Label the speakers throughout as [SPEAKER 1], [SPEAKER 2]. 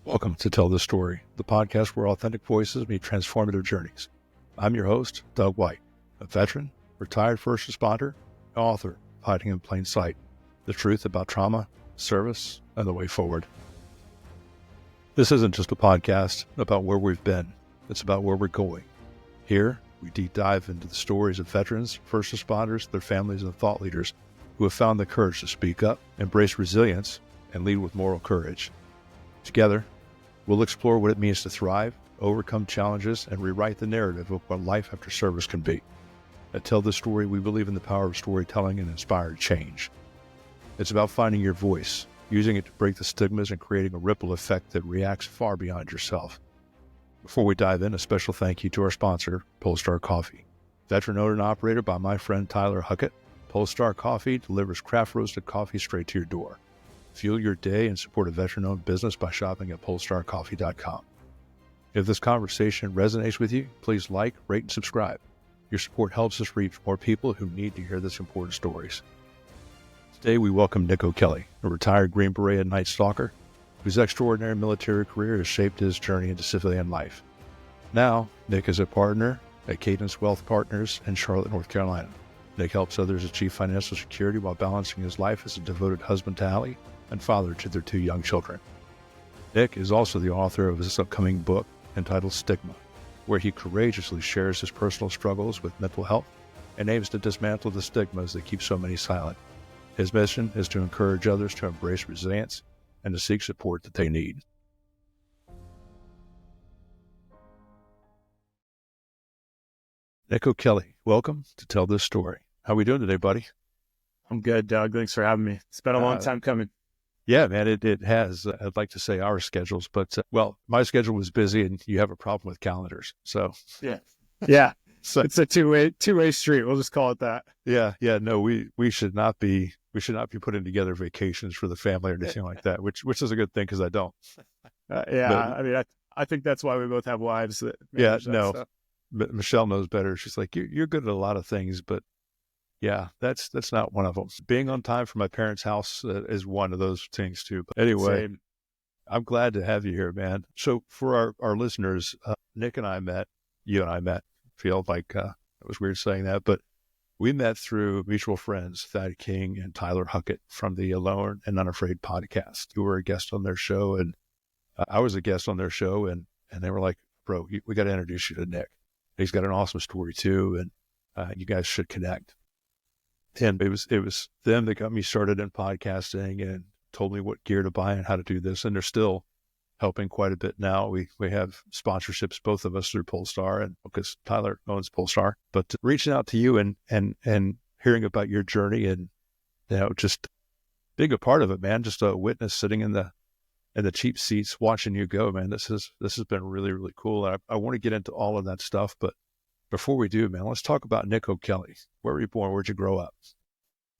[SPEAKER 1] Welcome to Tell This Story, the podcast where authentic voices meet transformative journeys. I'm your host, Doug White, a veteran, retired first responder, and author of Hiding in Plain Sight, the truth about trauma, service, and the way forward. This isn't just a podcast about where we've been, it's about where we're going. Here, we deep dive into the stories of veterans, first responders, their families, and thought leaders who have found the courage to speak up, embrace resilience, and lead with moral courage. Together, we'll explore what it means to thrive, overcome challenges, and rewrite the narrative of what life after service can be. At Tell This Story, we believe in the power of storytelling and inspired change. It's about finding your voice, using it to break the stigmas, and creating a ripple effect that reacts far beyond yourself. Before we dive in, a special thank you to our sponsor, Polestar Coffee. Veteran owned and operated by my friend Tyler Huckett, Polestar Coffee delivers craft roasted coffee straight to your door. Fuel your day and support a veteran-owned business by shopping at polestarcoffee.com. If this conversation resonates with you, please like, rate, and subscribe. Your support helps us reach more people who need to hear this important stories. Today, we welcome Nick O'Kelly, a retired Green Beret and Night Stalker, whose extraordinary military career has shaped his journey into civilian life. Now, Nick is a partner at Cadence Wealth Partners in Charlotte, North Carolina. Nick helps others achieve financial security while balancing his life as a devoted husband to Allie and father to their 2 young children. Nick is also the author of his upcoming book entitled Stigma, where he courageously shares his personal struggles with mental health and aims to dismantle the stigmas that keep so many silent. His mission is to encourage others to embrace resilience and to seek support that they need. Nick O'Kelly, welcome to Tell This Story. How are we doing today, buddy?
[SPEAKER 2] I'm good, Doug. Thanks for having me. It's been a long time coming.
[SPEAKER 1] Yeah, man, it has. I'd like to say our schedules, but my schedule was busy, and you have a problem with calendars. So
[SPEAKER 2] yeah.
[SPEAKER 1] So
[SPEAKER 2] it's a two-way street. We'll just call it that.
[SPEAKER 1] Yeah. No, we should not be putting together vacations for the family or anything like that. Which is a good thing because I don't.
[SPEAKER 2] I think that's why we both have wives that. Stuff.
[SPEAKER 1] But Michelle knows better. She's like, you're good at a lot of things, but yeah, that's not one of them. Being on time for my parents' house is one of those things too. But anyway,
[SPEAKER 2] Same.
[SPEAKER 1] I'm glad to have you here, man. So for our listeners, Nick and I met, you and I met, feel like it was weird saying that, but we met through mutual friends, Thad King and Tyler Huckett from the Alone and Unafraid podcast. You were a guest on their show, and I was a guest on their show, and they were like, bro, we got to introduce you to Nick. He's got an awesome story too, and you guys should connect. And it was them that got me started in podcasting and told me what gear to buy and how to do this. And they're still helping quite a bit now. We have sponsorships, both of us, through Polestar, and because Tyler owns Polestar. But reaching out to you and hearing about your journey and just being a part of it, man, just a witness sitting in the cheap seats watching you go, man. This has been really, really cool. I want to get into all of that stuff, but before we do, man, let's talk about Nick O'Kelly. Where were you born? Where'd you grow up?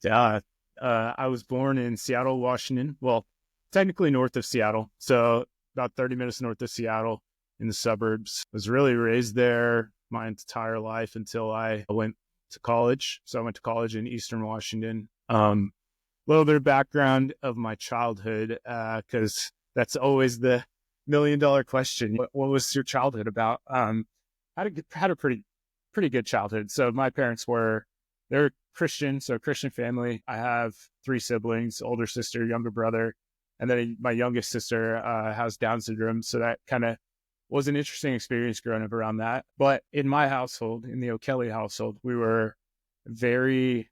[SPEAKER 2] Yeah, I was born in Seattle, Washington. Well, technically north of Seattle, so about 30 minutes north of Seattle in the suburbs. Was really raised there my entire life until I went to college. So I went to college in Eastern Washington. Little bit of background of my childhood, because that's always the $1 million question. What was your childhood about? Had a pretty good childhood. So my parents they're Christian, so Christian family. I have 3 siblings, older sister, younger brother, and then my youngest sister has Down syndrome. So that kind of was an interesting experience growing up around that. But in my household, in the O'Kelly household, we were very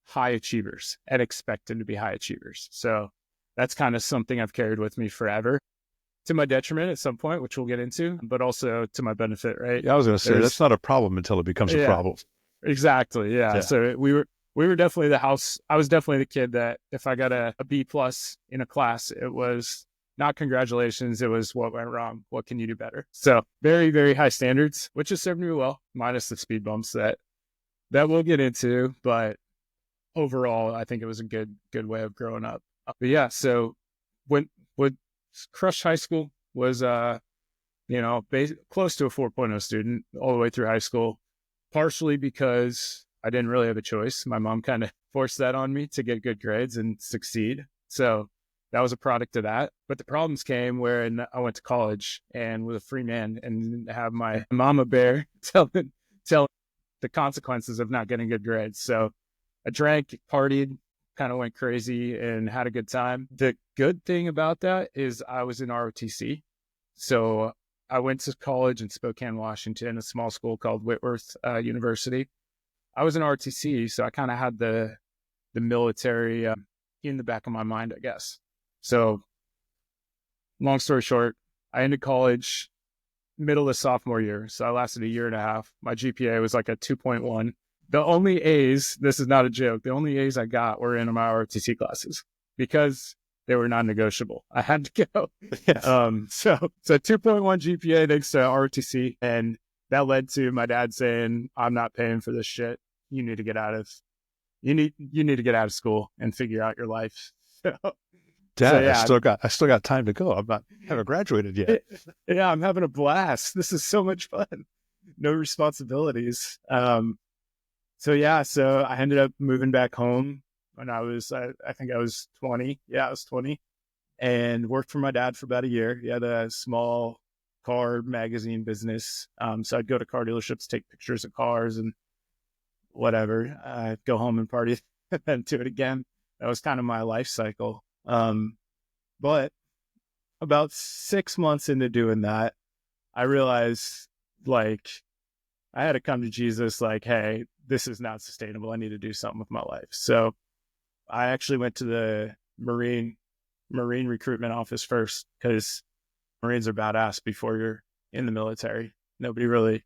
[SPEAKER 2] high achievers and expected to be high achievers. So that's kind of something I've carried with me forever, to my detriment at some point, which we'll get into, but also to my benefit, right?
[SPEAKER 1] Yeah, I was going to say, that's not a problem until it becomes a problem.
[SPEAKER 2] Exactly. Yeah. So we were definitely the house. I was definitely the kid that if I got a B+ in a class, it was not congratulations. It was what went wrong. What can you do better? So very, very high standards, which has served me well, minus the speed bumps that we'll get into. But overall, I think it was a good way of growing up. But yeah, so when crushed high school was, close to a 4.0 student all the way through high school, partially because I didn't really have a choice. My mom kind of forced that on me to get good grades and succeed. So that was a product of that. But the problems came when I went to college and was a free man and didn't have my mama bear tell the consequences of not getting good grades. So I drank, partied, kind of went crazy and had a good time. The good thing about that is I was in ROTC. So I went to college in Spokane, Washington, a small school called Whitworth University. I was in ROTC, so I kind of had the military in the back of my mind, I guess. So long story short, I ended college middle of sophomore year. So I lasted a year and a half. My GPA was like a 2.1. The only A's, this is not a joke, the only A's I got were in my ROTC classes because they were non-negotiable. I had to go.
[SPEAKER 1] Yes.
[SPEAKER 2] So 2.1 GPA thanks to ROTC. And that led to my dad saying, I'm not paying for this shit. You need to get out of school and figure out your life.
[SPEAKER 1] Dad,
[SPEAKER 2] yeah.
[SPEAKER 1] I still got time to go. Haven't graduated yet.
[SPEAKER 2] Yeah, I'm having a blast. This is so much fun. No responsibilities. So I ended up moving back home when I think I was 20. Yeah, I was 20 and worked for my dad for about a year. He had a small car magazine business. So I'd go to car dealerships, take pictures of cars and whatever. I'd go home and party and then do it again. That was kind of my life cycle. But about 6 months into doing that, I realized like I had to come to Jesus like, hey, this is not sustainable. I need to do something with my life. So I actually went to the Marine recruitment office first because Marines are badass before you're in the military. Nobody really,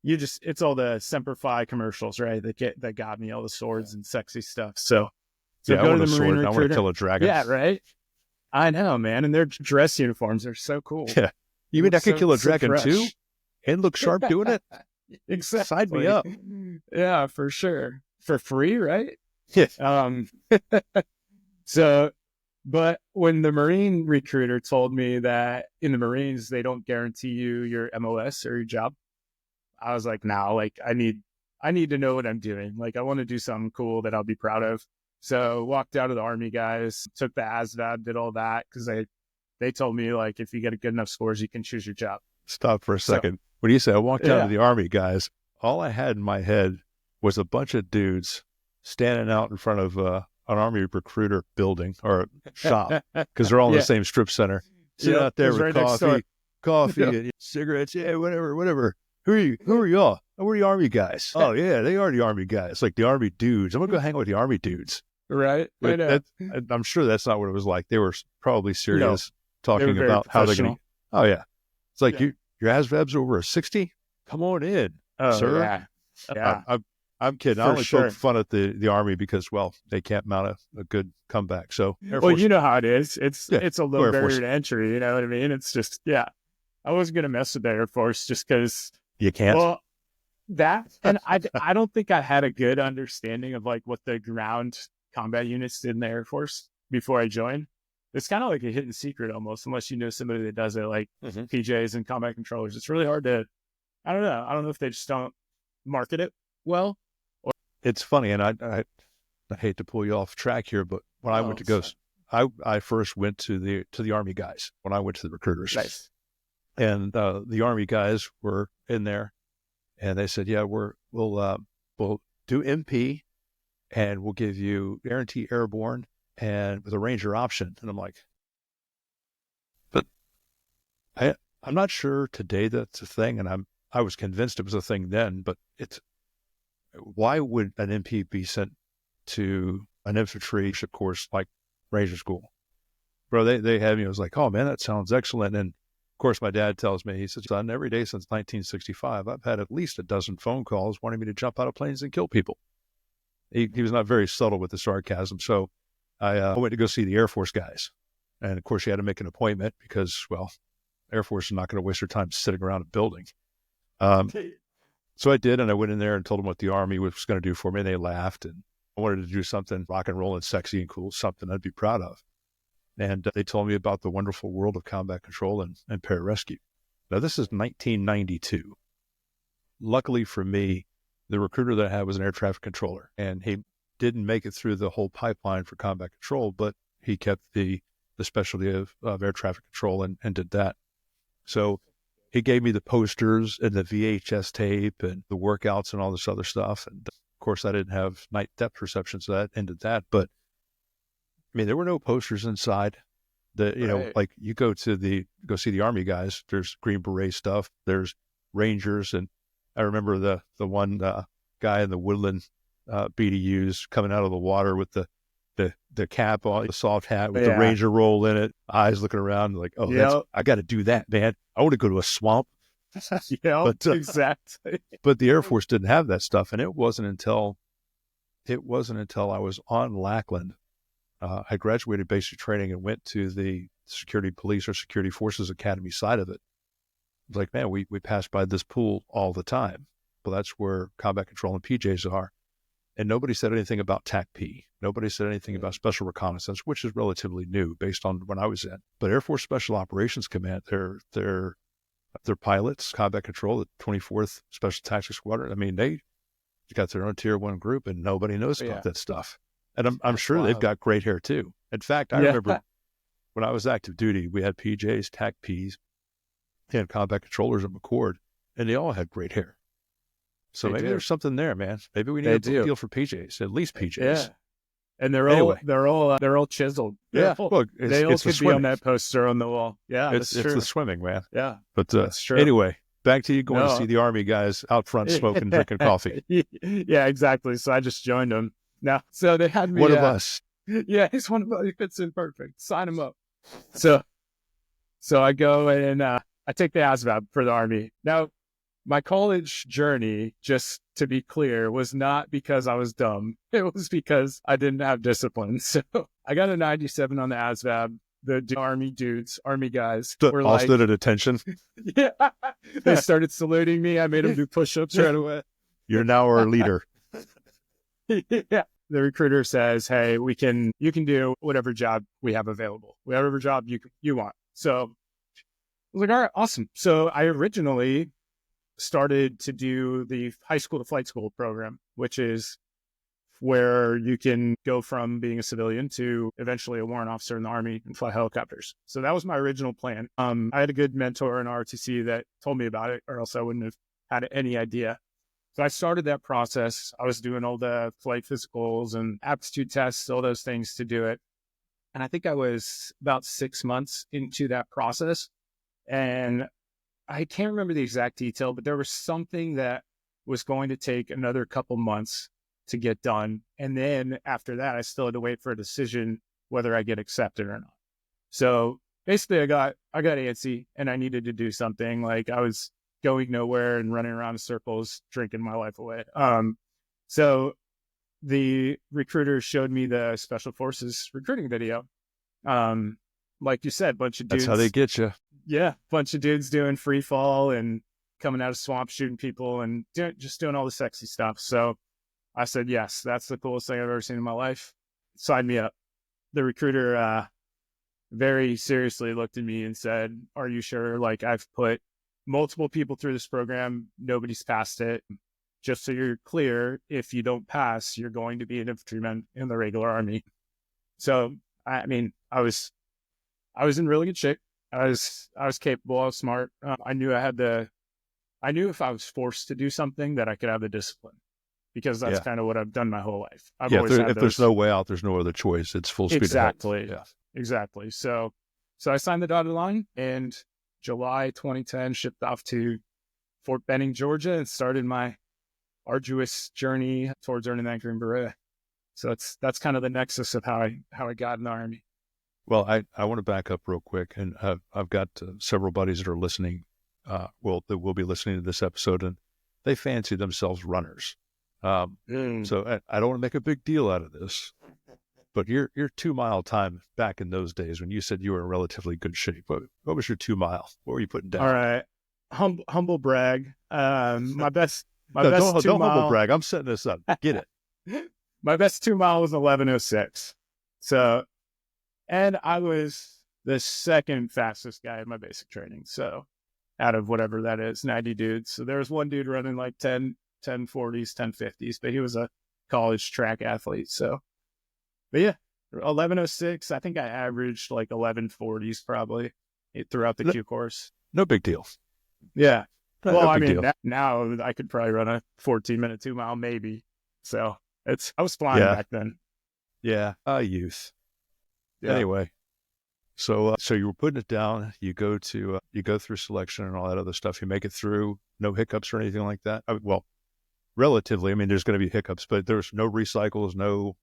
[SPEAKER 2] it's all the Semper Fi commercials, right? That got me all the swords and sexy stuff. So
[SPEAKER 1] yeah,
[SPEAKER 2] go
[SPEAKER 1] I
[SPEAKER 2] to
[SPEAKER 1] want
[SPEAKER 2] the
[SPEAKER 1] a
[SPEAKER 2] Marine
[SPEAKER 1] sword. I want to kill a dragon.
[SPEAKER 2] Yeah, right. I know, man. And their dress uniforms are so cool.
[SPEAKER 1] Yeah. You mean I could kill a dragon too? And look sharp doing it?
[SPEAKER 2] Exactly.
[SPEAKER 1] Sign me up.
[SPEAKER 2] Yeah, for sure. For free, right?
[SPEAKER 1] Yeah.
[SPEAKER 2] But when the Marine recruiter told me that in the Marines, they don't guarantee you your MOS or your job, I was like, no, like I need to know what I'm doing. Like I want to do something cool that I'll be proud of. So walked out of the Army guys, took the ASVAB, did all that because they told me like, if you get a good enough scores, you can choose your job.
[SPEAKER 1] Stop for a second. When you say I walked out of the Army guys, all I had in my head was a bunch of dudes standing out in front of an Army recruiter building or shop because they're all in the same strip center, sitting out there with coffee and cigarettes. Yeah, whatever. Who are y'all? Oh, we're the Army guys. Oh yeah, they are the Army guys. Like the Army dudes. I'm gonna go hang out with the Army dudes.
[SPEAKER 2] Right.
[SPEAKER 1] I'm sure that's not what it was like. They were probably serious, talking about how they're going to. Oh yeah, it's like your ASVAB's over a 60. Come on in, sir.
[SPEAKER 2] Yeah.
[SPEAKER 1] I'm kidding. I only poke fun at the Army because, well, they can't mount a good comeback. So,
[SPEAKER 2] you know how it is. It's a low barrier to entry. You know what I mean? It's just I wasn't gonna mess with the Air Force just because
[SPEAKER 1] you can't.
[SPEAKER 2] Well, and I don't think I had a good understanding of like what the ground combat units did in the Air Force before I joined. It's kind of like a hidden secret almost, unless you know somebody that does it, like PJs and combat controllers. It's really hard to. I don't know if they just don't market it well.
[SPEAKER 1] It's funny, and I hate to pull you off track here, but when I went to go, I first went to the Army guys when I went to the recruiters.
[SPEAKER 2] Nice.
[SPEAKER 1] And the Army guys were in there, and they said, "Yeah, we'll do MP, and we'll give you guarantee airborne and with a Ranger option." And I'm like, but I'm not sure today that's a thing, and I was convinced it was a thing then, but why would an MP be sent to an infantry course like Ranger School? Bro, they had me. I was like, oh man, that sounds excellent. And of course, my dad tells me, he says, son, every day since 1965, I've had at least a dozen phone calls wanting me to jump out of planes and kill people. He was not very subtle with the sarcasm. So I went to go see the Air Force guys. And of course, you had to make an appointment because, well, Air Force is not going to waste their time sitting around a building. So I did, and I went in there and told them what the Army was going to do for me, and they laughed, and I wanted to do something rock and roll and sexy and cool, something I'd be proud of. And they told me about the wonderful world of combat control and pararescue. Now, this is 1992. Luckily for me, the recruiter that I had was an air traffic controller, and he didn't make it through the whole pipeline for combat control, but he kept the the specialty of air traffic control and did that. So he gave me the posters and the VHS tape and the workouts and all this other stuff. And of course, I didn't have night depth perception, so that ended that. But I mean, there were no posters inside. Like you go see the Army guys. There's Green Beret stuff. There's Rangers, and I remember the one guy in the woodland BDUs coming out of the water with the cap on, the soft hat with the Ranger roll in it, eyes looking around like, oh, I got to do that, man. I want to go to a swamp.
[SPEAKER 2] Exactly.
[SPEAKER 1] But the Air Force didn't have that stuff, and it wasn't until I was on Lackland. I graduated basic training and went to the security police or security forces academy side of it. It's like, man, we pass by this pool all the time. Well, that's where combat control and PJs are. And nobody said anything about TAC-P. Nobody said anything about special reconnaissance, which is relatively new based on when I was in. But Air Force Special Operations Command, their pilots, combat control, the 24th Special Tactics Squadron, I mean, they got their own Tier 1 group, and nobody knows about that stuff. And I'm sure they've got great hair too. In fact, I remember when I was active duty, we had PJs, TAC-Ps, and combat controllers at McCord, and they all had great hair. So maybe there's something there, man. Maybe we need a deal for PJs, at least PJs.
[SPEAKER 2] Yeah. And they're all chiseled.
[SPEAKER 1] Look,
[SPEAKER 2] they all could be on that poster on the wall. Yeah,
[SPEAKER 1] it's the swimming, man.
[SPEAKER 2] Yeah,
[SPEAKER 1] but
[SPEAKER 2] that's true.
[SPEAKER 1] Anyway, back to you going to see the Army guys out front smoking, drinking coffee.
[SPEAKER 2] Yeah, exactly. So I just joined them. Now, so they had me.
[SPEAKER 1] One of us.
[SPEAKER 2] Yeah, he's one of us. He fits in perfect. Sign him up. So I go and I take the ASVAB for the Army. Now, my college journey, just to be clear, was not because I was dumb. It was because I didn't have discipline. So I got a 97 on the ASVAB. The Army dudes, Army guys were
[SPEAKER 1] all stood at attention.
[SPEAKER 2] Yeah. They started saluting me. I made them do push-ups right away.
[SPEAKER 1] You're now our leader.
[SPEAKER 2] Yeah. The recruiter says, hey, you can do whatever job we have available, whatever job you want. So I was like, all right, awesome. So I originally started to do the high school to flight school program, which is where you can go from being a civilian to eventually a warrant officer in the Army and fly helicopters. So that was my original plan. I had a good mentor in ROTC that told me about it, or else I wouldn't have had any idea. So I started that process. I was doing all the flight physicals and aptitude tests, all those things to do it. And I think I was about 6 months into that process. And I can't remember the exact detail, but there was something that was going to take another couple months to get done. And then after that, I still had to wait for a decision whether I get accepted or not. So basically I got antsy and I needed to do something. Like I was going nowhere and running around in circles, drinking my life away. So the recruiter showed me the Special Forces recruiting video. Like you said, bunch of dudes.
[SPEAKER 1] That's how they get you.
[SPEAKER 2] Yeah, bunch of dudes doing free fall and coming out of swamps, shooting people and just doing all the sexy stuff. So I said, yes, that's the coolest thing I've ever seen in my life. Sign me up. The recruiter very seriously looked at me and said, are you sure? Like, I've put multiple people through this program. Nobody's passed it. Just so you're clear, if you don't pass, you're going to be an infantryman in the regular Army. So, I mean, I was in really good shape. I was capable. I was smart. I knew if I was forced to do something that I could have the discipline, because that's kind of what I've done my whole life.
[SPEAKER 1] If there's no way out, there's no other choice. It's full speed ahead.
[SPEAKER 2] Exactly. So I signed the dotted line, and July 2010 shipped off to Fort Benning, Georgia, and started my arduous journey towards earning that Green Beret. So that's kind of the nexus of how I got in the Army.
[SPEAKER 1] Well, I want to back up real quick, and I've got several buddies that are listening. That will be listening to this episode, and they fancy themselves runners. So I don't want to make a big deal out of this, but your 2 mile time back in those days when you said you were in relatively good shape, what was your 2 mile? What were you putting down?
[SPEAKER 2] All right, humble brag. My best.
[SPEAKER 1] Don't humble brag. I'm setting this up. Get it.
[SPEAKER 2] My best 2 mile was 11:06. So. And I was the second fastest guy in my basic training. So out of whatever that is, 90 dudes. So there was one dude running like 1040s, 1050s, but he was a college track athlete. So, but yeah, 1106. I think I averaged like 1140s probably throughout the Q course.
[SPEAKER 1] No big deal.
[SPEAKER 2] Yeah.
[SPEAKER 1] No,
[SPEAKER 2] Well,
[SPEAKER 1] no
[SPEAKER 2] I
[SPEAKER 1] big
[SPEAKER 2] mean,
[SPEAKER 1] deal.
[SPEAKER 2] now I could probably run a 14-minute 2-mile maybe. So I was flying back then.
[SPEAKER 1] Yeah. Youth.
[SPEAKER 2] Yeah.
[SPEAKER 1] Anyway, so you were putting it down. You go through selection and all that other stuff. You make it through. No hiccups or anything like that. Well, relatively. I mean, there's going to be hiccups, but there's no recycles, no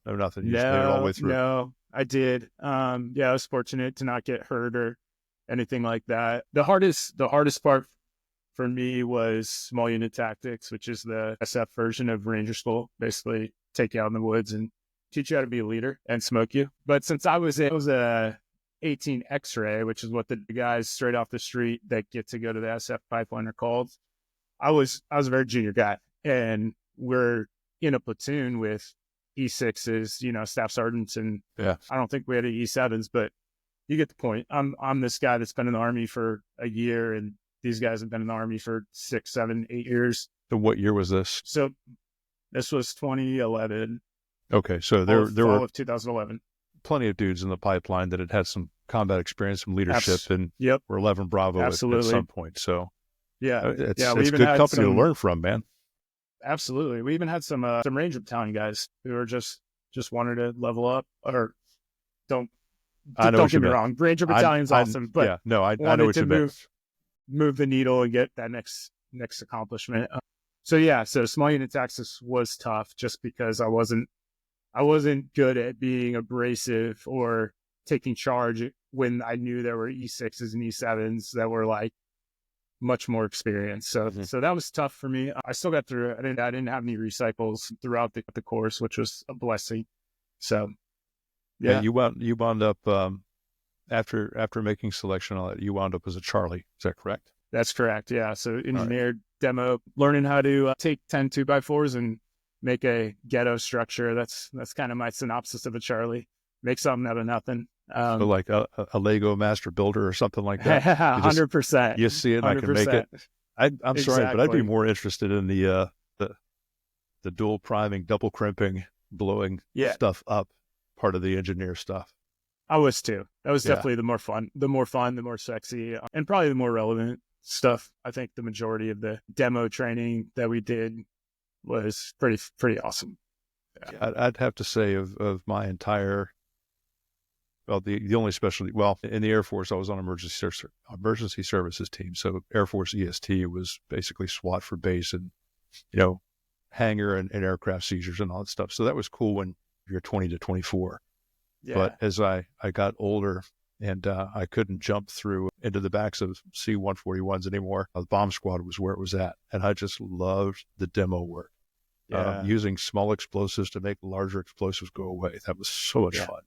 [SPEAKER 1] nothing. You just made it all the way through.
[SPEAKER 2] No, I did. I was fortunate to not get hurt or anything like that. The hardest part for me was small unit tactics, which is the SF version of Ranger School. Basically, take you out in the woods and teach you how to be a leader and smoke you. But since I was a 18 X-ray, which is what the guys straight off the street that get to go to the SF pipeline are called, I was a very junior guy, and we're in a platoon with E6s, staff sergeants, and I don't think we had any E7s, but you get the point. I'm this guy that's been in the Army for a year, and these guys have been in the Army for 6, 7, 8 years.
[SPEAKER 1] So what year was this?
[SPEAKER 2] So this was 2011.
[SPEAKER 1] Okay, so there
[SPEAKER 2] fall
[SPEAKER 1] were
[SPEAKER 2] of 2011.
[SPEAKER 1] Plenty of dudes in the pipeline that had some combat experience, some leadership, and were 11 Bravo at some point. So it's good company to learn from, man.
[SPEAKER 2] Absolutely. We even had some Ranger Battalion guys who were just wanted to level up, or don't get me wrong. Ranger Battalion's awesome, but
[SPEAKER 1] I know what you meant.
[SPEAKER 2] Move the needle and get that next accomplishment. So small unit tactics was tough just because I wasn't good at being abrasive or taking charge when I knew there were E6s and E7s that were like much more experienced. So that was tough for me. I still got through it. I didn't have any recycles throughout the course, which was a blessing. So
[SPEAKER 1] you wound up after making selection, all that, you wound up as a Charlie. Is that correct?
[SPEAKER 2] That's correct. Yeah. So engineered demo, learning how to take 10 2x4s and make a ghetto structure. That's kind of my synopsis of a Charlie. Make something out of nothing.
[SPEAKER 1] So like a Lego master builder or something like that.
[SPEAKER 2] 100%.
[SPEAKER 1] You see it, and I can make it. I'm sorry, but I'd be more interested in the dual priming, double crimping, blowing stuff up, part of the engineer stuff.
[SPEAKER 2] I was too. That was definitely the more fun, the more sexy, and probably the more relevant stuff. I think the majority of the demo training that we did was pretty awesome.
[SPEAKER 1] Yeah. I'd have to say of my entire, the only specialty, in the Air Force, I was on emergency services team. So Air Force EST was basically SWAT for base and, hangar and aircraft seizures and all that stuff. So that was cool when you're 20 to 24. Yeah. But as I got older and I couldn't jump through into the backs of C-141s anymore, the bomb squad was where it was at. And I just loved the demo work. Using small explosives to make larger explosives go away. That was so much fun.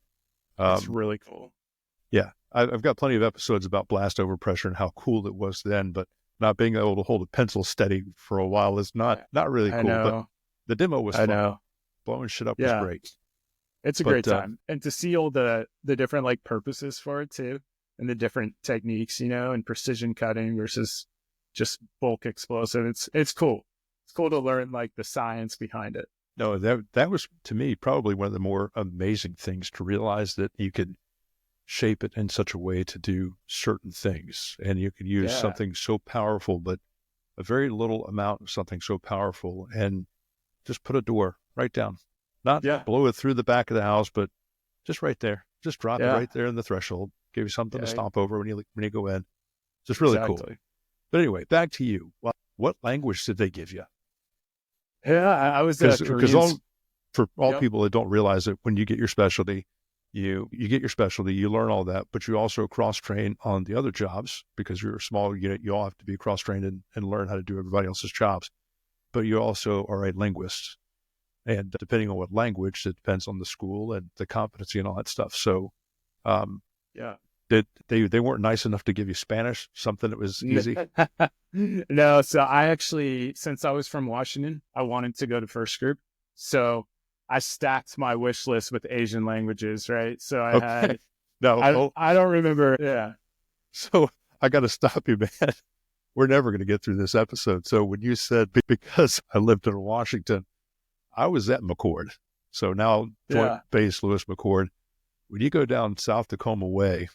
[SPEAKER 2] It's really cool.
[SPEAKER 1] Yeah. I've got plenty of episodes about blast overpressure and how cool it was then, but not being able to hold a pencil steady for a while is not really cool. But the demo was fun. Blowing shit up was great.
[SPEAKER 2] It's a great time. And to see all the different like purposes for it too, and the different techniques, and precision cutting versus just bulk explosive. It's cool. It's cool to learn like the science behind it.
[SPEAKER 1] No, that was to me probably one of the more amazing things, to realize that you could shape it in such a way to do certain things, and you could use something so powerful, but a very little amount of something so powerful, and just put a door right down. Not blow it through the back of the house, but just right there. Just drop it right there in the threshold. Give you something to stomp over when you go in. Just really cool. But anyway, back to you. What language did they give you?
[SPEAKER 2] Yeah, I was
[SPEAKER 1] because for all people that don't realize it, when you get your specialty, you learn all that, but you also cross-train on the other jobs because you're a small unit. You all have to be cross-trained and learn how to do everybody else's jobs. But you also are a linguist. And depending on what language, it depends on the school and the competency and all that stuff. So, they weren't nice enough to give you Spanish, something that was easy?
[SPEAKER 2] No. So I actually, since I was from Washington, I wanted to go to first group. So I stacked my wish list with Asian languages, right? So I had, I don't remember. Yeah.
[SPEAKER 1] So I got to stop you, man. We're never going to get through this episode. So when you said, because I lived in Washington, I was at McCord. So now Joint
[SPEAKER 2] Yeah.
[SPEAKER 1] Base Lewis McChord. When you go down South Tacoma Way,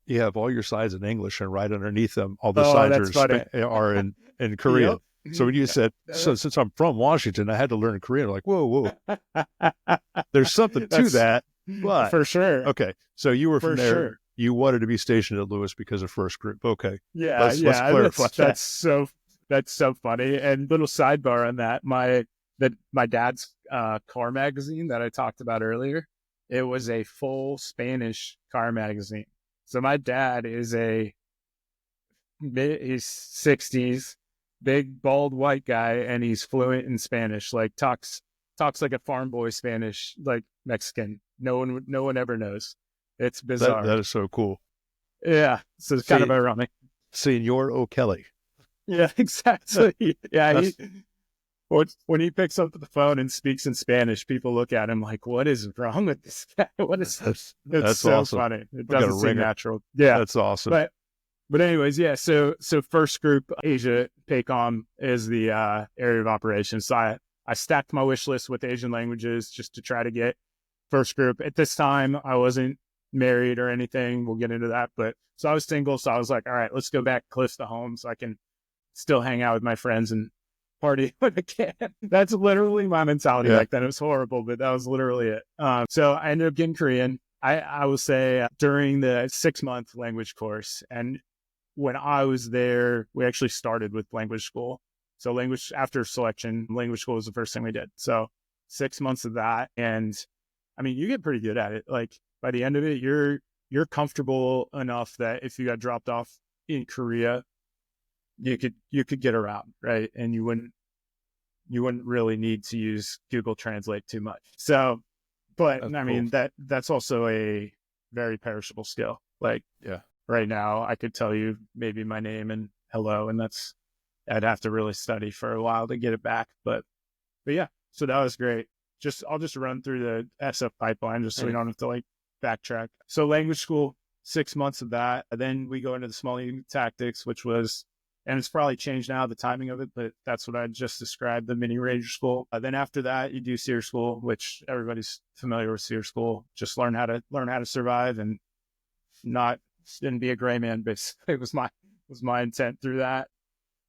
[SPEAKER 1] you have all your signs in English, and right underneath them, all the
[SPEAKER 2] Oh,
[SPEAKER 1] signs
[SPEAKER 2] that's funny.
[SPEAKER 1] are in Korean.
[SPEAKER 2] Yep.
[SPEAKER 1] So when you said, so since I'm from Washington, I had to learn Korean. Like, whoa, there's something to that. But
[SPEAKER 2] for sure.
[SPEAKER 1] okay, so you were
[SPEAKER 2] For
[SPEAKER 1] from there.
[SPEAKER 2] sure.
[SPEAKER 1] You wanted to be stationed at Lewis because of first group. Okay,
[SPEAKER 2] Yeah,
[SPEAKER 1] let's clarify
[SPEAKER 2] that's so funny. And little sidebar on that, my dad's car magazine that I talked about earlier, it was a full Spanish car magazine. So my dad is he's 60s, big bald white guy, and he's fluent in Spanish. Like talks like a farm boy Spanish, like Mexican. No one ever knows. It's bizarre.
[SPEAKER 1] that is so cool.
[SPEAKER 2] Yeah, so it's kind of ironic.
[SPEAKER 1] Senor O'Kelly.
[SPEAKER 2] Yeah, exactly. Yeah, when he picks up the phone and speaks in Spanish, people look at him like, "What is wrong with this guy? What is?" It's so
[SPEAKER 1] awesome.
[SPEAKER 2] funny. It doesn't seem natural. Yeah,
[SPEAKER 1] that's awesome.
[SPEAKER 2] But anyways, yeah. So first group Asia PACOM is the area of operations. So I stacked my wish list with Asian languages just to try to get first group. At this time, I wasn't married or anything. We'll get into that. But so I was single. So I was like, all right, let's go back close to home so I can still hang out with my friends and party when I can. That's literally my mentality back then. It was horrible, but that was literally it. So I ended up getting Korean. I will say during the 6-month language course. And when I was there, we actually started with language school. So language after selection, language school was the first thing we did. So 6 months of that. And I mean, you get pretty good at it. Like by the end of it, you're comfortable enough that if you got dropped off in Korea, you could get around, right? And you wouldn't really need to use Google Translate too much. So, but that's I mean, that's also a very perishable skill. Like, right now I could tell you maybe my name and hello, and I'd have to really study for a while to get it back. But yeah, so that was great. I'll just run through the SF pipeline just so we don't have to like backtrack. So language school, 6 months of that. And then we go into the small unit tactics, which was, and it's probably changed now, the timing of it, but that's what I just described, the mini ranger school. Then after that, you do SEER school, which everybody's familiar with SEER school. Just learn how to survive and didn't be a gray man, but it was my intent through that.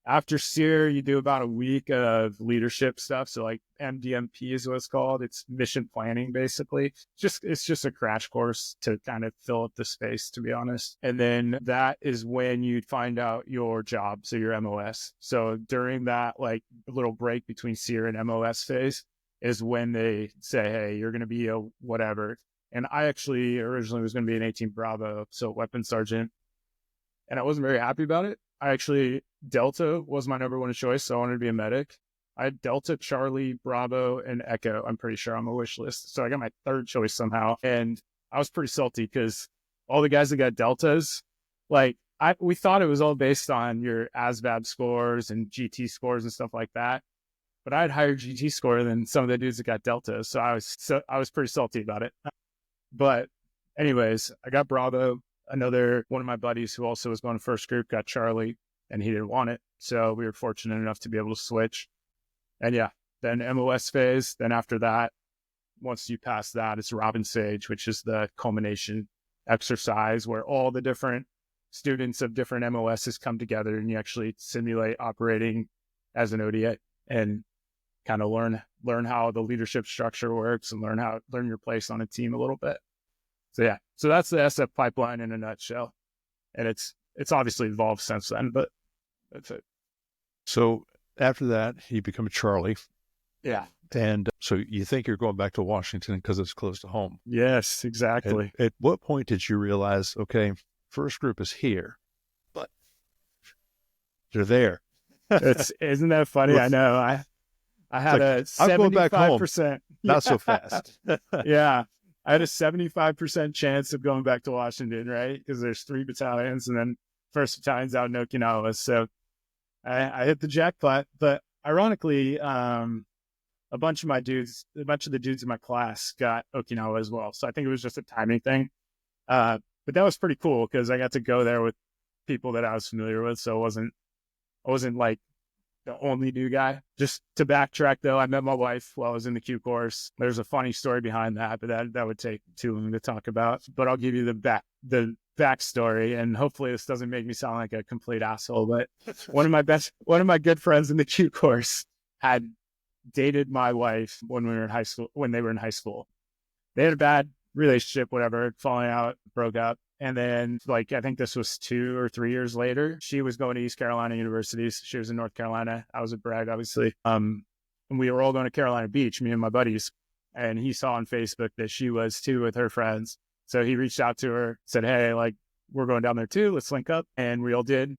[SPEAKER 2] After SEER, you do about a week of leadership stuff. So like MDMP is what it's called. It's mission planning, basically. It's just a crash course to kind of fill up the space, to be honest. And then that is when you'd find out your job. So your MOS. So during that like little break between SEER and MOS phase is when they say, hey, you're going to be a whatever. And I actually originally was going to be an 18 Bravo, so weapons sergeant. And I wasn't very happy about it. Delta was my number one choice, so I wanted to be a medic. I had Delta, Charlie, Bravo, and Echo, I'm pretty sure, on my wish list. So I got my third choice somehow. And I was pretty salty because all the guys that got Deltas, like, we thought it was all based on your ASVAB scores and GT scores and stuff like that. But I had higher GT score than some of the dudes that got Deltas. So I was pretty salty about it. But anyways, I got Bravo. Another one of my buddies who also was going to first group got Charlie, and he didn't want it. So we were fortunate enough to be able to switch. And yeah, then MOS phase. Then after that, once you pass that, it's Robin Sage, which is the culmination exercise where all the different students of different MOSs come together and you actually simulate operating as an ODA and kind of learn how the leadership structure works and learn your place on a team a little bit. So yeah, so that's the SF pipeline in a nutshell. And it's obviously evolved since then, but that's it.
[SPEAKER 1] So after that, you become a Charlie.
[SPEAKER 2] Yeah.
[SPEAKER 1] And so you think you're going back to Washington because it's close to home.
[SPEAKER 2] Yes, exactly.
[SPEAKER 1] At what point did you realize, okay, first group is here, but they're there?
[SPEAKER 2] Isn't that funny? I know. I had a 75%.
[SPEAKER 1] Not so fast.
[SPEAKER 2] Yeah. I had a 75% chance of going back to Washington, right? Because there's 3 battalions and then 1st Battalion's out in Okinawa. So I hit the jackpot. But ironically, a bunch of the dudes in my class got Okinawa as well. So I think it was just a timing thing. But that was pretty cool because I got to go there with people that I was familiar with. So I wasn't like the only new guy. Just to backtrack though, I met my wife while I was in the Q course. There's a funny story behind that, but that would take too long to talk about. But I'll give you the backstory, and hopefully this doesn't make me sound like a complete asshole. But one of my good friends in the Q course had dated my wife when we were in high school. When they were in high school, they had a bad relationship, whatever, falling out, broke up. And then, like, I think this was 2 or 3 years later, she was going to East Carolina University. She was in North Carolina. I was at Bragg, obviously. And we were all going to Carolina Beach, me and my buddies. And he saw on Facebook that she was too with her friends. So he reached out to her, said, hey, like, we're going down there too. Let's link up. And we all did.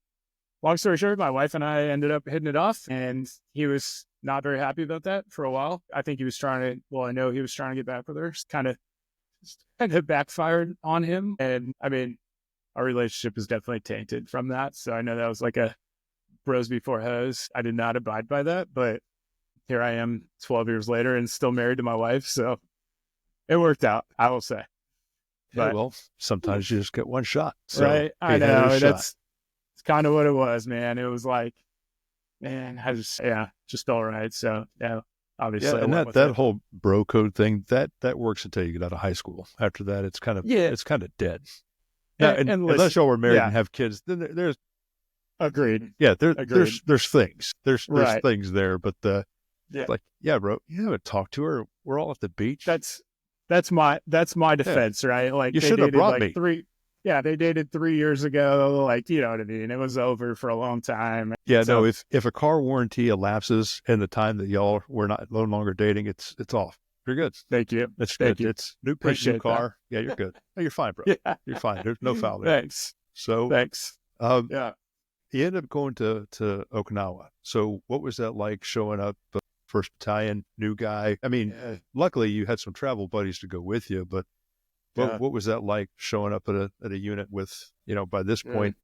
[SPEAKER 2] Long story short, my wife and I ended up hitting it off. And he was not very happy about that for a while. I think he was trying to, I know he was trying to get back with her. Kind of backfired on him. And I mean, our relationship is definitely tainted from that. So I know that was like a bros before hoes. I did not abide by that, but here I am 12 years later and still married to my wife. So it worked out, I will say.
[SPEAKER 1] Yeah, well, sometimes you just get one shot. So
[SPEAKER 2] right. I know. It's kind of what it was, man. It was like, man, just all right. So yeah. Obviously,
[SPEAKER 1] and that whole bro code thing that works until you get out of high school. After that, it's kind of dead. Now, unless y'all were married and have kids, then there's
[SPEAKER 2] agreed.
[SPEAKER 1] Yeah, there's things. There's things there, but like, yeah, bro, you haven't talked to her. We're all at the beach.
[SPEAKER 2] That's my defense, right? Like,
[SPEAKER 1] you should have brought me.
[SPEAKER 2] They dated 3 years ago. Like, you know what I mean? It was over for a long time.
[SPEAKER 1] Yeah, so, no, if a car warranty elapses in the time that y'all were no longer dating, it's off. You're good.
[SPEAKER 2] Thank you.
[SPEAKER 1] That's good. It's new paint, new car. That. Yeah, you're good. No, you're fine, bro. Yeah. You're fine. There's no foul there.
[SPEAKER 2] Thanks.
[SPEAKER 1] So
[SPEAKER 2] thanks.
[SPEAKER 1] Yeah. You ended up going to Okinawa. So what was that like showing up? First battalion, new guy. I mean, luckily you had some travel buddies to go with you, but what was that like showing up at a unit with, by this point,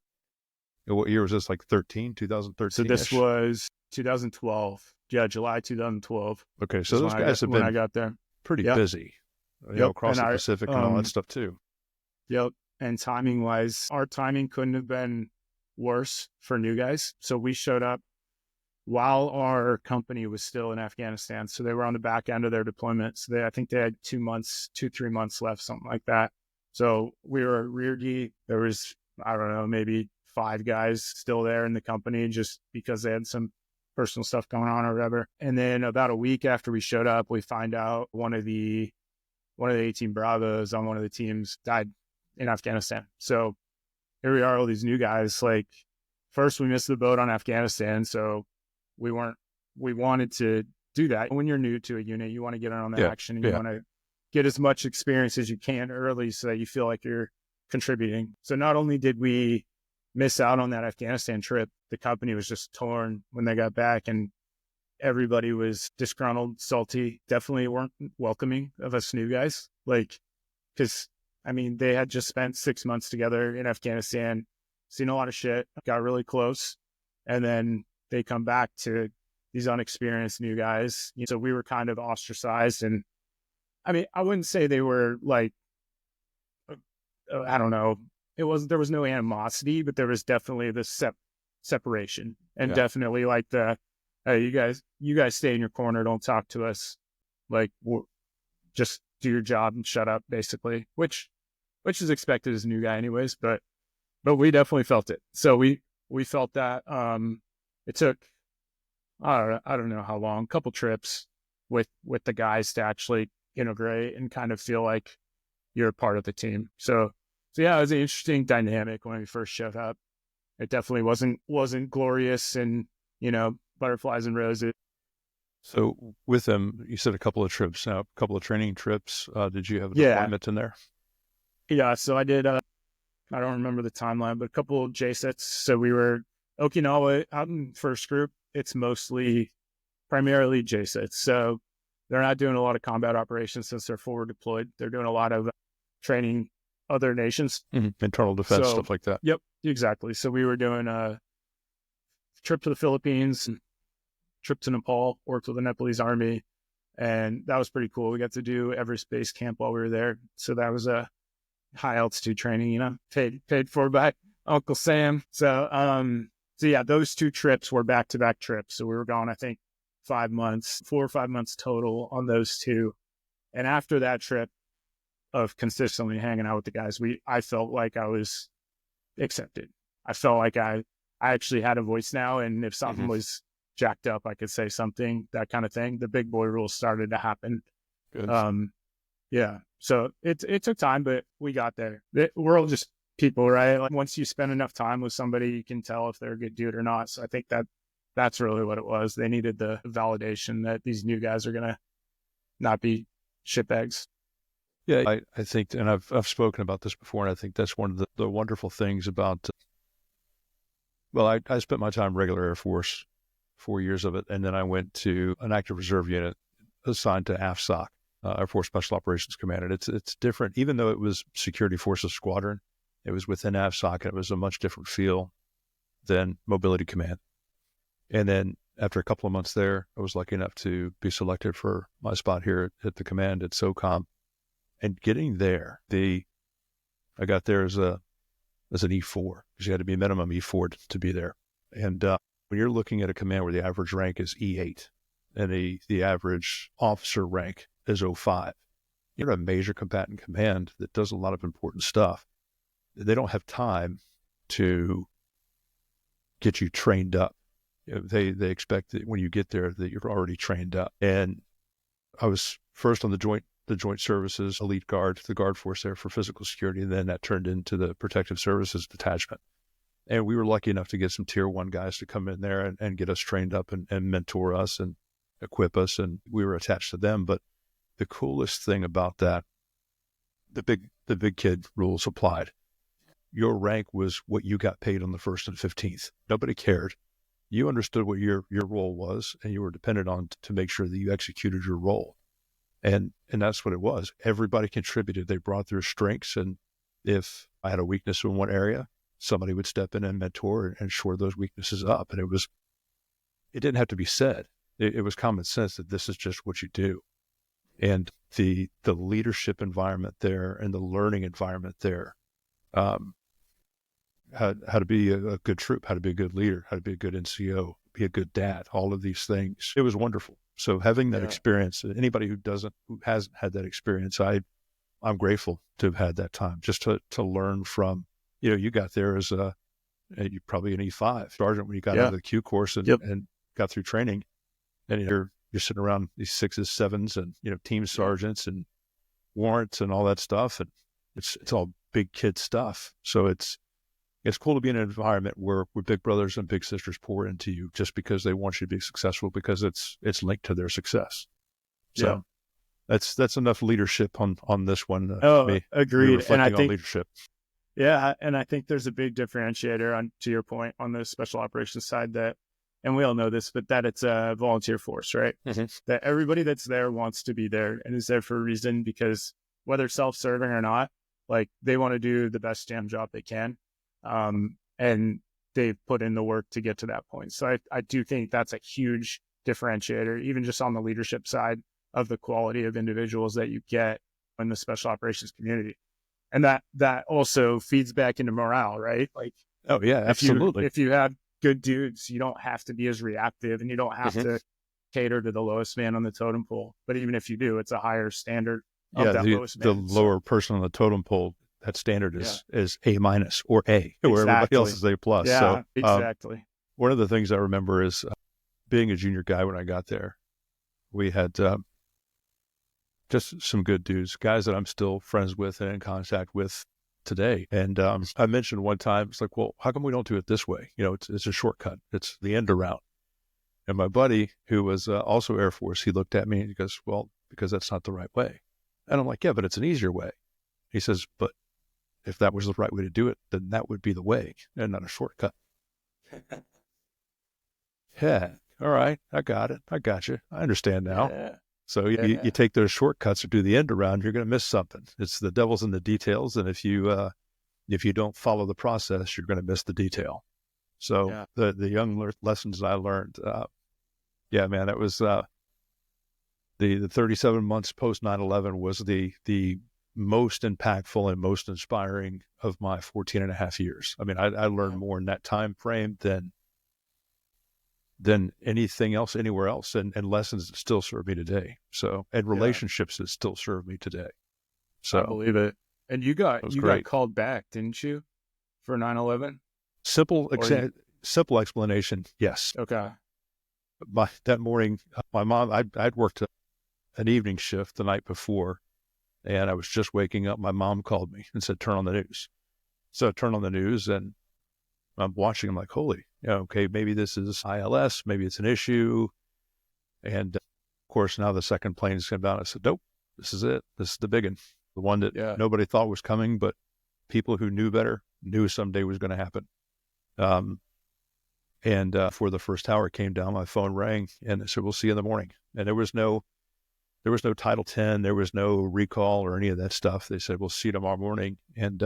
[SPEAKER 1] what year was this, like 2013?
[SPEAKER 2] So this was 2012. Yeah, July 2012.
[SPEAKER 1] Okay, so those guys have been,
[SPEAKER 2] when I got there,
[SPEAKER 1] pretty busy, across the Pacific and all that stuff too.
[SPEAKER 2] Yep, and timing-wise, our timing couldn't have been worse for new guys. So we showed up while our company was still in Afghanistan. So they were on the back end of their deployment. So I think they had 3 months left, something like that. So we were rear D. There was, I don't know, maybe 5 guys still there in the company just because they had some personal stuff going on or whatever. And then about a week after we showed up, we find out one of the 18 Bravos on one of the teams died in Afghanistan. So here we are, all these new guys. Like, first we missed the boat on Afghanistan. So we wanted to do that. When you're new to a unit, you want to get on the action and you want to get as much experience as you can early so that you feel like you're contributing. So not only did we miss out on that Afghanistan trip, the company was just torn when they got back and everybody was disgruntled, salty, definitely weren't welcoming of us new guys. Like, because, I mean, they had just spent 6 months together in Afghanistan, seen a lot of shit, got really close, and then they come back to these unexperienced new guys. So we were kind of ostracized. And I mean, I wouldn't say they were like, I don't know. There was no animosity, but there was definitely this separation and definitely like hey, you guys stay in your corner. Don't talk to us. Like, just do your job and shut up, basically, which is expected as a new guy anyways, but we definitely felt it. So we felt that, it took, I don't know how long, a couple trips with the guys to actually integrate and kind of feel like you're a part of the team. So yeah, it was an interesting dynamic when we first showed up. It definitely wasn't glorious and, butterflies and roses.
[SPEAKER 1] So with them, you said a couple of trips, now a couple of training trips. Did you have a deployment in there?
[SPEAKER 2] Yeah, so I did, I don't remember the timeline, but a couple of JSETs. So we were Okinawa out in first group. It's primarily JSETs. So they're not doing a lot of combat operations since they're forward deployed. They're doing a lot of training other nations.
[SPEAKER 1] Mm-hmm. Internal defense, stuff like that.
[SPEAKER 2] Yep, exactly. So we were doing a trip to the Philippines, trip to Nepal, worked with the Nepalese army. And that was pretty cool. We got to do Everest Base Camp while we were there. So that was a high altitude training, paid for by Uncle Sam. So So yeah, those 2 trips were back-to-back trips. So we were gone, I think 4 or 5 months total on those 2. And after that trip of consistently hanging out with the guys, I felt like I was accepted. I felt like I actually had a voice now. And if something was jacked up, I could say something, that kind of thing. The big boy rules started to happen.
[SPEAKER 1] Good.
[SPEAKER 2] Yeah. So it took time, but we got there. We're all just people, right? Like once you spend enough time with somebody, you can tell if they're a good dude or not. So I think that's really what it was. They needed the validation that these new guys are going to not be shitbags.
[SPEAKER 1] Yeah, I think, and I've spoken about this before, and I think that's one of the wonderful things about, well, I spent my time regular Air Force, 4 years of it, and then I went to an active reserve unit assigned to AFSOC, Air Force Special Operations Command. And it's different, even though it was Security Forces Squadron, it was within AFSOC, and it was a much different feel than Mobility Command. And then after a couple of months there, I was lucky enough to be selected for my spot here at the command at SOCOM. And getting there, I got there as an E4, because you had to be minimum E4 to be there. And when you're looking at a command where the average rank is E8 and the average officer rank is O5, you're a major combatant command that does a lot of important stuff. They don't have time to get you trained up. They expect that when you get there that you're already trained up. And I was first on the Joint Services Elite Guard, the Guard Force there for physical security, and then that turned into the Protective Services Detachment. And we were lucky enough to get some Tier 1 guys to come in there and get us trained up and mentor us and equip us, and we were attached to them. But the coolest thing about that, the big kid rules applied. Your rank was what you got paid on the 1st and 15th. Nobody cared. You understood what your role was, and you were dependent on to make sure that you executed your role. And that's what it was. Everybody contributed. They brought their strengths. And if I had a weakness in one area, somebody would step in and mentor and shore those weaknesses up. And it didn't have to be said. It was common sense that this is just what you do. And the leadership environment there and the learning environment there, how to be a good troop, how to be a good leader, how to be a good NCO, be a good dad, all of these things. It was wonderful. So having that experience, anybody who hasn't had that experience, I'm grateful to have had that time just to learn from, you got there as you probably an E5 sergeant when you got out of the Q course and got through training, and you're sitting around these 6s, 7s and, team sergeants and warrants and all that stuff. And it's all big kid stuff. So it's cool to be in an environment where big brothers and big sisters pour into you just because they want you to be successful, because it's linked to their success. So that's enough leadership on this one.
[SPEAKER 2] Agreed. And I think
[SPEAKER 1] on leadership.
[SPEAKER 2] Yeah. And I think there's a big differentiator to your point on the special operations side and we all know this, but that it's a volunteer force, right? Mm-hmm. That everybody that's there wants to be there and is there for a reason, because whether self-serving or not, like they want to do the best damn job they can. And they've put in the work to get to that point. So I do think that's a huge differentiator, even just on the leadership side of the quality of individuals that you get in the special operations community. And that also feeds back into morale, right? Like,
[SPEAKER 1] oh yeah, absolutely.
[SPEAKER 2] If you have good dudes, you don't have to be as reactive and you don't have to cater to the lowest man on the totem pole. But even if you do, it's a higher standard of that lowest man.
[SPEAKER 1] The lower person on the totem pole, that standard is A- or A, where everybody else is A+.
[SPEAKER 2] Yeah,
[SPEAKER 1] so,
[SPEAKER 2] exactly.
[SPEAKER 1] One of the things I remember is being a junior guy when I got there, we had just some good dudes, guys that I'm still friends with and in contact with today. And I mentioned one time, it's like, well, how come we don't do it this way? It's a shortcut. It's the end around. And my buddy, who was also Air Force, he looked at me and he goes, well, because that's not the right way. And I'm like, yeah, but it's an easier way. He says, but if that was the right way to do it, then that would be the way and not a shortcut. Yeah. All right. I got it. I got you. I understand now. Yeah. So you take those shortcuts or do the end around, you're going to miss something. It's the devil's in the details. And if you don't follow the process, you're going to miss the detail. So the young lessons I learned, man, it was the 37 months post 9/11 was the most impactful and most inspiring of my 14 and a half years. I mean, I learned more in that time frame than than anything else anywhere else, and lessons that still serve me today. So, and relationships that still serve me today. So
[SPEAKER 2] I believe it. And you got called back, didn't you, for 9/11?
[SPEAKER 1] Simple explanation. Yes.
[SPEAKER 2] Okay.
[SPEAKER 1] That morning, my mom, I'd worked an evening shift the night before, and I was just waking up. My mom called me and said, "Turn on the news." So I turned on the news, and I'm watching. I'm like, "Holy, okay, maybe this is ILS, maybe it's an issue." And of course, now the second plane is coming down. I said, "Nope, this is it. This is the big one, the one that nobody thought was coming, but people who knew better knew someday was going to happen." And before the first tower came down, my phone rang, and I said, "We'll see you in the morning." And there was no Title 10, there was no recall or any of that stuff. They said, "We'll see you tomorrow morning." And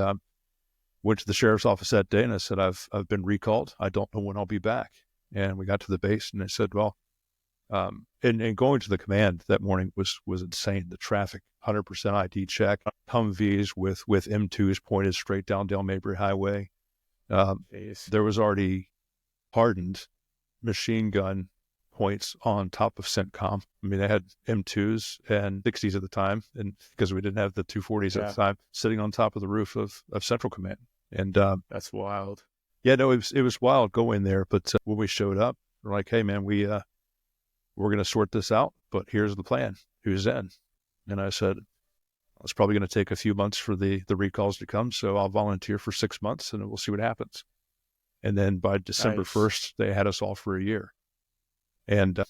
[SPEAKER 1] went to the sheriff's office that day, and I said, I've been recalled. I don't know when I'll be back. And we got to the base, and they said, well, and going to the command that morning was insane. The traffic, 100% ID check, Humvees with M2s pointed straight down Dale Mabry Highway. There was already hardened machine gun points on top of CENTCOM. I mean, they had M2s and 60s at the time, and because we didn't have the 240s at the time, sitting on top of the roof of Central Command. And
[SPEAKER 2] that's wild.
[SPEAKER 1] Yeah, no, it was wild going there. But when we showed up, we're like, "Hey, man, we're going to sort this out, but here's the plan. Who's in?" And I said, "It's probably going to take a few months for the recalls to come, so I'll volunteer for 6 months, and we'll see what happens." And then by December 1st, they had us all for a year. And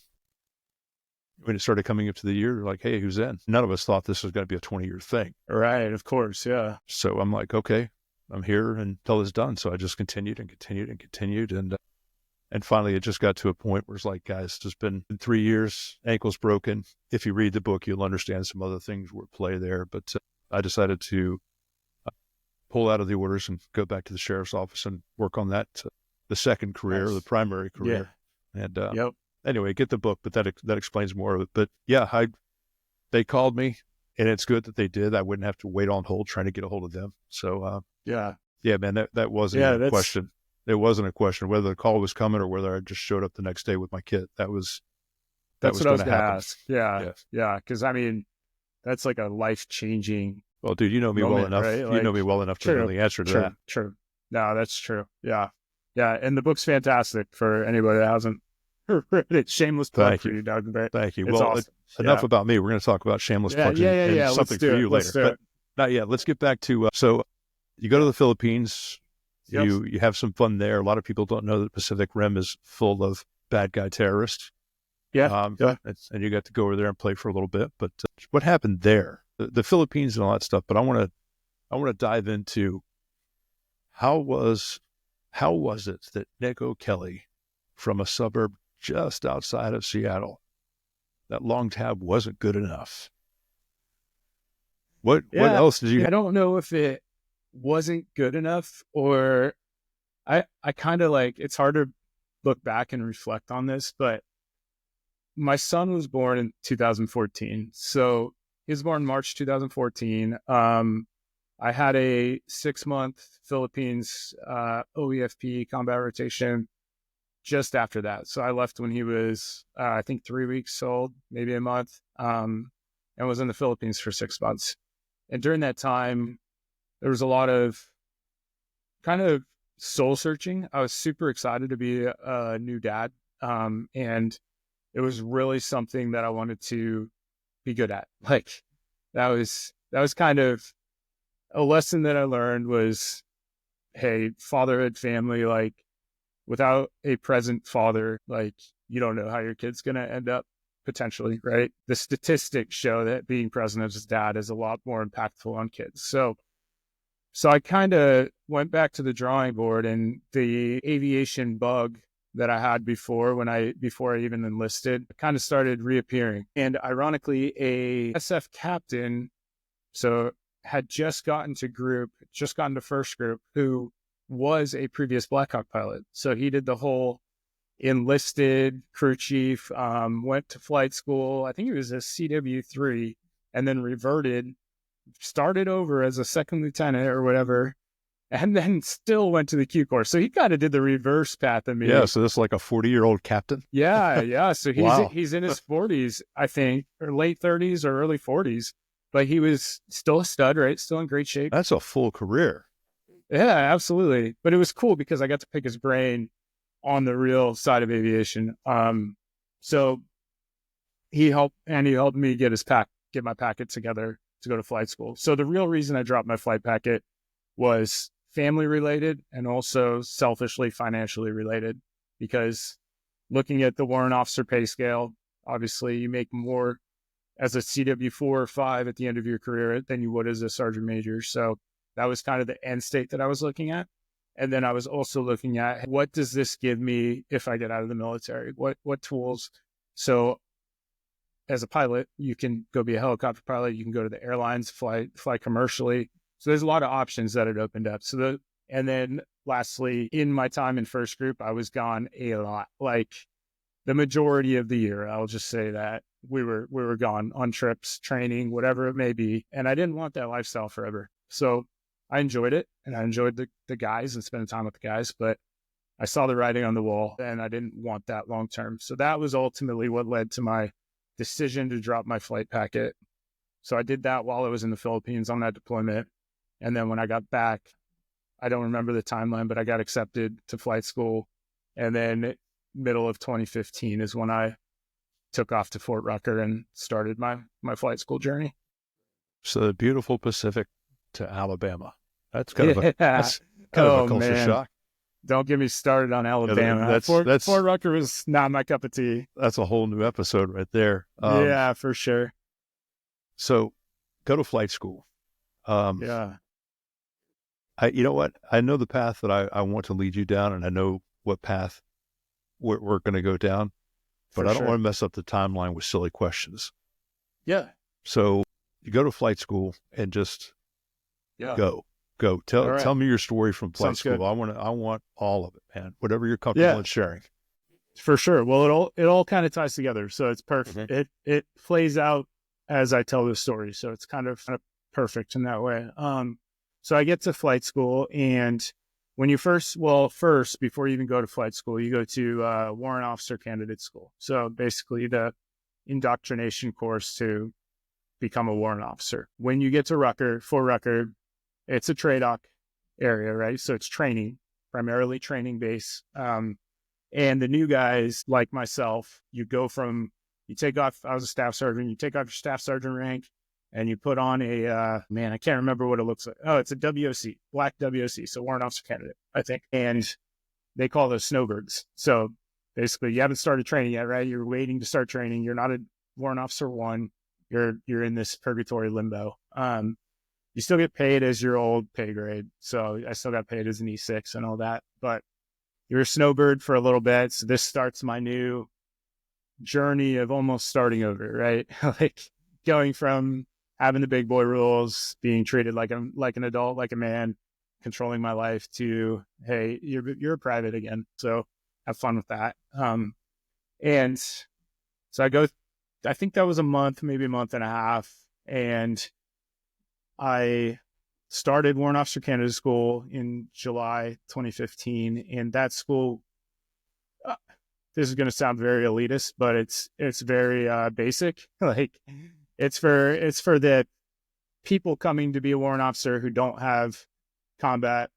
[SPEAKER 1] when it started coming up to the year, they're like, "Hey, who's in?" None of us thought this was going to be a 20-year thing.
[SPEAKER 2] Right, of course, yeah.
[SPEAKER 1] So I'm like, okay, I'm here until it's done. So I just continued and continued and continued. And finally, it just got to a point where it's like, guys, it's been 3 years, ankle's broken. If you read the book, you'll understand some other things were at play there. But I decided to pull out of the orders and go back to the sheriff's office and work on that, the second career, the primary career. Yeah. And anyway, get the book, but that explains more of it. But yeah, they called me, and it's good that they did. I wouldn't have to wait on hold trying to get a hold of them. So yeah, man, that wasn't a question. It wasn't a question whether the call was coming or whether I just showed up the next day with my kit. That's what I was going to ask.
[SPEAKER 2] Yeah. Because I mean, that's like a life-changing.
[SPEAKER 1] Well, dude, you know me well enough. Right? You know me well enough to know the answer to that.
[SPEAKER 2] True. No, that's true. Yeah. And the book's fantastic for anybody that hasn't read it. Shameless plug for you, Doug.
[SPEAKER 1] Thank you. Well, awesome. Enough about me. We're going to talk about shameless plugs and something for you later. But not yet. Let's get back to so you go to the Philippines. You have some fun there. A lot of people don't know that the Pacific Rim is full of bad guy terrorists. And you got to go over there and play for a little bit. But what happened there? The Philippines and all that stuff. But I want to dive into how was it that Nick O'Kelly, from a suburb just outside of Seattle, that long tab wasn't good enough? What else did you?
[SPEAKER 2] I don't know if it wasn't good enough, or I kind of like, it's hard to look back and reflect on this, but my son was born in 2014. So he was born in March 2014. I had a 6-month Philippines OEFP combat rotation just after that. So I left when he was, I think 3 weeks old, maybe a month, and was in the Philippines for 6 months. And during that time, there was a lot of kind of soul searching. I was super excited to be a new dad. And it was really something that I wanted to be good at. Like that was kind of a lesson that I learned was, hey, fatherhood, family, like without a present father, like you don't know how your kid's going to end up potentially, right? The statistics show that being present as a dad is a lot more impactful on kids. So I kind of went back to the drawing board, and the aviation bug that I had before I even enlisted kind of started reappearing. And ironically, a SF captain, so had just gotten to first group, who was a previous Black Hawk pilot. So he did the whole enlisted crew chief, went to flight school. I think he was a CW3, and then reverted, started over as a second lieutenant or whatever, and then still went to the Q course. So he kind of did the reverse path of me.
[SPEAKER 1] Yeah. So this is like a 40-year-old captain.
[SPEAKER 2] Yeah. Yeah. So
[SPEAKER 1] Wow.
[SPEAKER 2] he's in his 40s, I think, or late 30s or early 40s, but he was still a stud, right? Still in great shape.
[SPEAKER 1] That's a full career.
[SPEAKER 2] Yeah, absolutely. But it was cool because I got to pick his brain on the real side of aviation. So he helped me get my packet together to go to flight school. So the real reason I dropped my flight packet was family related and also selfishly financially related, because looking at the warrant officer pay scale, obviously you make more as a CW4 or 5 at the end of your career than you would as a sergeant major. So that was kind of the end state that I was looking at. And then I was also looking at, what does this give me if I get out of the military? What tools? So as a pilot, you can go be a helicopter pilot. You can go to the airlines, fly commercially. So there's a lot of options that it opened up. And then lastly, in my time in first group, I was gone a lot, like the majority of the year. I'll just say that we were gone on trips, training, whatever it may be. And I didn't want that lifestyle forever. So I enjoyed it, and I enjoyed the guys and spending time with the guys, but I saw the writing on the wall and I didn't want that long term. So that was ultimately what led to my decision to drop my flight packet. So I did that while I was in the Philippines on that deployment. And then when I got back, I don't remember the timeline, but I got accepted to flight school. And then middle of 2015 is when I took off to Fort Rucker and started my flight school journey.
[SPEAKER 1] So the beautiful Pacific to Alabama. That's kind of a culture shock.
[SPEAKER 2] Don't get me started on Alabama.
[SPEAKER 1] Yeah,
[SPEAKER 2] Fort Rucker was not my cup of tea.
[SPEAKER 1] That's a whole new episode right there.
[SPEAKER 2] Yeah, for sure.
[SPEAKER 1] So go to flight school.
[SPEAKER 2] Yeah.
[SPEAKER 1] You know what? I know the path that I want to lead you down, and I know what path we're going to go down, but I don't want to mess up the timeline with silly questions.
[SPEAKER 2] Yeah.
[SPEAKER 1] So you go to flight school and just go. Tell me your story from flight school. Good. I want all of it, man. Whatever you're comfortable in sharing.
[SPEAKER 2] For sure. Well, it all kind of ties together. So it's perfect. Mm-hmm. It plays out as I tell the story. So it's kind of perfect in that way. So I get to flight school, and when you first, before you even go to flight school, you go to warrant officer candidate school. So basically the indoctrination course to become a warrant officer. When you get to Fort Rucker, it's a TRADOC area, right? So it's training, primarily training base. And the new guys like myself, you take off, I was a staff sergeant, you take off your staff sergeant rank and you put on I can't remember what it looks like. Oh, it's a WOC, black WOC. So warrant officer candidate, I think. And they call those snowbirds. So basically you haven't started training yet, right? You're waiting to start training. You're not a warrant officer 1. You're in this purgatory limbo. You still get paid as your old pay grade. So I still got paid as an E6 and all that, but you're a snowbird for a little bit. So this starts my new journey of almost starting over, right? Like going from having the big boy rules, being treated like an adult, like a man, controlling my life, to, hey, you're a private again. So have fun with that. And so I think that was a month, maybe a month and a half. And I started Warrant Officer Candidate School in July 2015. And that school, this is going to sound very elitist, but it's very basic. Like it's for the people coming to be a warrant officer who don't have combat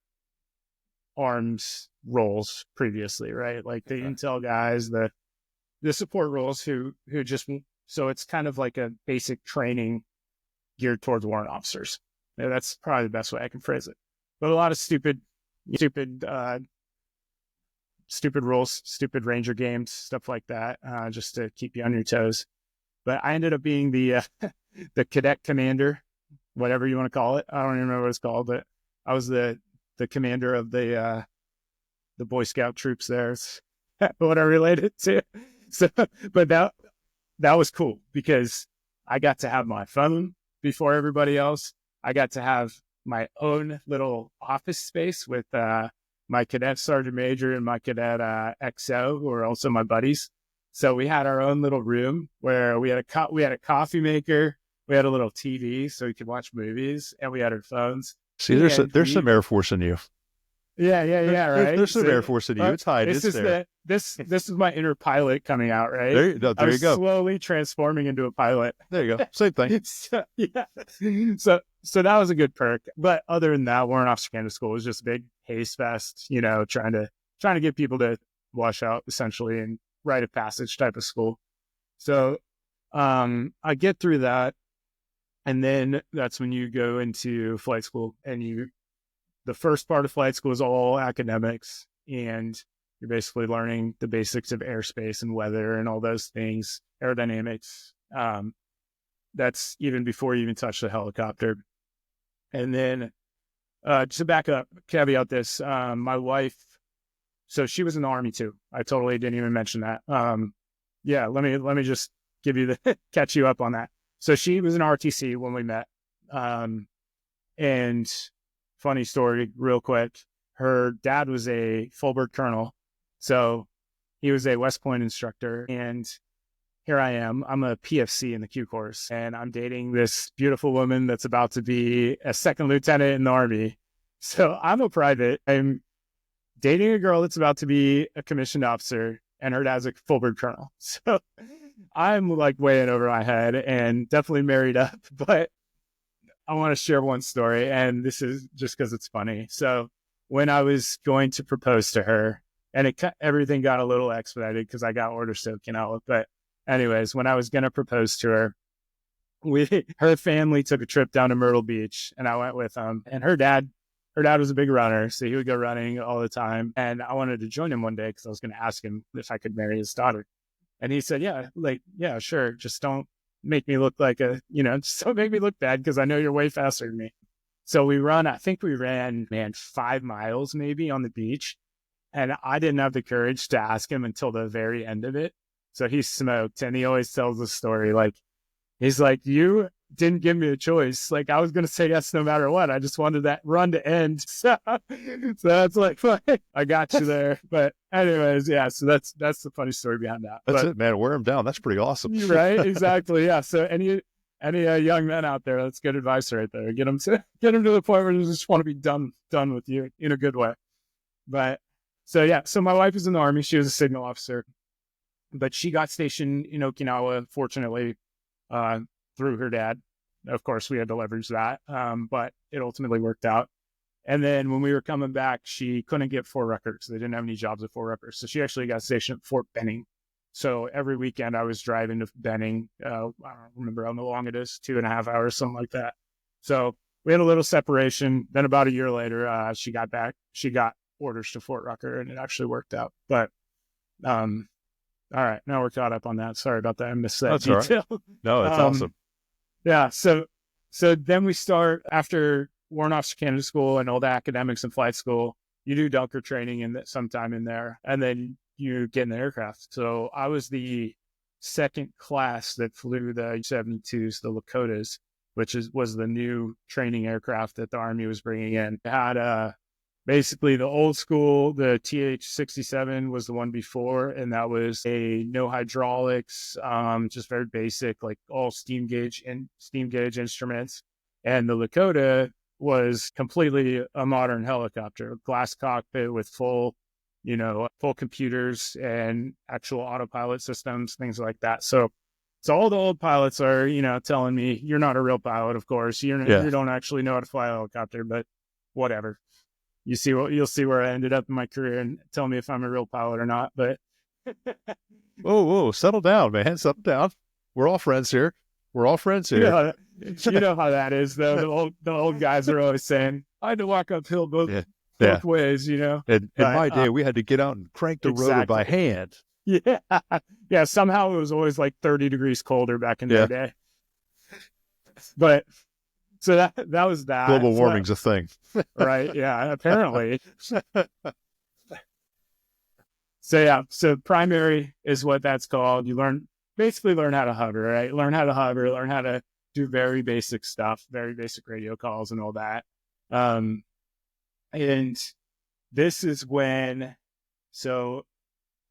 [SPEAKER 2] arms roles previously, right? Like the intel guys, the support roles who just, so it's kind of like a basic training geared towards warrant officers. That's probably the best way I can phrase it. But a lot of stupid rules, stupid ranger games, stuff like that, just to keep you on your toes. But I ended up being the cadet commander, whatever you want to call it. I don't even remember what it's called, but I was the commander of the Boy Scout troops there. It's what I related to. So, but that was cool because I got to have my phone before everybody else. I got to have my own little office space with my cadet sergeant major and my cadet XO, who are also my buddies. So we had our own little room where we had a coffee maker, we had a little TV so we could watch movies, and we had our phones.
[SPEAKER 1] See, there's some Air Force in you.
[SPEAKER 2] Yeah, right.
[SPEAKER 1] There's some Air Force in you. It's hiding. It's there.
[SPEAKER 2] This is my inner pilot coming out, right?
[SPEAKER 1] There you go.
[SPEAKER 2] Slowly transforming into a pilot.
[SPEAKER 1] There you go. Same thing.
[SPEAKER 2] So that was a good perk. But other than that, Warren Officer Candidate School was just a big haze fest, trying to get people to wash out essentially and rite of passage type of school. So I get through that. And then that's when you go into flight school, and the first part of flight school is all academics, and you're basically learning the basics of airspace and weather and all those things, aerodynamics. That's even before you even touch the helicopter. And then to back up, caveat this, my wife, so she was in the Army too. I totally didn't even mention that. Let me just give you catch you up on that. So she was in RTC when we met. And funny story, real quick. Her dad was a full bird colonel. So he was a West Point instructor. And here I am. I'm a PFC in the Q course. And I'm dating this beautiful woman that's about to be a second lieutenant in the Army. So I'm a private. I'm dating a girl that's about to be a commissioned officer, and her dad's a full bird colonel. So I'm like way in over my head and definitely married up, but I want to share one story, and this is just because it's funny. So when I was going to propose to her, and everything got a little expedited because I got orders to Okinawa. But anyways, when I was going to propose to her, her family took a trip down to Myrtle Beach, and I went with them. And her dad was a big runner, so he would go running all the time. And I wanted to join him one day because I was going to ask him if I could marry his daughter. And he said, yeah, sure. Just don't make me look like just don't make me look bad because I know you're way faster than me. So I think we ran 5 miles maybe on the beach. And I didn't have the courage to ask him until the very end of it. So he smoked, and he always tells the story. He's like, you didn't give me a choice. Like, I was going to say yes no matter what. I just wanted that run to end. So that's like, I got you there. But anyways, yeah, so that's the funny story behind that.
[SPEAKER 1] That's it, man. Wear them down. That's pretty awesome.
[SPEAKER 2] Right? Exactly. Yeah. So any young men out there, that's good advice right there. Get them to the point where they just want to be done with you in a good way. But so, yeah, so my wife is in the Army. She was a signal officer, but she got stationed in Okinawa, fortunately, through her dad. Of course, we had to leverage that, but it ultimately worked out. And then when we were coming back, she couldn't get Fort Rucker. They didn't have any jobs at Fort Rucker. So she actually got stationed at Fort Benning. So every weekend I was driving to Benning. I don't remember how long it is, 2.5 hours, something like that. So we had a little separation. Then about a year later, she got back. She got orders to Fort Rucker, and it actually worked out. But all right, now we're caught up on that. Sorry about that. I missed that detail.
[SPEAKER 1] Right. No, that's awesome.
[SPEAKER 2] Yeah. So then we start after Warrant Officer Candidate School and all the academics and flight school. You do Dunker training sometime in there, and then you get in the aircraft. So I was the second class that flew the 72s, the Lakotas, which was the new training aircraft that the Army was bringing in. It had basically the old school, the TH-67 was the one before, and that was a no hydraulics, just very basic, like all steam gauge instruments. And the Lakota was completely a modern helicopter, glass cockpit with full computers and actual autopilot systems, things like that. So all the old pilots are, telling me, you're not a real pilot, of course. You don't actually know how to fly a helicopter, but whatever. You'll see where I ended up in my career and tell me if I'm a real pilot or not. But
[SPEAKER 1] whoa, settle down, man. Settle down. We're all friends here.
[SPEAKER 2] Yeah, you know how that is, though. The old guys are always saying, I had to walk uphill both ways,
[SPEAKER 1] In my day, we had to get out and crank the rotor by hand.
[SPEAKER 2] Yeah. Yeah. Somehow it was always like 30 degrees colder back in their day. But so that was that.
[SPEAKER 1] Global warming's a thing.
[SPEAKER 2] Right. Yeah. Apparently. So primary is what that's called. You basically learn how to hover, right? Learn how to do very basic stuff, very basic radio calls and all that. And this is when, so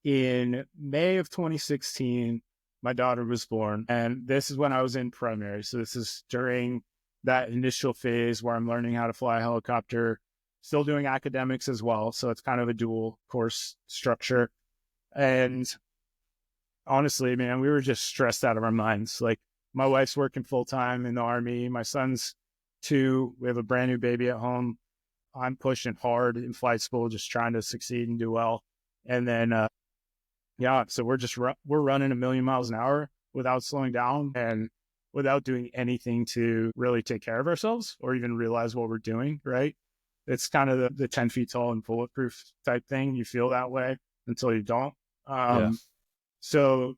[SPEAKER 2] in May of 2016, my daughter was born, and this is when I was in primary. So this is during that initial phase where I'm learning how to fly a helicopter, still doing academics as well. So it's kind of a dual course structure. And honestly, man, we were just stressed out of our minds. Like, my wife's working full time in the Army. My son's 2. We have a brand new baby at home. I'm pushing hard in flight school, just trying to succeed and do well. And then, so we're running 1,000,000 miles an hour without slowing down and without doing anything to really take care of ourselves or even realize what we're doing. Right. It's kind of the 10 feet tall and bulletproof type thing. You feel that way until you don't. So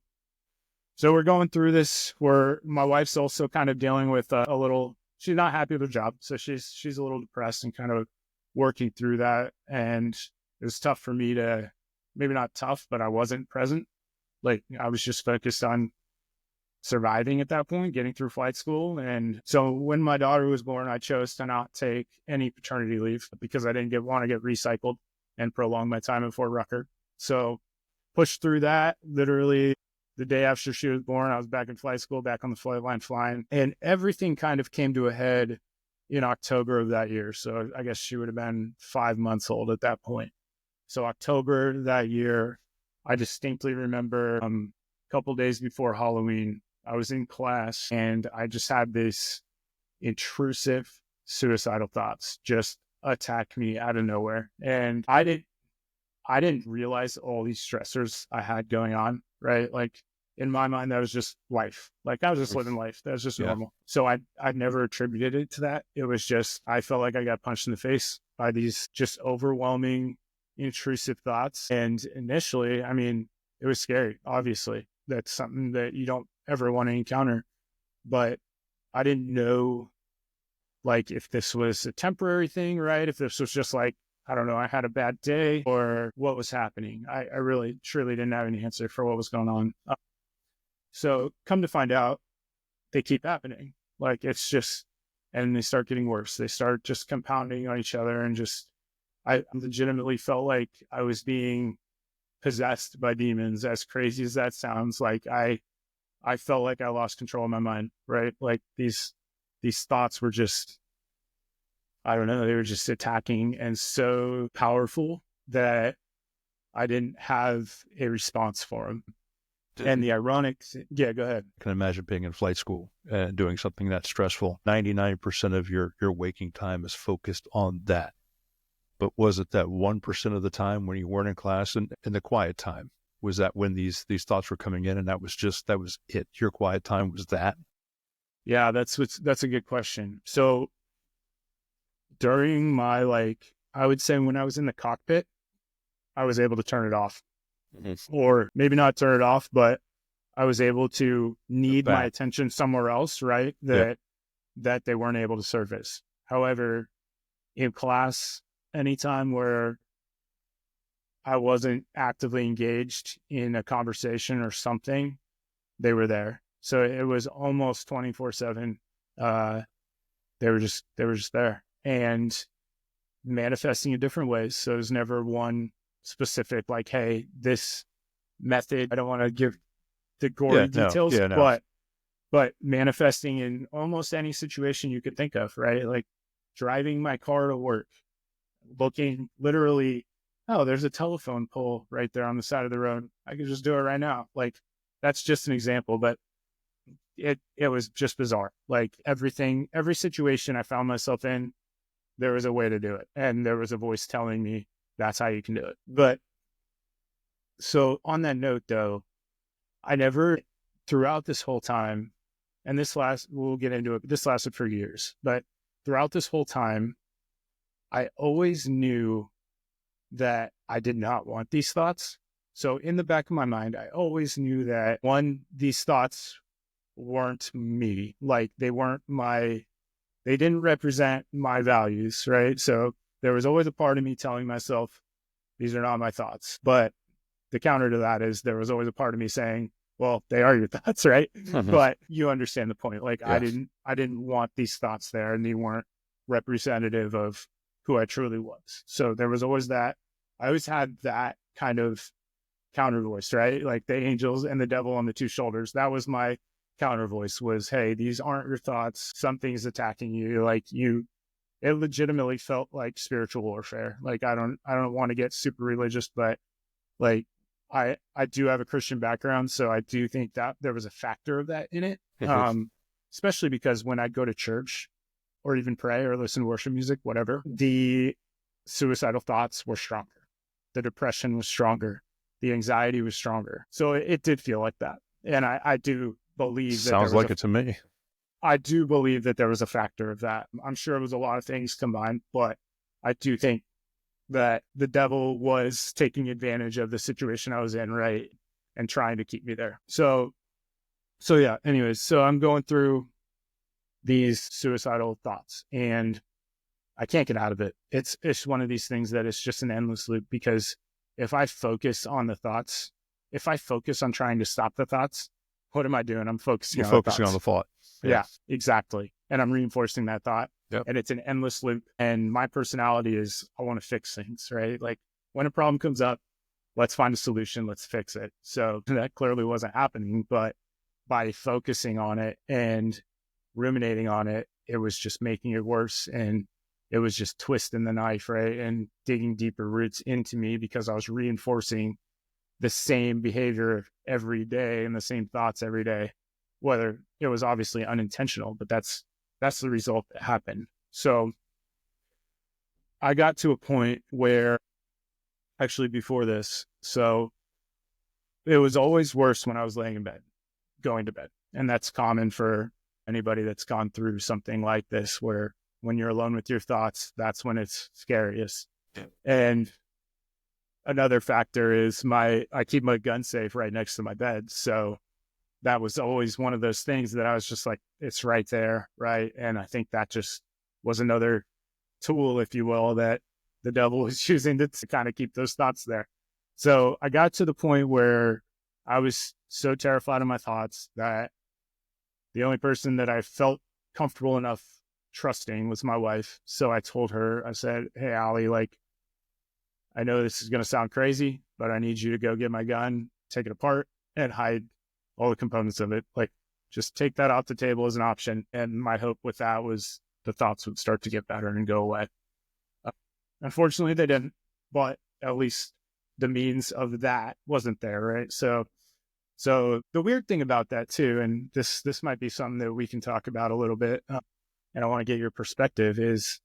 [SPEAKER 2] we're going through this where my wife's also kind of dealing with a little, she's not happy with her job. So she's a little depressed and kind of working through that. And it was tough for me to, maybe not tough, but I wasn't present. Like, I was just focused on surviving at that point, getting through flight school. And so when my daughter was born, I chose to not take any paternity leave because I didn't want to get recycled and prolong my time at Fort Rucker. So pushed through that. Literally the day after she was born, I was back in flight school, back on the flight line flying, and everything kind of came to a head in October of that year. So I guess she would have been 5 months old at that point. So October that year, I distinctly remember a couple days before Halloween, I was in class and I just had this intrusive suicidal thoughts just attack me out of nowhere. And I didn't realize all these stressors I had going on, right? Like, in my mind, that was just life. Like, I was just living life. That was just normal. So I'd never attributed it to that. It was just, I felt like I got punched in the face by these just overwhelming, intrusive thoughts. And initially, I mean, it was scary. Obviously, that's something that you don't ever want to encounter. But I didn't know, like, if this was a temporary thing, right? If this was just like, I don't know, I had a bad day or what was happening. I really, truly didn't have any answer for what was going on. So come to find out, they keep happening. Like, it's just, and they start getting worse. They start just compounding on each other. And just, I legitimately felt like I was being possessed by demons. As crazy as that sounds, like I felt like I lost control of my mind, right? Like, these thoughts were just, I don't know, they were just attacking and so powerful that I didn't have a response for them. And the ironic, go ahead.
[SPEAKER 1] I can imagine being in flight school and doing something that stressful. 99% of your waking time is focused on that. But was it that 1% of the time when you weren't in class and in the quiet time? Was that when these thoughts were coming in and that was it? Your quiet time was that?
[SPEAKER 2] Yeah, that's a good question. So during my, I would say when I was in the cockpit, I was able to turn it off. Mm-hmm. Or maybe not turn it off, but I was able to need my attention somewhere else, right? That they weren't able to surface. However, in class, anytime where I wasn't actively engaged in a conversation or something, they were there. So it was almost 24/7. They were just there and manifesting in different ways. So there's never one specific, like, hey, this method, I don't want to give the gory details, but manifesting in almost any situation you could think of, right? Like driving my car to work, looking literally, oh, there's a telephone pole right there on the side of the road. I could just do it right now. Like, that's just an example, but it was just bizarre. Like every situation I found myself in, there was a way to do it. And there was a voice telling me that's how you can do it. But so on that note though, I never, throughout this whole time, and we'll get into it, this lasted for years, but throughout this whole time, I always knew that I did not want these thoughts. So in the back of my mind, I always knew that, one, these thoughts weren't me. Like, they didn't represent my values, right? So there was always a part of me telling myself, these are not my thoughts. But the counter to that is there was always a part of me saying, well, they are your thoughts, right? Mm-hmm. But you understand the point. Like, yes. I didn't want these thoughts there, and they weren't representative of who I truly was. So there was always that. I always had that kind of counter voice, right? Like the angels and the devil on the two shoulders. That was my counter voice was, hey, these aren't your thoughts. Something's attacking you. Like it legitimately felt like spiritual warfare. Like, I don't want to get super religious, but like, I do have a Christian background. So I do think that there was a factor of that in it. Especially because when I go to church or even pray or listen to worship music, whatever, the suicidal thoughts were stronger. The depression was stronger. The anxiety was stronger. So it did feel like that. And I do believe that
[SPEAKER 1] sounds like it to me.
[SPEAKER 2] I do believe that there was a factor of that. I'm sure it was a lot of things combined, but I do think that the devil was taking advantage of the situation I was in, right? And trying to keep me there. So yeah, anyways, so I'm going through these suicidal thoughts and I can't get out of it. It's one of these things that it's just an endless loop, because if I focus on the thoughts, if I focus on trying to stop the thoughts, what am I doing? I'm focusing on
[SPEAKER 1] the thought.
[SPEAKER 2] Yeah, exactly. And I'm reinforcing that thought.
[SPEAKER 1] Yep.
[SPEAKER 2] And it's an endless loop. And my personality is, I want to fix things, right? Like, when a problem comes up, let's find a solution, let's fix it. So that clearly wasn't happening, but by focusing on it and ruminating on it, it was just making it worse. And it was just twisting the knife, right? And digging deeper roots into me, because I was reinforcing the same behavior every day and the same thoughts every day, whether it was obviously unintentional, but that's the result that happened. So I got to a point where, actually before this, so it was always worse when I was laying in bed, going to bed. And that's common for anybody that's gone through something like this, where when you're alone with your thoughts, that's when it's scariest. Yeah. And another factor is I keep my gun safe right next to my bed. So that was always one of those things that I was just like, it's right there, right? And I think that just was another tool, if you will, that the devil was using to kind of keep those thoughts there. So I got to the point where I was so terrified of my thoughts that the only person that I felt comfortable enough trusting was my wife. So I told her, I said, hey, Allie, like, I know this is going to sound crazy, but I need you to go get my gun, take it apart, and hide all the components of it. Like, just take that off the table as an option. And my hope with that was the thoughts would start to get better and go away. Unfortunately, they didn't, but at least the means of that wasn't there, right? So the weird thing about that too, and this might be something that we can talk about a little bit, and I want to get your perspective, is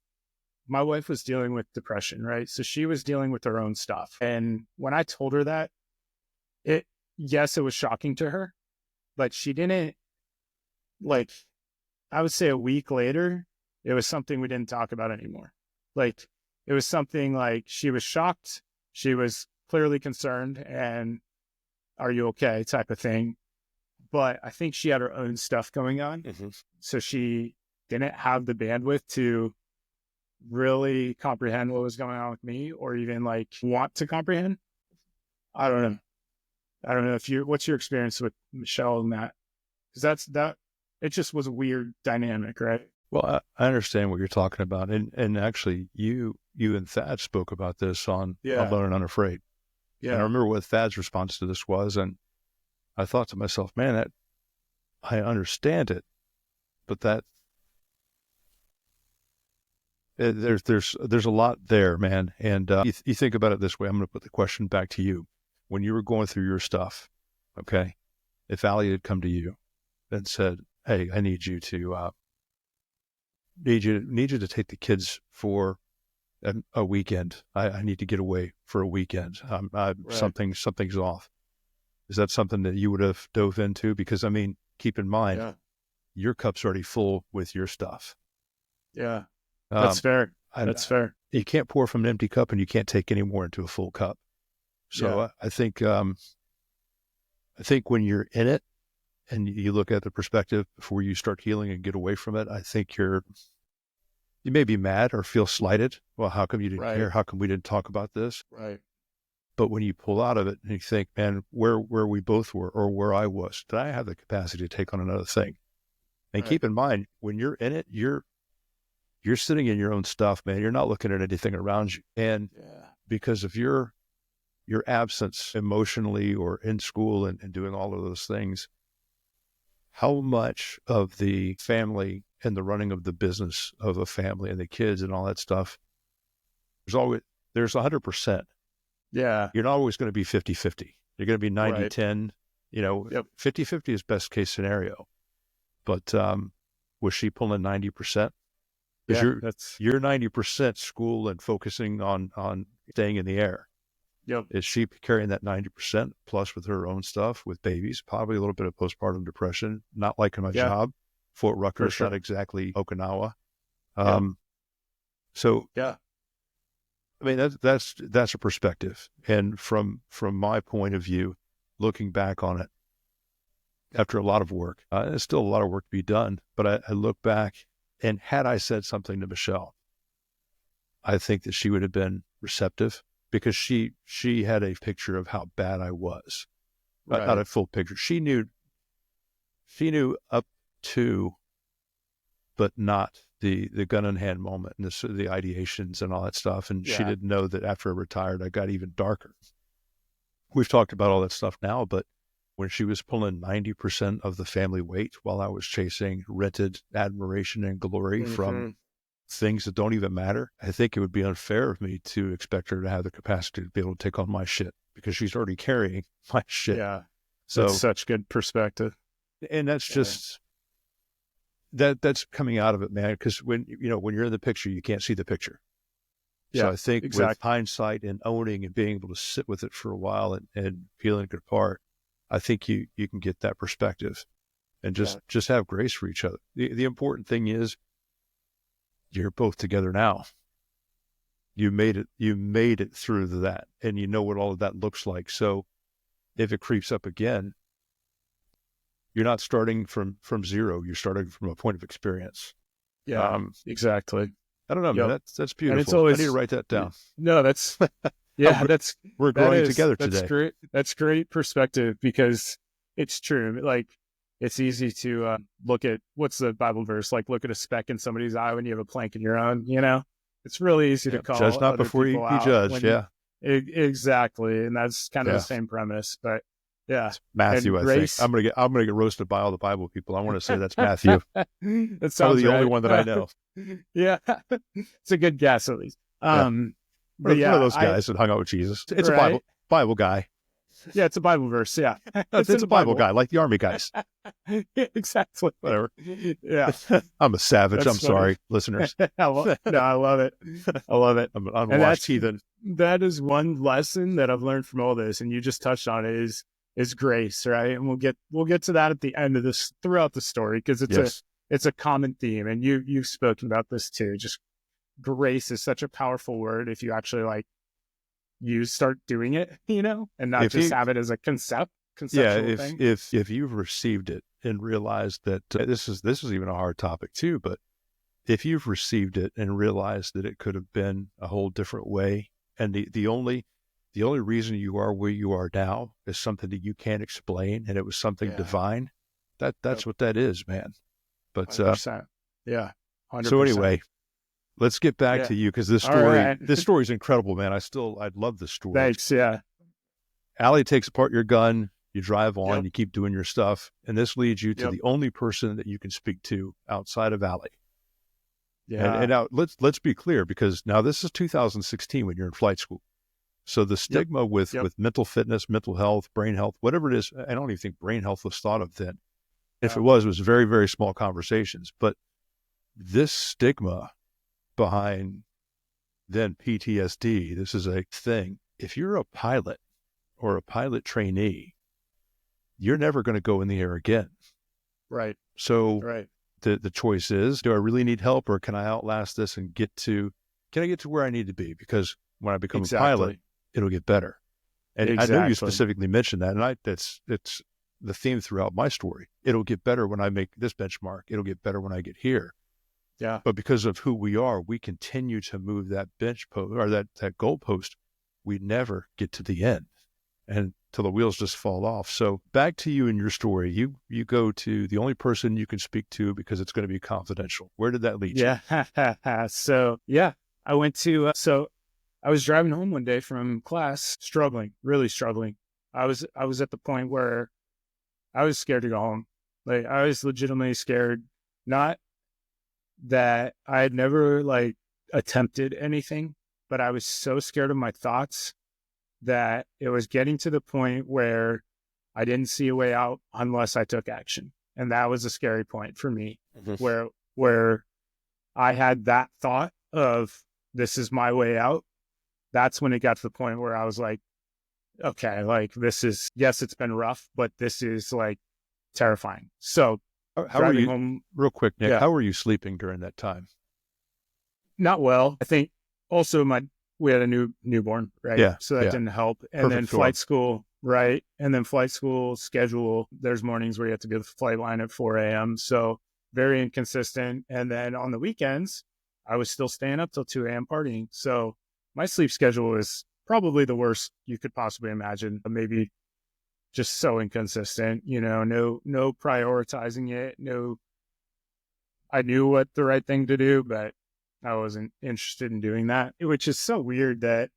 [SPEAKER 2] my wife was dealing with depression, right? So she was dealing with her own stuff. And when I told her that, yes, it was shocking to her, but she didn't, like, I would say a week later, it was something we didn't talk about anymore. Like, it was something like, she was shocked, she was clearly concerned, and are you okay type of thing. But I think she had her own stuff going on. Mm-hmm. So she didn't have the bandwidth to really comprehend what was going on with me, or even like want to comprehend. I don't know what's your experience with Michelle and that? Because it just was a weird dynamic, right?
[SPEAKER 1] Well, I understand what you're talking about. And actually you and Thad spoke about this on Alone and Unafraid. Yeah. And I remember what Thad's response to this was. And I thought to myself, man, I understand it, but there's a lot there, man. And you think about it this way. I'm going to put the question back to you. When you were going through your stuff, okay, if Allie had come to you and said, hey, I need you to take the kids for a weekend. I need to get away for a weekend. Right. Something's off. Is that something that you would have dove into? Because, I mean, keep in mind, your cup's already full with your stuff.
[SPEAKER 2] Yeah, that's fair. That's fair.
[SPEAKER 1] You can't pour from an empty cup, and you can't take any more into a full cup. So I think when you're in it and you look at the perspective before you start healing and get away from it, I think you may be mad or feel slighted. Well, how come you didn't care? How come we didn't talk about this?
[SPEAKER 2] Right.
[SPEAKER 1] But when you pull out of it and you think, man, where we both were, or where I was, did I have the capacity to take on another thing? And keep in mind, when you're in it, you're sitting in your own stuff, man. You're not looking at anything around you. And because of your absence emotionally or in school and doing all of those things, how much of the family and the running of the business of a family and the kids and all that stuff, there's 100%.
[SPEAKER 2] Yeah.
[SPEAKER 1] You're not always going to be 50-50. You're going to be 90-10,
[SPEAKER 2] Yep.
[SPEAKER 1] 50-50 is best case scenario. But was she pulling 90%? Because you're 90% school and focusing on staying in the air.
[SPEAKER 2] Yep.
[SPEAKER 1] Is she carrying that 90% plus with her own stuff, with babies, probably a little bit of postpartum depression, not liking my job? Fort Rucker is not exactly Okinawa. So
[SPEAKER 2] yeah,
[SPEAKER 1] I mean, that's a perspective. And from my point of view, looking back on it, after a lot of work, there's still a lot of work to be done, but I look back, and had I said something to Michelle, I think that she would have been receptive, because she had a picture of how bad I was, not a full picture. She knew up to, but not the gun in hand moment and the ideations and all that stuff. And she didn't know that after I retired, I got even darker. We've talked about all that stuff now, but when she was pulling 90% of the family weight while I was chasing rented admiration and glory from things that don't even matter, I think it would be unfair of me to expect her to have the capacity to be able to take on my shit, because she's already carrying my shit.
[SPEAKER 2] Yeah.
[SPEAKER 1] So
[SPEAKER 2] that's such good perspective.
[SPEAKER 1] And that's just, that's coming out of it, man. Because when you're in the picture, you can't see the picture. So I think with hindsight and owning and being able to sit with it for a while and peeling it apart, I think you can get that perspective and just have grace for each other. The important thing is you're both together now. You made it through that, and you know what all of that looks like. So if it creeps up again, you're not starting from zero. You're starting from a point of experience.
[SPEAKER 2] Yeah, exactly.
[SPEAKER 1] I don't know, man. That's beautiful.
[SPEAKER 2] And it's always,
[SPEAKER 1] I need to write that down.
[SPEAKER 2] No, that's
[SPEAKER 1] we're growing together today.
[SPEAKER 2] That's great. That's great perspective, because it's true. Like, it's easy to look at, what's the Bible verse? Like, look at a speck in somebody's eye when you have a plank in your own. It's really easy to call
[SPEAKER 1] judge not
[SPEAKER 2] other
[SPEAKER 1] before you
[SPEAKER 2] people
[SPEAKER 1] be judged.
[SPEAKER 2] Exactly, and that's kind of the same premise. But it's
[SPEAKER 1] Matthew, I think I'm gonna get roasted by all the Bible people. I want to say that's Matthew.
[SPEAKER 2] That's
[SPEAKER 1] probably the only one that I know.
[SPEAKER 2] It's a good guess, at least.
[SPEAKER 1] But one of those guys that hung out with Jesus. It's a Bible guy.
[SPEAKER 2] Yeah, it's a Bible verse. Yeah,
[SPEAKER 1] it's a Bible guy, like the Army guys.
[SPEAKER 2] Exactly.
[SPEAKER 1] Whatever.
[SPEAKER 2] Yeah,
[SPEAKER 1] I'm a savage. I'm sorry, listeners.
[SPEAKER 2] I love it. I love it. I'm
[SPEAKER 1] an unwashed heathen.
[SPEAKER 2] That is one lesson that I've learned from all this, and you just touched on it, is grace, right? And we'll get to that at the end of this, throughout the story, because it's a common theme, and you've spoken about this too. Just grace is such a powerful word if you actually you start doing it, and not just have it as a conceptual thing.
[SPEAKER 1] If you've received it and realized that this is even a hard topic too, but if you've received it and realized that it could have been a whole different way, and the only reason you are where you are now is something that you can't explain, and it was something divine, that's what that is, man. But
[SPEAKER 2] 100%. 100%.
[SPEAKER 1] So anyway, let's get back to you, because this story is incredible, man. I'd love this story.
[SPEAKER 2] Thanks. Yeah.
[SPEAKER 1] Allie takes apart your gun, you drive on, you keep doing your stuff, and this leads you to the only person that you can speak to outside of Allie. Yeah. And now let's be clear, because now this is 2016 when you're in flight school. So the stigma with mental fitness, mental health, brain health, whatever it is, I don't even think brain health was thought of then. If it was very, very small conversations. But this stigma behind then PTSD, this is a thing. If you're a pilot or a pilot trainee, you're never going to go in the air again.
[SPEAKER 2] Right.
[SPEAKER 1] So the choice is, do I really need help, or can I outlast this and can I get to where I need to be? Because when I become a pilot, it'll get better. And I know you specifically mentioned that, and it's the theme throughout my story. It'll get better when I make this benchmark. It'll get better when I get here.
[SPEAKER 2] Yeah.
[SPEAKER 1] But because of who we are, we continue to move that bench post, or that goalpost. We never get to the end, and till the wheels just fall off. So back to you and your story. You go to the only person you can speak to, because it's going to be confidential. Where did that lead you?
[SPEAKER 2] So I went to, I was driving home one day from class, really struggling. I was at the point where I was scared to go home. Like I was legitimately scared. Not that I had never like attempted anything, but I was so scared of my thoughts that it was getting to the point where I didn't see a way out unless I took action. And that was a scary point for me, where I had that thought of this is my way out. That's when it got to the point where I was like, okay, like this is, yes, it's been rough, but this is like terrifying. So
[SPEAKER 1] How were
[SPEAKER 2] driving
[SPEAKER 1] you,
[SPEAKER 2] home,
[SPEAKER 1] real quick, Nick,
[SPEAKER 2] yeah,
[SPEAKER 1] how were you sleeping during that time?
[SPEAKER 2] not well. I think also we had a newborn, right?
[SPEAKER 1] Yeah.
[SPEAKER 2] So that
[SPEAKER 1] Yeah.
[SPEAKER 2] didn't help. And
[SPEAKER 1] Perfect
[SPEAKER 2] then
[SPEAKER 1] storm.
[SPEAKER 2] flight school, right? And then flight school schedule. There's mornings where you have to go to the flight line at 4 a.m. So very inconsistent. And then on the weekends, I was still staying up till 2 a.m. partying. So my sleep schedule was probably the worst you could possibly imagine. Maybe just so inconsistent, no prioritizing it. No, I knew what the right thing to do, but I wasn't interested in doing that, which is so weird that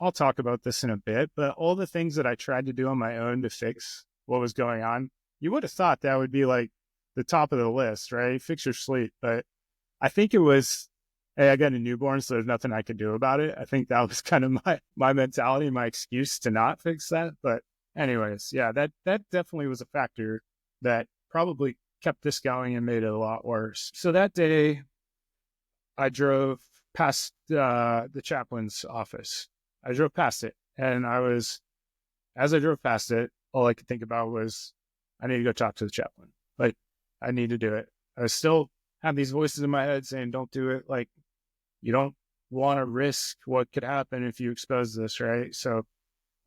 [SPEAKER 2] I'll talk about this in a bit, but all the things that I tried to do on my own to fix what was going on, you would have thought that would be like the top of the list, right? Fix your sleep. But I think it was, hey, I got a newborn, so there's nothing I could do about it. I think that was kind of my mentality, my excuse to not fix that. But anyways, yeah, that definitely was a factor that probably kept this going and made it a lot worse. So that day I drove past the chaplain's office. I drove past it, and as I drove past it, all I could think about was, I need to go talk to the chaplain. Like, I need to do it. I still have these voices in my head saying, don't do it. Like, you don't want to risk what could happen if you expose this, right? So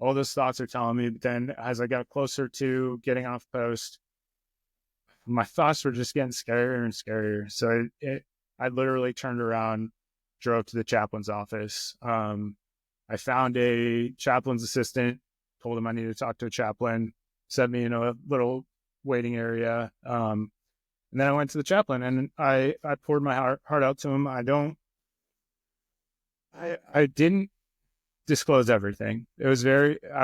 [SPEAKER 2] all those thoughts are telling me. But then as I got closer to getting off post, my thoughts were just getting scarier and scarier. So I literally turned around, drove to the chaplain's office. I found a chaplain's assistant, told him I needed to talk to a chaplain, sent me in a little waiting area. And then I went to the chaplain and I poured my heart out to him. I didn't disclose everything. I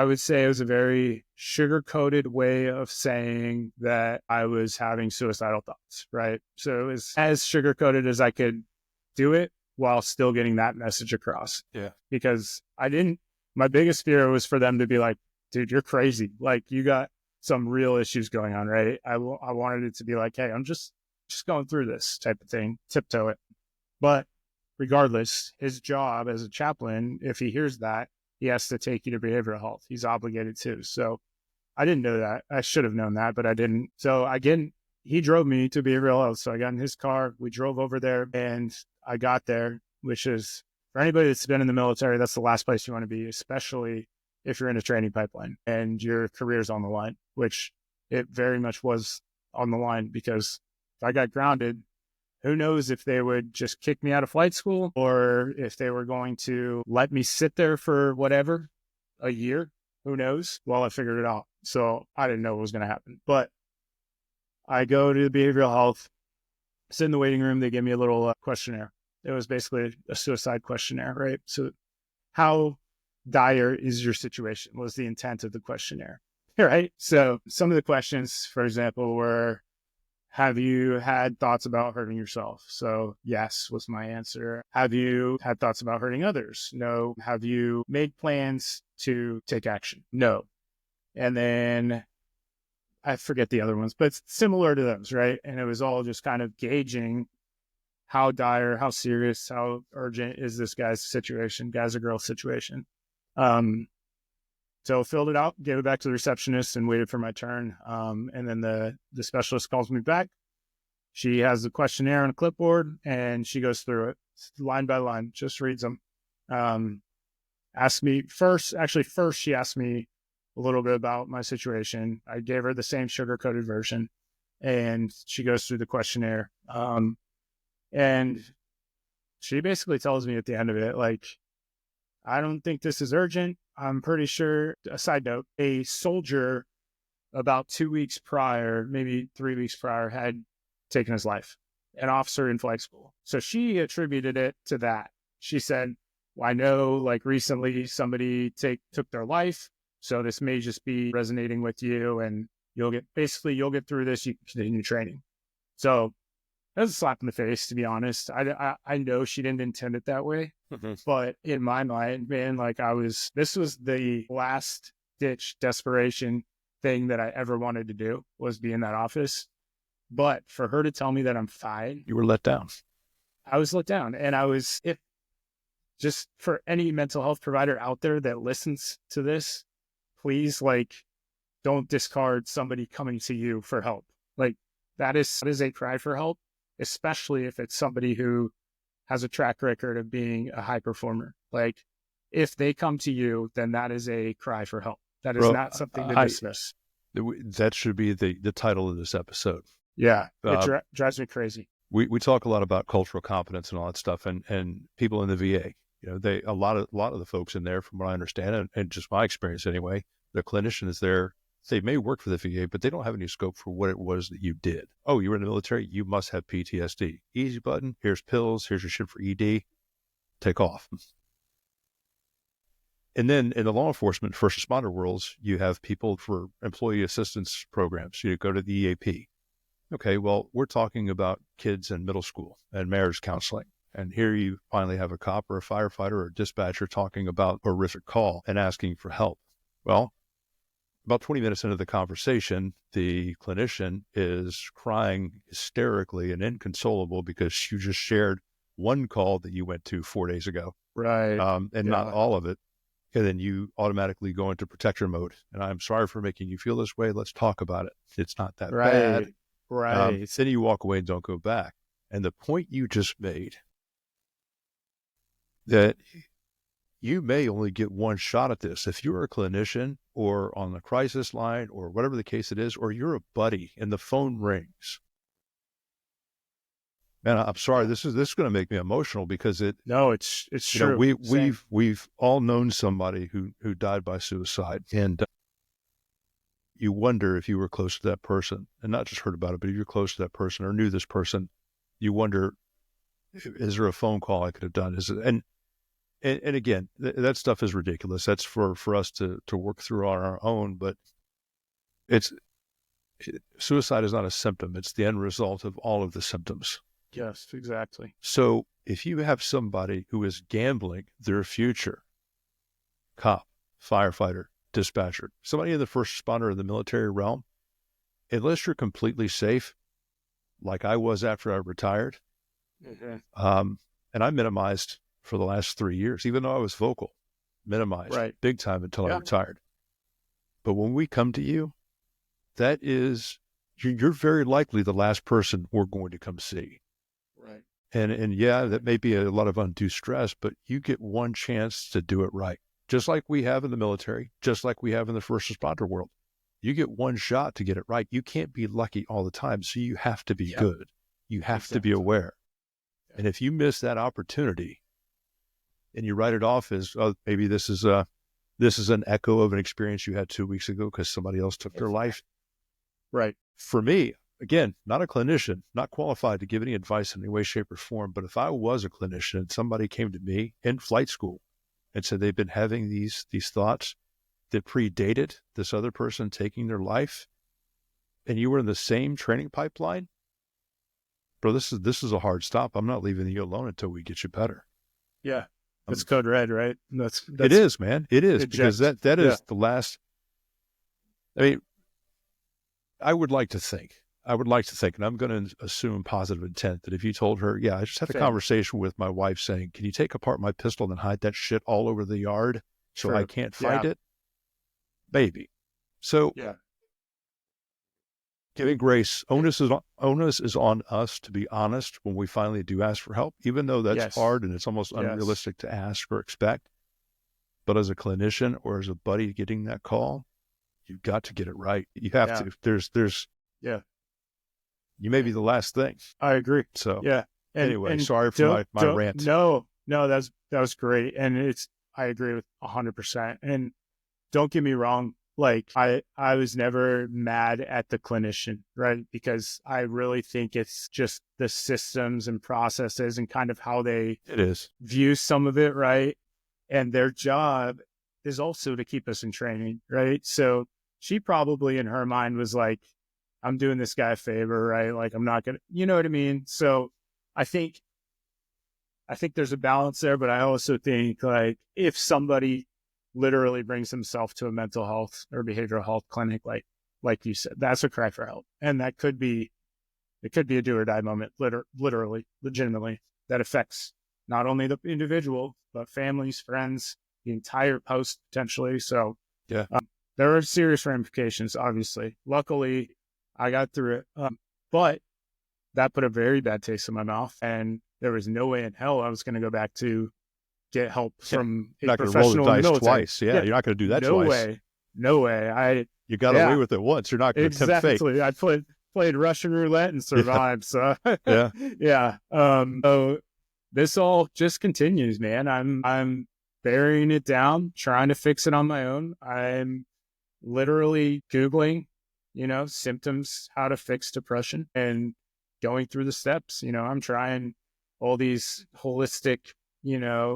[SPEAKER 2] would say it was a very sugar-coated way of saying that I was having suicidal thoughts, right? So it was as sugar-coated as I could do it while still getting that message across.
[SPEAKER 1] Yeah.
[SPEAKER 2] Because my biggest fear was for them to be like, dude, you're crazy. Like you got some real issues going on, right? I wanted it to be like, hey, I'm just going through this type of thing, tiptoe it. But regardless, his job as a chaplain, if he hears that, he has to take you to behavioral health. He's obligated to. So I didn't know that. I should have known that, but I didn't. So again, he drove me to behavioral health. So I got in his car. We drove over there and I got there, which is, for anybody that's been in the military, that's the last place you want to be, especially if you're in a training pipeline and your career's on the line, which it very much was on the line, because if I got grounded, who knows if they would just kick me out of flight school or if they were going to let me sit there for whatever, a year, who knows? Well, I figured it out. So I didn't know what was going to happen. But I go to the behavioral health, sit in the waiting room. They give me a little questionnaire. It was basically a suicide questionnaire, right? So how dire is your situation was the intent of the questionnaire, right? So some of the questions, for example, were, have you had thoughts about hurting yourself? So yes was my answer. Have you had thoughts about hurting others? No. Have you made plans to take action? No. And then I forget the other ones, but it's similar to those, right? And it was all just kind of gauging how dire, how serious, how urgent is this guy's or girl's situation. So filled it out, gave it back to the receptionist and waited for my turn. And then the specialist calls me back. She has the questionnaire on a clipboard and she goes through it line by line, just reads them. First, she asked me a little bit about my situation. I gave her the same sugar-coated version and she goes through the questionnaire. And she basically tells me at the end of it, like, I don't think this is urgent. I'm pretty sure, a side note, a soldier about 2 weeks prior, maybe 3 weeks prior, had taken his life, an officer in flight school. So she attributed it to that. She said, well, I know like recently somebody took their life. So this may just be resonating with you. And you'll get through this. You can continue training. So that was a slap in the face, to be honest. I know she didn't intend it that way, but in my mind, man, like this was the last ditch desperation thing that I ever wanted to do, was be in that office. But for her to tell me that I'm fine,
[SPEAKER 1] You were let down.
[SPEAKER 2] I was let down. And if just for any mental health provider out there that listens to this, please, like, don't discard somebody coming to you for help. Like, that is a cry for help, especially if it's somebody who has a track record of being a high performer. Like, if they come to you, then that is a cry for help. That is not something to dismiss.
[SPEAKER 1] That should be the title of this episode.
[SPEAKER 2] Yeah, it drives me crazy.
[SPEAKER 1] We talk a lot about cultural competence and all that stuff, and people in the VA, a lot of the folks in there, from what I understand, and just my experience anyway, the clinician is there. They may work for the VA, but they don't have any scope for what it was that you did. Oh, you were in the military, you must have PTSD. Easy button. Here's pills. Here's your shit for ED. Take off. And then in the law enforcement, first responder worlds, you have people for employee assistance programs. You go to the EAP. Okay, well, we're talking about kids in middle school and marriage counseling. And here you finally have a cop or a firefighter or a dispatcher talking about a horrific call and asking for help. Well, about 20 minutes into the conversation, the clinician is crying hysterically and inconsolable because you just shared one call that you went to 4 days ago.
[SPEAKER 2] Right.
[SPEAKER 1] Not all of it. And then you automatically go into protector mode. And I'm sorry for making you feel this way. Let's talk about it. It's not that bad.
[SPEAKER 2] Right.
[SPEAKER 1] Then you walk away and don't go back. And the point you just made, that you may only get one shot at this. If you're a clinician or on the crisis line or whatever the case it is, or you're a buddy and the phone rings. Man, I'm sorry. This is going to make me emotional because
[SPEAKER 2] it's true.
[SPEAKER 1] We've all known somebody who died by suicide, and you wonder if you were close to that person, and not just heard about it, but if you're close to that person or knew this person, you wonder, is there a phone call I could have done? And again, that stuff is ridiculous. That's for us to work through on our own, but suicide is not a symptom. It's the end result of all of the symptoms.
[SPEAKER 2] Yes, exactly.
[SPEAKER 1] So if you have somebody who is gambling their future, cop, firefighter, dispatcher, somebody in the first responder of the military realm, unless you're completely safe, like I was after I retired, and I minimized for the last 3 years, even though I was vocal, minimized big time until I retired. But when we come to you, that is, you're very likely the last person we're going to come see.
[SPEAKER 2] Right.
[SPEAKER 1] And yeah, that may be a lot of undue stress, but you get one chance to do it right. Just like we have in the military, just like we have in the first responder world. You get one shot to get it right. You can't be lucky all the time. So you have to be good. You have to be aware. And if you miss that opportunity and you write it off as, oh, maybe this is an echo of an experience you had 2 weeks ago because somebody else took their life.
[SPEAKER 2] Right.
[SPEAKER 1] For me, again, not a clinician, not qualified to give any advice in any way, shape, or form. But if I was a clinician and somebody came to me in flight school and said they've been having these thoughts that predated this other person taking their life, and you were in the same training pipeline, bro, this is a hard stop. I'm not leaving you alone until we get you better.
[SPEAKER 2] Yeah. That's code red, right? That's
[SPEAKER 1] it is, man. It is, because that is the last. I mean, I would like to think, and I'm going to assume positive intent, that if you told her, I just had a conversation with my wife saying, can you take apart my pistol and hide that shit all over the yard so I can't find it? Maybe. So giving grace, onus is on us to be honest when we finally do ask for help, even though that's hard and it's almost unrealistic to ask or expect. But as a clinician or as a buddy getting that call, you've got to get it right. You have to. There's you may be the last thing.
[SPEAKER 2] I agree.
[SPEAKER 1] So anyway, sorry for my rant.
[SPEAKER 2] No, that was great. And I agree with 100%. And don't get me wrong. Like I was never mad at the clinician, right? Because I really think it's just the systems and processes and kind of how they view some of it, right? And their job is also to keep us in training, right? So she probably in her mind was like, I'm doing this guy a favor, right? Like, I'm not going to, you know what I mean? So I think there's a balance there, but I also think like if somebody literally brings himself to a mental health or behavioral health clinic, like you said, that's a cry for help. And it could be a do or die moment, literally, legitimately, that affects not only the individual, but families, friends, the entire post potentially. So
[SPEAKER 1] Yeah.
[SPEAKER 2] there are serious ramifications, obviously. Luckily, I got through it. But that put a very bad taste in my mouth. And there was no way in hell I was going to go back to get help from a
[SPEAKER 1] You're not going to roll the
[SPEAKER 2] professional in the
[SPEAKER 1] dice
[SPEAKER 2] military.
[SPEAKER 1] twice. Yeah, you're not going to do that
[SPEAKER 2] No
[SPEAKER 1] twice.
[SPEAKER 2] way. No way.
[SPEAKER 1] You got away with it once. You're not going to tempt fate.
[SPEAKER 2] Exactly. I played Russian roulette and survived. So
[SPEAKER 1] Yeah.
[SPEAKER 2] yeah. So this all just continues, man. I'm burying it down, trying to fix it on my own. I'm literally Googling, symptoms, how to fix depression, and going through the steps. I'm trying all these holistic,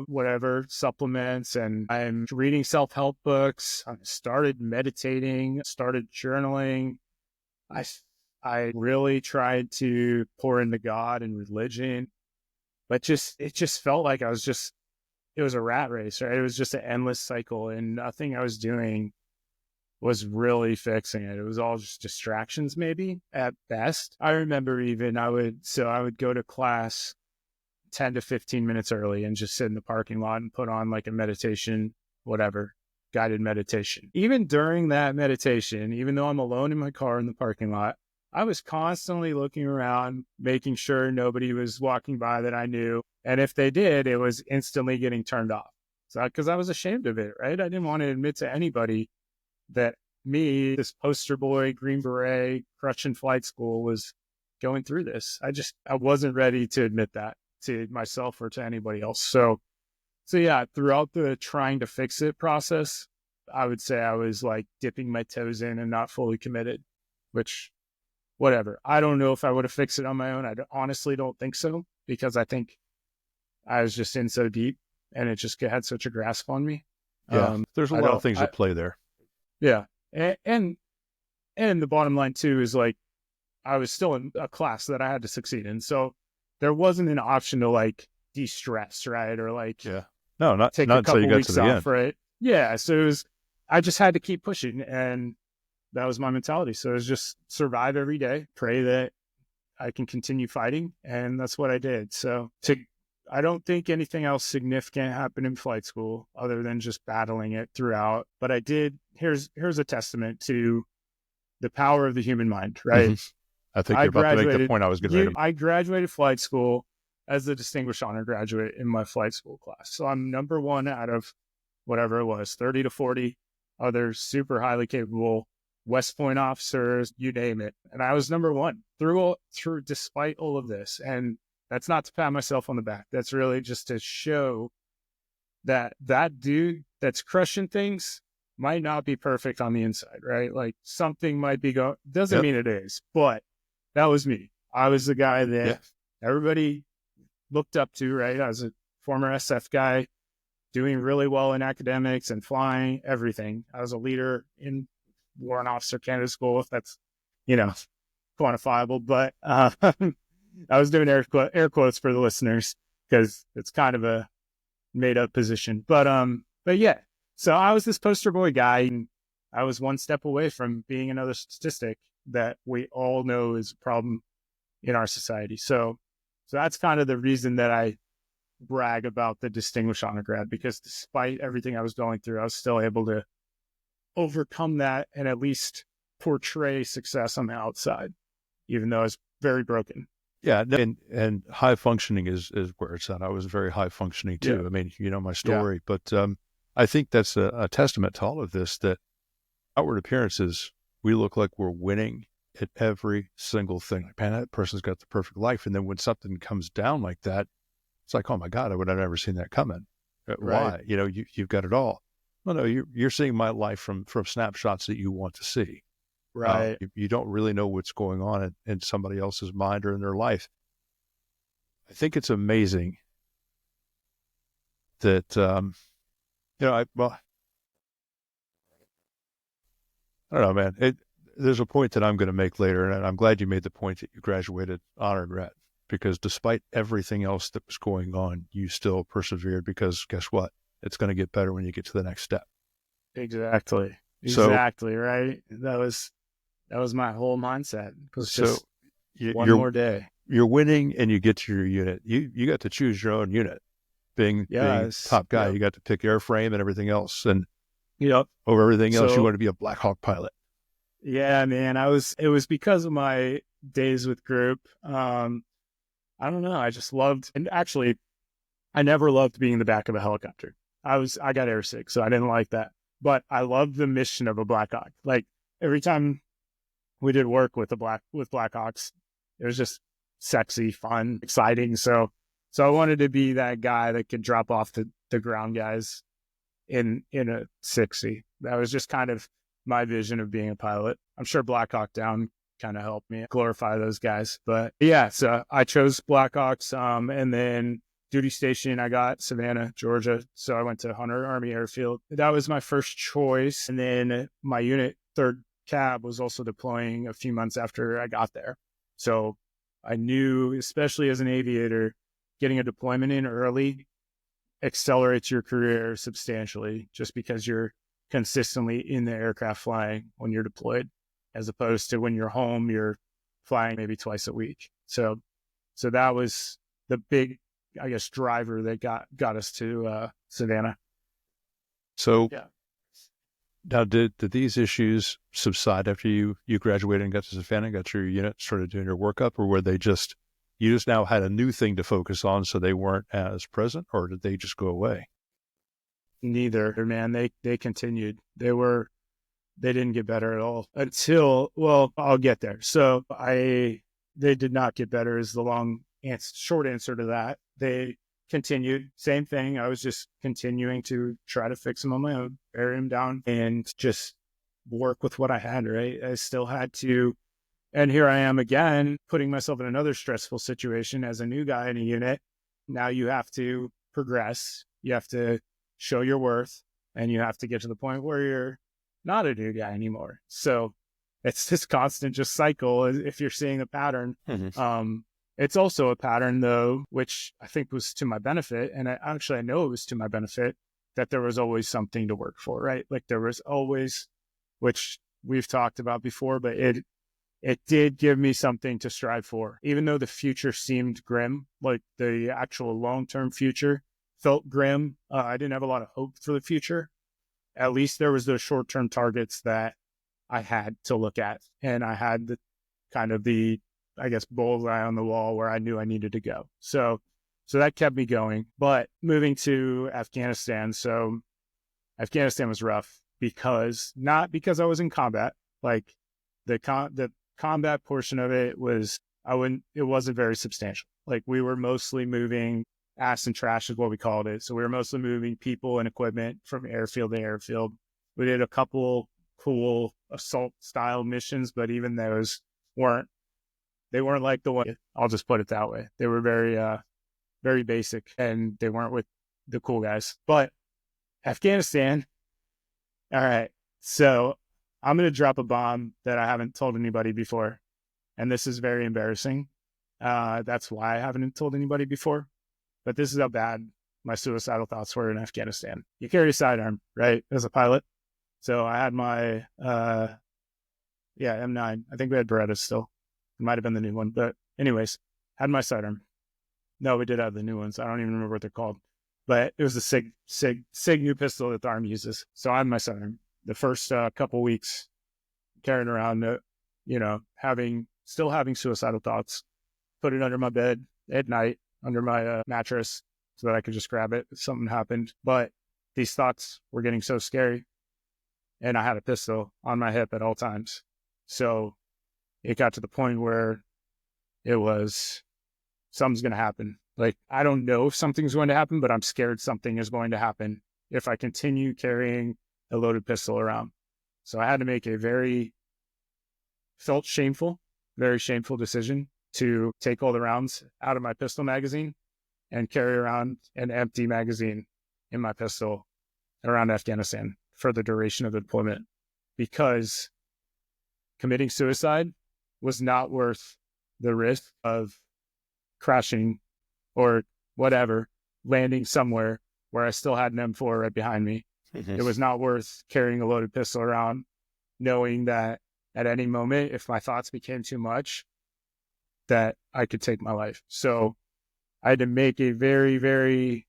[SPEAKER 2] whatever supplements, and I'm reading self-help books. I started meditating, started journaling. I really tried to pour into God and religion, but it just felt like it was a rat race, right? It was just an endless cycle, and nothing I was doing was really fixing it. It was all just distractions, maybe at best. I remember even I would go to class 10 to 15 minutes early and just sit in the parking lot and put on like a meditation, whatever, guided meditation. Even during that meditation, even though I'm alone in my car in the parking lot, I was constantly looking around, making sure nobody was walking by that I knew. And if they did, it was instantly getting turned off. So, because I was ashamed of it, right? I didn't want to admit to anybody that me, this poster boy, Green Beret, crutch in flight school, was going through this. I wasn't ready to admit that to myself or to anybody else. So yeah, throughout the trying to fix it process, I would say I was like dipping my toes in and not fully committed, which whatever. I don't know if I would have fixed it on my own. I honestly don't think so, because I think I was just in so deep and it just had such a grasp on me.
[SPEAKER 1] Yeah. There's a lot of things at play there.
[SPEAKER 2] Yeah. And the bottom line too is like, I was still in a class that I had to succeed in. So there wasn't an option to like de-stress, right? Or like,
[SPEAKER 1] not
[SPEAKER 2] take
[SPEAKER 1] not
[SPEAKER 2] a couple
[SPEAKER 1] until you got
[SPEAKER 2] weeks
[SPEAKER 1] to the
[SPEAKER 2] off,
[SPEAKER 1] end.
[SPEAKER 2] right? Yeah. So I just had to keep pushing, and that was my mentality. So it was just survive every day, pray that I can continue fighting. And that's what I did. So I don't think anything else significant happened in flight school other than just battling it throughout. But I did, here's a testament to the power of the human mind, right?
[SPEAKER 1] Mm-hmm. I think you're about to make the point I was getting ready to.
[SPEAKER 2] I graduated flight school as the distinguished honor graduate in my flight school class. So I'm number one out of whatever it was, 30 to 40 other super highly capable West Point officers, you name it. And I was number one through despite all of this. And that's not to pat myself on the back. That's really just to show that dude that's crushing things might not be perfect on the inside, right? Like something might be doesn't mean it is, but that was me. I was the guy that everybody looked up to, right? I was a former SF guy doing really well in academics and flying, everything. I was a leader in warrant officer candidate school, if that's, quantifiable, but I was doing air quotes for the listeners because it's kind of a made up position. But yeah, so I was this poster boy guy, and I was one step away from being another statistic that we all know is a problem in our society. So that's kind of the reason that I brag about the distinguished honor grad, because despite everything I was going through, I was still able to overcome that and at least portray success on the outside, even though I was very broken.
[SPEAKER 1] Yeah, and high functioning is where it's at. I was very high functioning too.
[SPEAKER 2] Yeah.
[SPEAKER 1] I mean, you know my story, but I think that's a testament to all of this, that outward appearances, we look like we're winning at every single thing. Like, man, that person's got the perfect life. And then when something comes down like that, it's like, oh my God, I would have never seen that coming. Why?
[SPEAKER 2] Right.
[SPEAKER 1] You've got it all. Well, no, you're seeing my life from snapshots that you want to see.
[SPEAKER 2] Right.
[SPEAKER 1] You don't really know what's going on in somebody else's mind or in their life. I think it's amazing that, I I don't know, man. There's a point that I'm going to make later, and I'm glad you made the point that you graduated honor and ret, because despite everything else that was going on, you still persevered, because guess what? It's going to get better when you get to the next step.
[SPEAKER 2] Exactly.
[SPEAKER 1] So,
[SPEAKER 2] Exactly. Right. That was my whole mindset. It was
[SPEAKER 1] so
[SPEAKER 2] just one
[SPEAKER 1] you're
[SPEAKER 2] more day.
[SPEAKER 1] you're winning, and you get to your unit. You got to choose your own unit. Being
[SPEAKER 2] Yes.
[SPEAKER 1] top guy,
[SPEAKER 2] Yep.
[SPEAKER 1] you got to pick airframe and everything else, and
[SPEAKER 2] Yep.
[SPEAKER 1] over everything else, you
[SPEAKER 2] So
[SPEAKER 1] want to be a Black Hawk pilot.
[SPEAKER 2] yeah, man, it was because of my days with group. I don't know. I just loved, and actually I never loved being in the back of a helicopter. I got airsick, so I didn't like that. But I loved the mission of a Black Hawk. Like every time we did work with Black Hawks, it was just sexy, fun, exciting. So I wanted to be that guy that could drop off the ground guys in a 60. That was just kind of my vision of being a pilot. I'm sure Black Hawk Down kind of helped me glorify those guys. But yeah, so I chose Black Hawks. And then duty station, I got Savannah, Georgia. So I went to Hunter Army Airfield. That was my first choice. And then my unit, 3rd Cab, was also deploying a few months after I got there. So I knew, especially as an aviator, getting a deployment in early accelerates your career substantially, just because you're consistently in the aircraft flying when you're deployed, as opposed to when you're home, you're flying maybe twice a week. So that was the big, I guess, driver that got us to Savannah.
[SPEAKER 1] So
[SPEAKER 2] Yeah.
[SPEAKER 1] now, did these issues subside after you graduated and got to Savannah, got your unit, started doing your workup, or were they just, you just now had a new thing to focus on, so they weren't as present, or did they just go away?
[SPEAKER 2] Neither, man. They continued. They didn't get better at all until, well, I'll get there. So they did not get better is the short answer to that. They continued, same thing. I was just continuing to try to fix them on my own, bury them down, and just work with what I had, right? I still had to, and here I am again, putting myself in another stressful situation as a new guy in a unit. Now you have to progress. You have to show your worth, and you have to get to the point where you're not a new guy anymore. So it's this constant just cycle. If you're seeing a pattern, it's also a pattern though, which I think was to my benefit. And I know it was to my benefit that there was always something to work for, right? Like there was always, which we've talked about before, but it did give me something to strive for, even though the future seemed grim, like the actual long-term future felt grim. I didn't have a lot of hope for the future. At least there was those short-term targets that I had to look at, and I had the kind of the, I guess, bullseye on the wall where I knew I needed to go. So that kept me going. But moving to Afghanistan, so Afghanistan was rough not because I was in combat. Like the combat portion of it was, it wasn't very substantial. Like we were mostly moving ass and trash is what we called it. So we were mostly moving people and equipment from airfield to airfield. We did a couple cool assault style missions, but even those weren't like the one, I'll just put it that way. They were very basic, and they weren't with the cool guys. But Afghanistan, all right. So I'm going to drop a bomb that I haven't told anybody before. And this is very embarrassing. That's why I haven't told anybody before. But this is how bad my suicidal thoughts were in Afghanistan. You carry a sidearm, right, as a pilot. So I had my, M9. I think we had Berettas still. It might have been the new one. But anyways, had my sidearm. No, we did have the new ones. I don't even remember what they're called. But it was the SIG new pistol that the Army uses. So I had my sidearm. The first couple weeks carrying around, still having suicidal thoughts, put it under my bed at night, under my mattress, so that I could just grab it if something happened. But these thoughts were getting so scary, and I had a pistol on my hip at all times. So it got to the point where it was, something's going to happen. Like, I don't know if something's going to happen, but I'm scared something is going to happen if I continue carrying a loaded pistol around. So I had to make a very shameful decision to take all the rounds out of my pistol magazine and carry around an empty magazine in my pistol around Afghanistan for the duration of the deployment, because committing suicide was not worth the risk of crashing or whatever, landing somewhere where I still had an M4 right behind me. It was not worth carrying a loaded pistol around, knowing that at any moment, if my thoughts became too much, that I could take my life. So I had to make a very, very,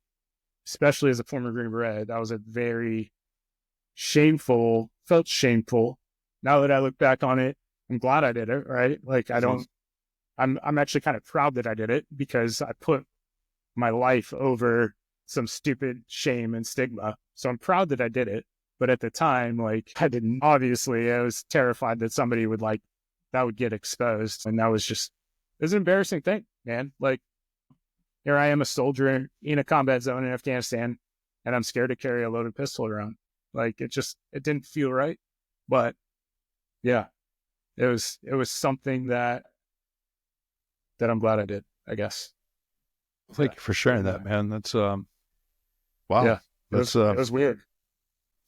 [SPEAKER 2] especially as a former Green Beret, that was a very felt shameful. Now that I look back on it, I'm glad I did it, right? Like I'm actually kind of proud that I did it, because I put my life over some stupid shame and stigma. So I'm proud that I did it. But at the time, like, obviously I was terrified that somebody would that would get exposed. And that was it was an embarrassing thing, man. Like, here I am, a soldier in a combat zone in Afghanistan, and I'm scared to carry a loaded pistol around. Like, it didn't feel right. But yeah, it was something that I'm glad I did, I guess.
[SPEAKER 1] Thank you for sharing that, man. That's, wow.
[SPEAKER 2] Yeah, it was weird.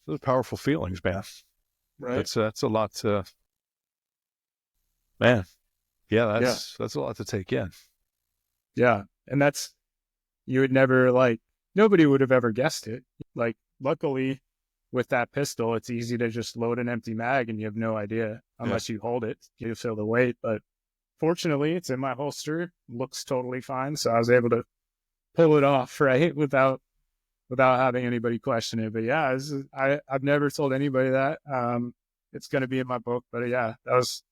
[SPEAKER 1] Those are powerful feelings, man.
[SPEAKER 2] Right.
[SPEAKER 1] That's a lot to, man. Yeah, that's a lot to take in.
[SPEAKER 2] Yeah. And you would never, nobody would have ever guessed it. Like, luckily with that pistol, it's easy to just load an empty mag and you have no idea unless you hold it. You feel the weight, but fortunately it's in my holster, looks totally fine. So I was able to pull it off, right, without having anybody question it. But yeah, I've never told anybody that. It's going to be in my book, but yeah, that was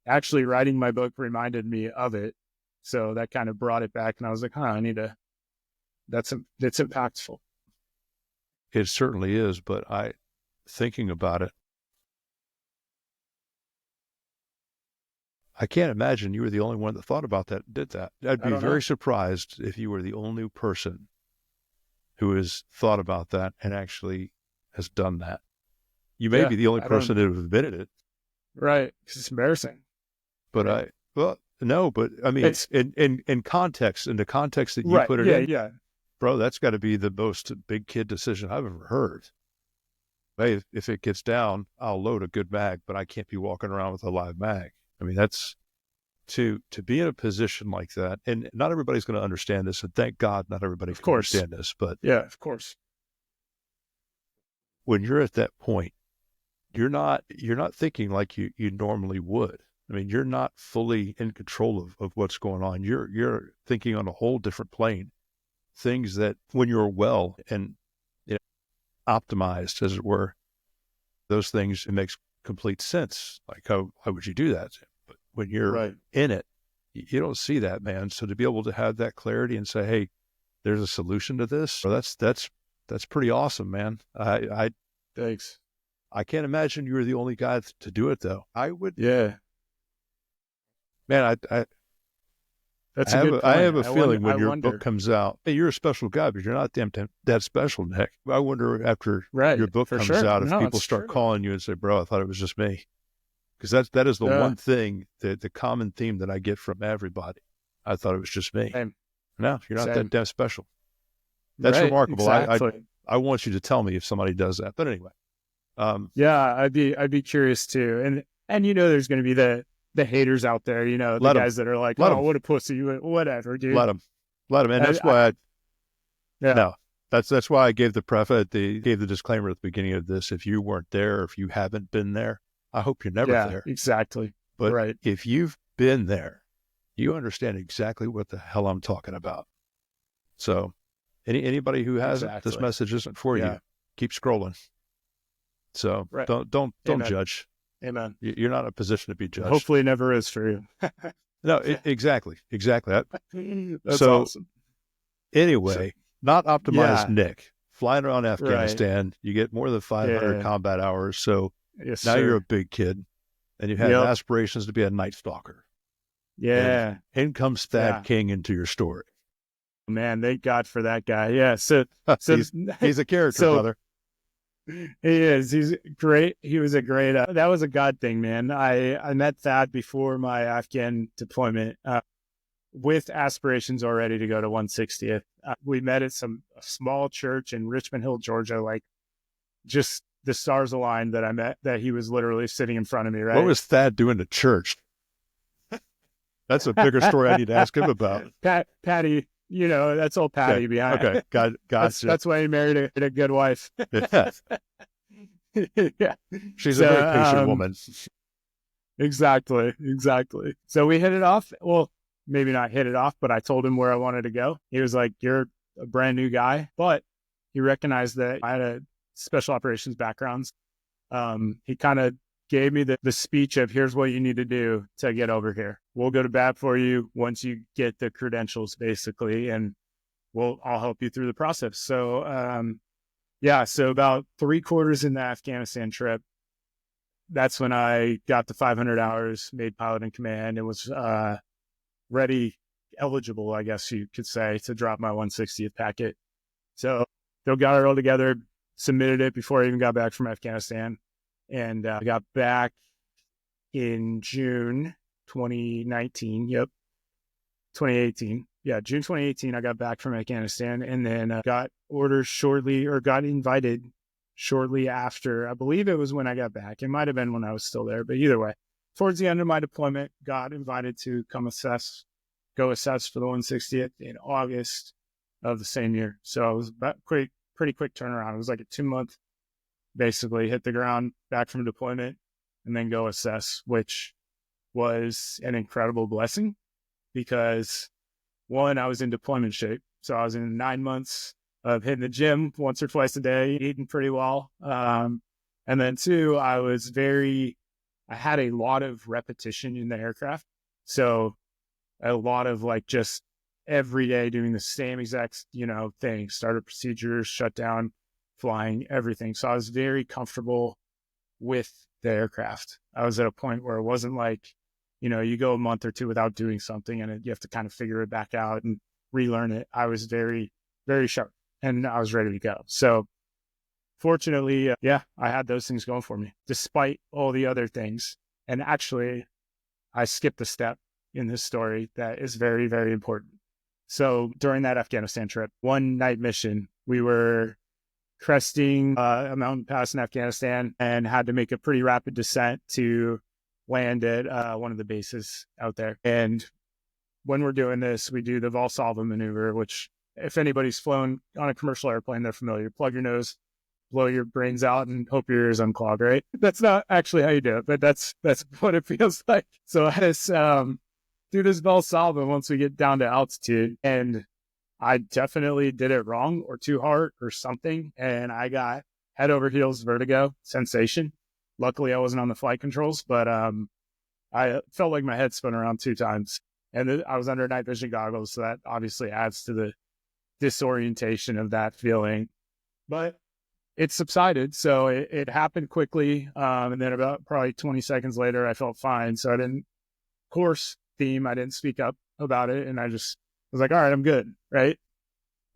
[SPEAKER 2] actually writing my book reminded me of it. So that kind of brought it back, and I was like, it's impactful.
[SPEAKER 1] It certainly is, but thinking about it, I can't imagine you were the only one that thought about that, did that. I'd be very surprised if you were the only person who has thought about that and actually has done that. You may be the only person that have admitted it.
[SPEAKER 2] Right. It's embarrassing.
[SPEAKER 1] But no, but I mean, in context, in the context that you put it in, bro, that's got to be the most big kid decision I've ever heard. Hey, if it gets down, I'll load a good mag, but I can't be walking around with a live mag. I mean, that's to be in a position like that, and not everybody's going to understand this, and thank God not everybody can understand this, but
[SPEAKER 2] yeah, of course.
[SPEAKER 1] When you're at that point, you're not thinking like you normally would. I mean, you're not fully in control of what's going on. You're thinking on a whole different plane. Things that when you're well and optimized, as it were, those things, it makes complete sense. Like, how would you do that? But when you're in it, you don't see that, man. So to be able to have that clarity and say, hey, there's a solution to this, that's pretty awesome, man.
[SPEAKER 2] Thanks.
[SPEAKER 1] I can't imagine you were the only guy to do it, though. I would.
[SPEAKER 2] Yeah.
[SPEAKER 1] Man,
[SPEAKER 2] That's a good point.
[SPEAKER 1] I have a feeling when your book comes out, hey, you're a special guy, but you're not that special, Nick. I wonder after your book comes out if people start calling you and say, bro, I thought it was just me. Because that is the one thing, the common theme that I get from everybody. I thought it was just me.
[SPEAKER 2] Same.
[SPEAKER 1] No, you're not that damn special. That's remarkable. Exactly. I want you to tell me if somebody does that. But anyway.
[SPEAKER 2] Yeah, I'd be curious too. And there's going to be the haters out there, the guys that are like, oh, what a pussy, whatever, dude.
[SPEAKER 1] Let them. And that's why that's why I gave the disclaimer at the beginning of this. If you weren't there, if you haven't been there, I hope you're never there.
[SPEAKER 2] Exactly.
[SPEAKER 1] But if you've been there, you understand exactly what the hell I'm talking about. So anybody who hasn't, this message isn't for you. Keep scrolling. So don't judge.
[SPEAKER 2] Amen.
[SPEAKER 1] You're not in a position to be judged.
[SPEAKER 2] Hopefully it never is for you.
[SPEAKER 1] No, exactly.
[SPEAKER 2] That's awesome.
[SPEAKER 1] Anyway, not optimized Nick. Flying around Afghanistan, you get more than 500 combat hours. So now you're a big kid, and you have aspirations to be a Night Stalker.
[SPEAKER 2] Yeah.
[SPEAKER 1] And in comes Thad King into your story.
[SPEAKER 2] Man, thank God for that guy. Yeah. So
[SPEAKER 1] he's a character, brother.
[SPEAKER 2] He is. He's great. He was a great. That was a God thing, man. I met Thad before my Afghan deployment with aspirations already to go to 160th. We met at a small church in Richmond Hill, Georgia. Like, just the stars aligned that I met, that he was literally sitting in front of me, right?
[SPEAKER 1] What was Thad doing to church? That's a bigger story I need to ask him about.
[SPEAKER 2] Patty, that's old Patty behind.
[SPEAKER 1] Okay, gotcha.
[SPEAKER 2] That's why he married a good wife.
[SPEAKER 1] Yeah.
[SPEAKER 2] Yeah.
[SPEAKER 1] She's a very patient woman.
[SPEAKER 2] Exactly. So we hit it off. Well, maybe not hit it off, but I told him where I wanted to go. He was like, "You're a brand new guy," but he recognized that I had a special operations background. He kind of gave me the speech of, here's what you need to do to get over here. We'll go to bat for you once you get the credentials, basically, and I'll help you through the process. So, so about 3/4 in the Afghanistan trip, that's when I got the 500 hours, made pilot in command, and was eligible, I guess you could say, to drop my 160th packet. So they got it all together, submitted it before I even got back from Afghanistan, and I got back in June 2019. Yep, 2018. Yeah, June 2018, I got back from Afghanistan, and then got invited shortly after. I believe it was when I got back. It might have been when I was still there, but either way, towards the end of my deployment, got invited to go assess for the 160th in August of the same year. So it was pretty quick turnaround. It was like a 2-month, basically hit the ground, back from deployment, and then go assess, which was an incredible blessing because, one, I was in deployment shape. So I was in 9 months of hitting the gym once or twice a day, eating pretty well. And then 2, I had a lot of repetition in the aircraft. So a lot of like just every day doing the same exact, thing, starter procedures, shutdown, flying, everything. So I was very comfortable with the aircraft. I was at a point where it wasn't like, you go a month or 2 without doing something and you have to kind of figure it back out and relearn it. I was very, very sharp and I was ready to go. So fortunately, I had those things going for me despite all the other things. And actually, I skipped a step in this story that is very, very important. So during that Afghanistan trip, one night mission, we were cresting a mountain pass in Afghanistan and had to make a pretty rapid descent to land at one of the bases out there. And when we're doing this, we do the Valsalva maneuver, which if anybody's flown on a commercial airplane, they're familiar. Plug your nose, blow your brains out, and hope your ears unclog, right? That's not actually how you do it, but that's what it feels like. So I just do this Valsalva once we get down to altitude, and I definitely did it wrong or too hard or something, and I got head over heels vertigo sensation. Luckily, I wasn't on the flight controls, but I felt like my head spun around 2 times, and I was under night vision goggles, so that obviously adds to the disorientation of that feeling. But it subsided, so it happened quickly, and then about probably 20 seconds later, I felt fine. So I didn't speak up about it, and I just was like, all right, I'm good, right?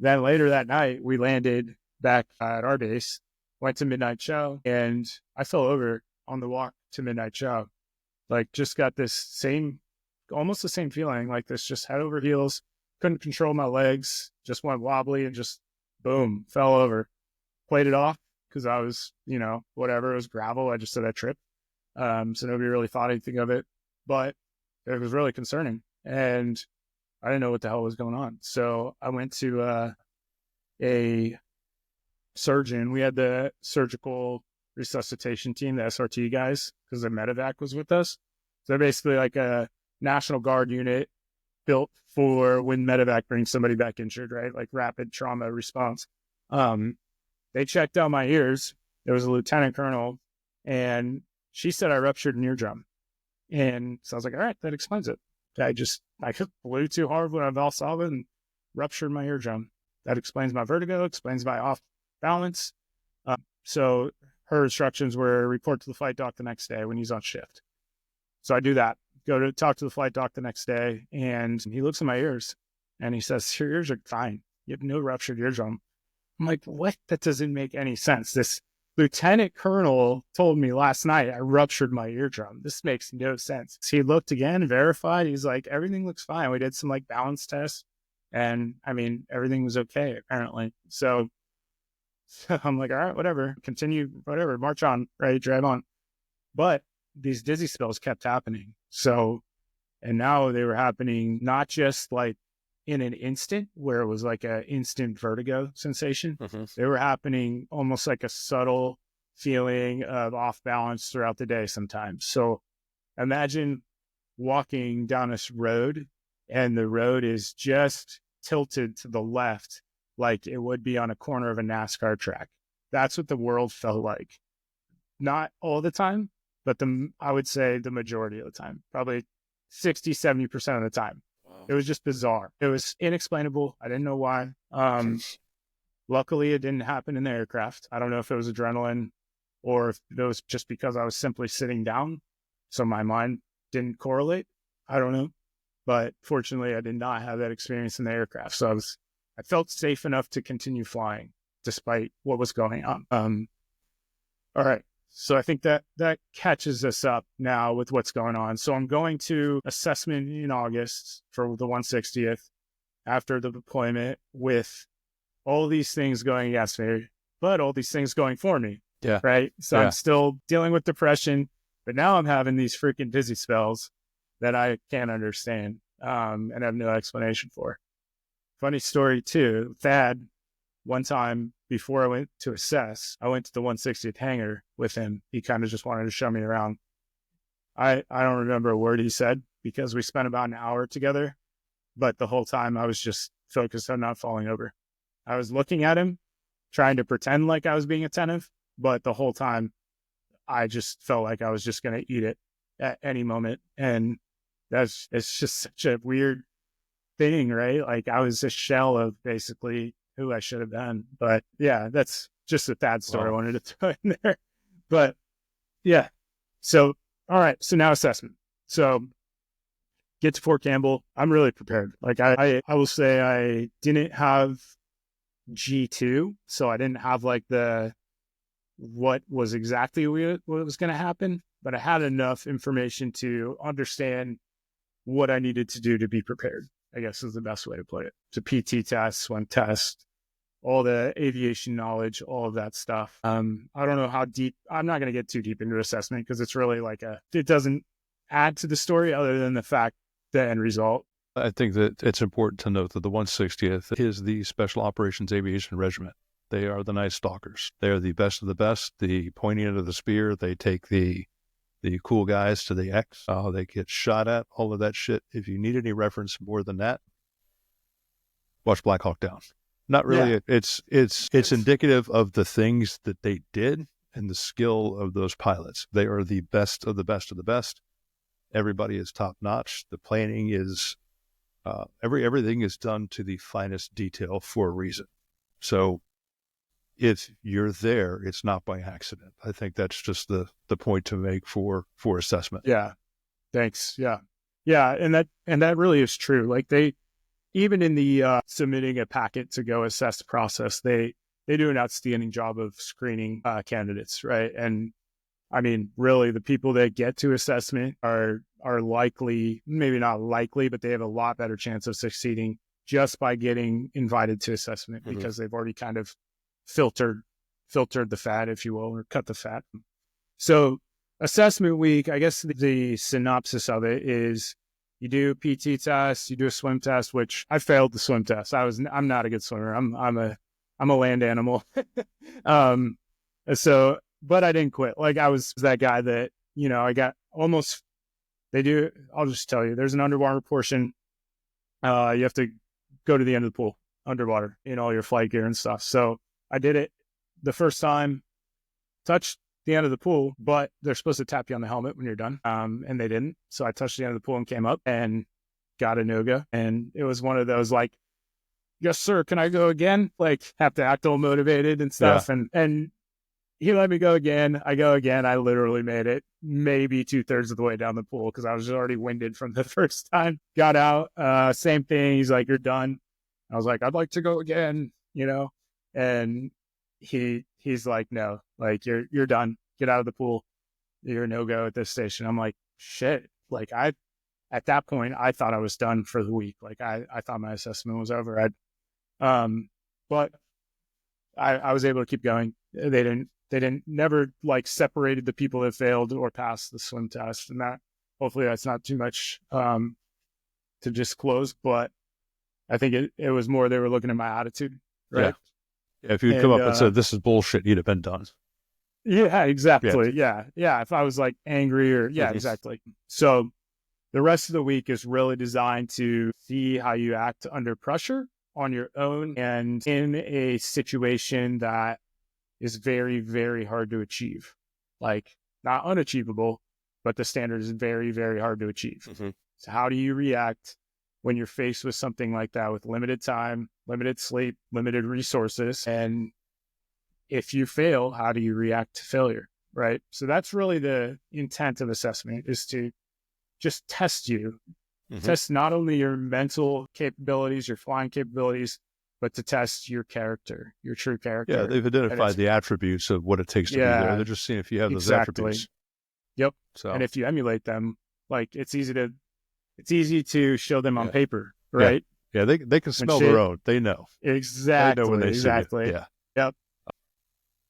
[SPEAKER 2] Then later that night, we landed back at our base, went to midnight show, and I fell over on the walk to midnight show. Like, just got this almost the same feeling, like this, just head over heels, couldn't control my legs, just went wobbly and just boom, fell over. Played it off because I was, whatever, it was gravel. I just said I tripped. So nobody really thought anything of it, but it was really concerning. And I didn't know what the hell was going on. So I went to a surgeon. We had the surgical resuscitation team, the SRT guys, because the medevac was with us. So they're basically like a National Guard unit built for when medevac brings somebody back injured, right? Like rapid trauma response. They checked out my ears. There was a lieutenant colonel, and she said I ruptured an eardrum. And so I was like, all right, that explains it. I blew too hard when I Valsalva and ruptured my eardrum. That explains my vertigo, explains my off balance. So her instructions were report to the flight doc the next day when he's on shift. So I do that, go to talk to the flight doc the next day, and he looks at my ears and he says, your ears are fine. You have no ruptured eardrum. I'm like, what? That doesn't make any sense. This lieutenant colonel told me last night I ruptured my eardrum. This makes no sense. He looked again, verified. He's like, everything looks fine. We did some like balance tests, and I mean, everything was okay apparently. So So I'm like, all right, whatever, continue, whatever, march on, right, drive on. But these dizzy spells kept happening. So, and now they were happening not just like in an instant where it was like an instant vertigo sensation. They were happening almost like a subtle feeling of off balance throughout the day sometimes. So imagine walking down this road and the road is just tilted to the left like it would be on a corner of a NASCAR track. That's what the world felt like. Not all the time, but I would say the majority of the time, probably 60, 70% of the time.
[SPEAKER 3] Wow.
[SPEAKER 2] It was just bizarre. It was inexplainable. I didn't know why. Luckily, it didn't happen in the aircraft. I don't know if it was adrenaline or if it was just because I was simply sitting down. So my mind didn't correlate. I don't know. But fortunately, I did not have that experience in the aircraft. So I felt safe enough to continue flying despite what was going on. All right. So I think that catches us up now with what's going on. So I'm going to assessment in August for the 160th after the deployment with all these things going against me, but all these things going for me.
[SPEAKER 1] Yeah.
[SPEAKER 2] Right. So I'm still dealing with depression, but now I'm having these freaking dizzy spells that I can't understand and have no explanation for. Funny story too, Thad, one time before I went to assess, I went to the 160th hangar with him. He kind of just wanted to show me around. I don't remember a word he said because we spent about an hour together, but the whole time I was just focused on not falling over. I was looking at him, trying to pretend like I was being attentive, but the whole time I just felt like I was just going to eat it at any moment. And it's just such a weird thing, right? Like I was a shell of basically who I should have been. But yeah, that's just a bad story. I wanted to throw in there. But yeah. So, all right. So now assessment. So get to Fort Campbell. I'm really prepared. Like I will say I didn't have G2. So I didn't have like what was exactly what was going to happen, but I had enough information to understand what I needed to do to be prepared, I guess is the best way to put it. To PT test, swim test, all the aviation knowledge, all of that stuff. I don't know how deep, I'm not going to get too deep into assessment because it's really like it doesn't add to the story other than the fact, the end result.
[SPEAKER 1] I think that it's important to note that the 160th is the Special Operations Aviation Regiment. They are the Night Stalkers. They are the best of the best, the pointy end of the spear. They take the cool guys to the X. They get shot at, all of that shit. If you need any reference more than that, watch Black Hawk Down. Not really. Yeah. It's indicative of the things that they did and the skill of those pilots. They are the best of the best of the best. Everybody is top notch. The planning is everything is done to the finest detail for a reason. So if you're there, it's not by accident. I think that's just the point to make for assessment.
[SPEAKER 2] Yeah. Thanks. Yeah. Yeah. And that really is true. Like they, even in the submitting a packet to go assess the process, they do an outstanding job of screening candidates, right? And I mean, really, the people that get to assessment are likely, maybe not likely, but they have a lot better chance of succeeding just by getting invited to assessment because they've already kind of filtered the fat, if you will, or cut the fat. So assessment week, I guess the synopsis of it is you do PT test, you do a swim test, which I failed the swim test. I'm not a good swimmer. I'm a land animal. So, but I didn't quit. Like I was that guy that, I got almost, I'll just tell you, there's an underwater portion. You have to go to the end of the pool underwater in all your flight gear and stuff. So I did it the first time, touched the end of the pool, but they're supposed to tap you on the helmet when you're done. And they didn't. So I touched the end of the pool and came up and got a no-go. And it was one of those like, yes, sir, can I go again? Like have to act all motivated and stuff. Yeah. And he let me go again. I go again. I literally made it maybe 2/3 of the way down the pool because I was already winded from the first time. Got out. Same thing. He's like, you're done. I was like, I'd like to go again, and he's like, no, like you're done. Get out of the pool. You're a no-go at this station. I'm like, shit. Like at that point, I thought I was done for the week. Like I thought my assessment was over. But I was able to keep going. They never like separated the people that failed or passed the swim test, and that hopefully that's not too much to disclose, but I think it was more they were looking at my attitude, right?
[SPEAKER 1] Yeah. If you'd come up and said this is bullshit, you'd have been done.
[SPEAKER 2] Yeah, exactly. Yeah. If I was like angry or exactly. So the rest of the week is really designed to see how you act under pressure on your own and in a situation that is very, very hard to achieve. Like not unachievable, but the standard is very, very hard to achieve. So how do you react when you're faced with something like that with limited time, limited sleep, limited resources? And if you fail, how do you react to failure? Right. So that's really the intent of assessment, is to just test you, test not only your mental capabilities, your flying capabilities, but to test your character, your true character.
[SPEAKER 1] Yeah, they've identified the attributes of what it takes to be there. They're just seeing if you have those attributes.
[SPEAKER 2] Yep.
[SPEAKER 1] So,
[SPEAKER 2] and if you emulate them, like it's easy to show them on paper, right?
[SPEAKER 1] Yeah, they can smell their own. They know.
[SPEAKER 2] Exactly.
[SPEAKER 1] They know when they see it.
[SPEAKER 2] Yeah. Yep.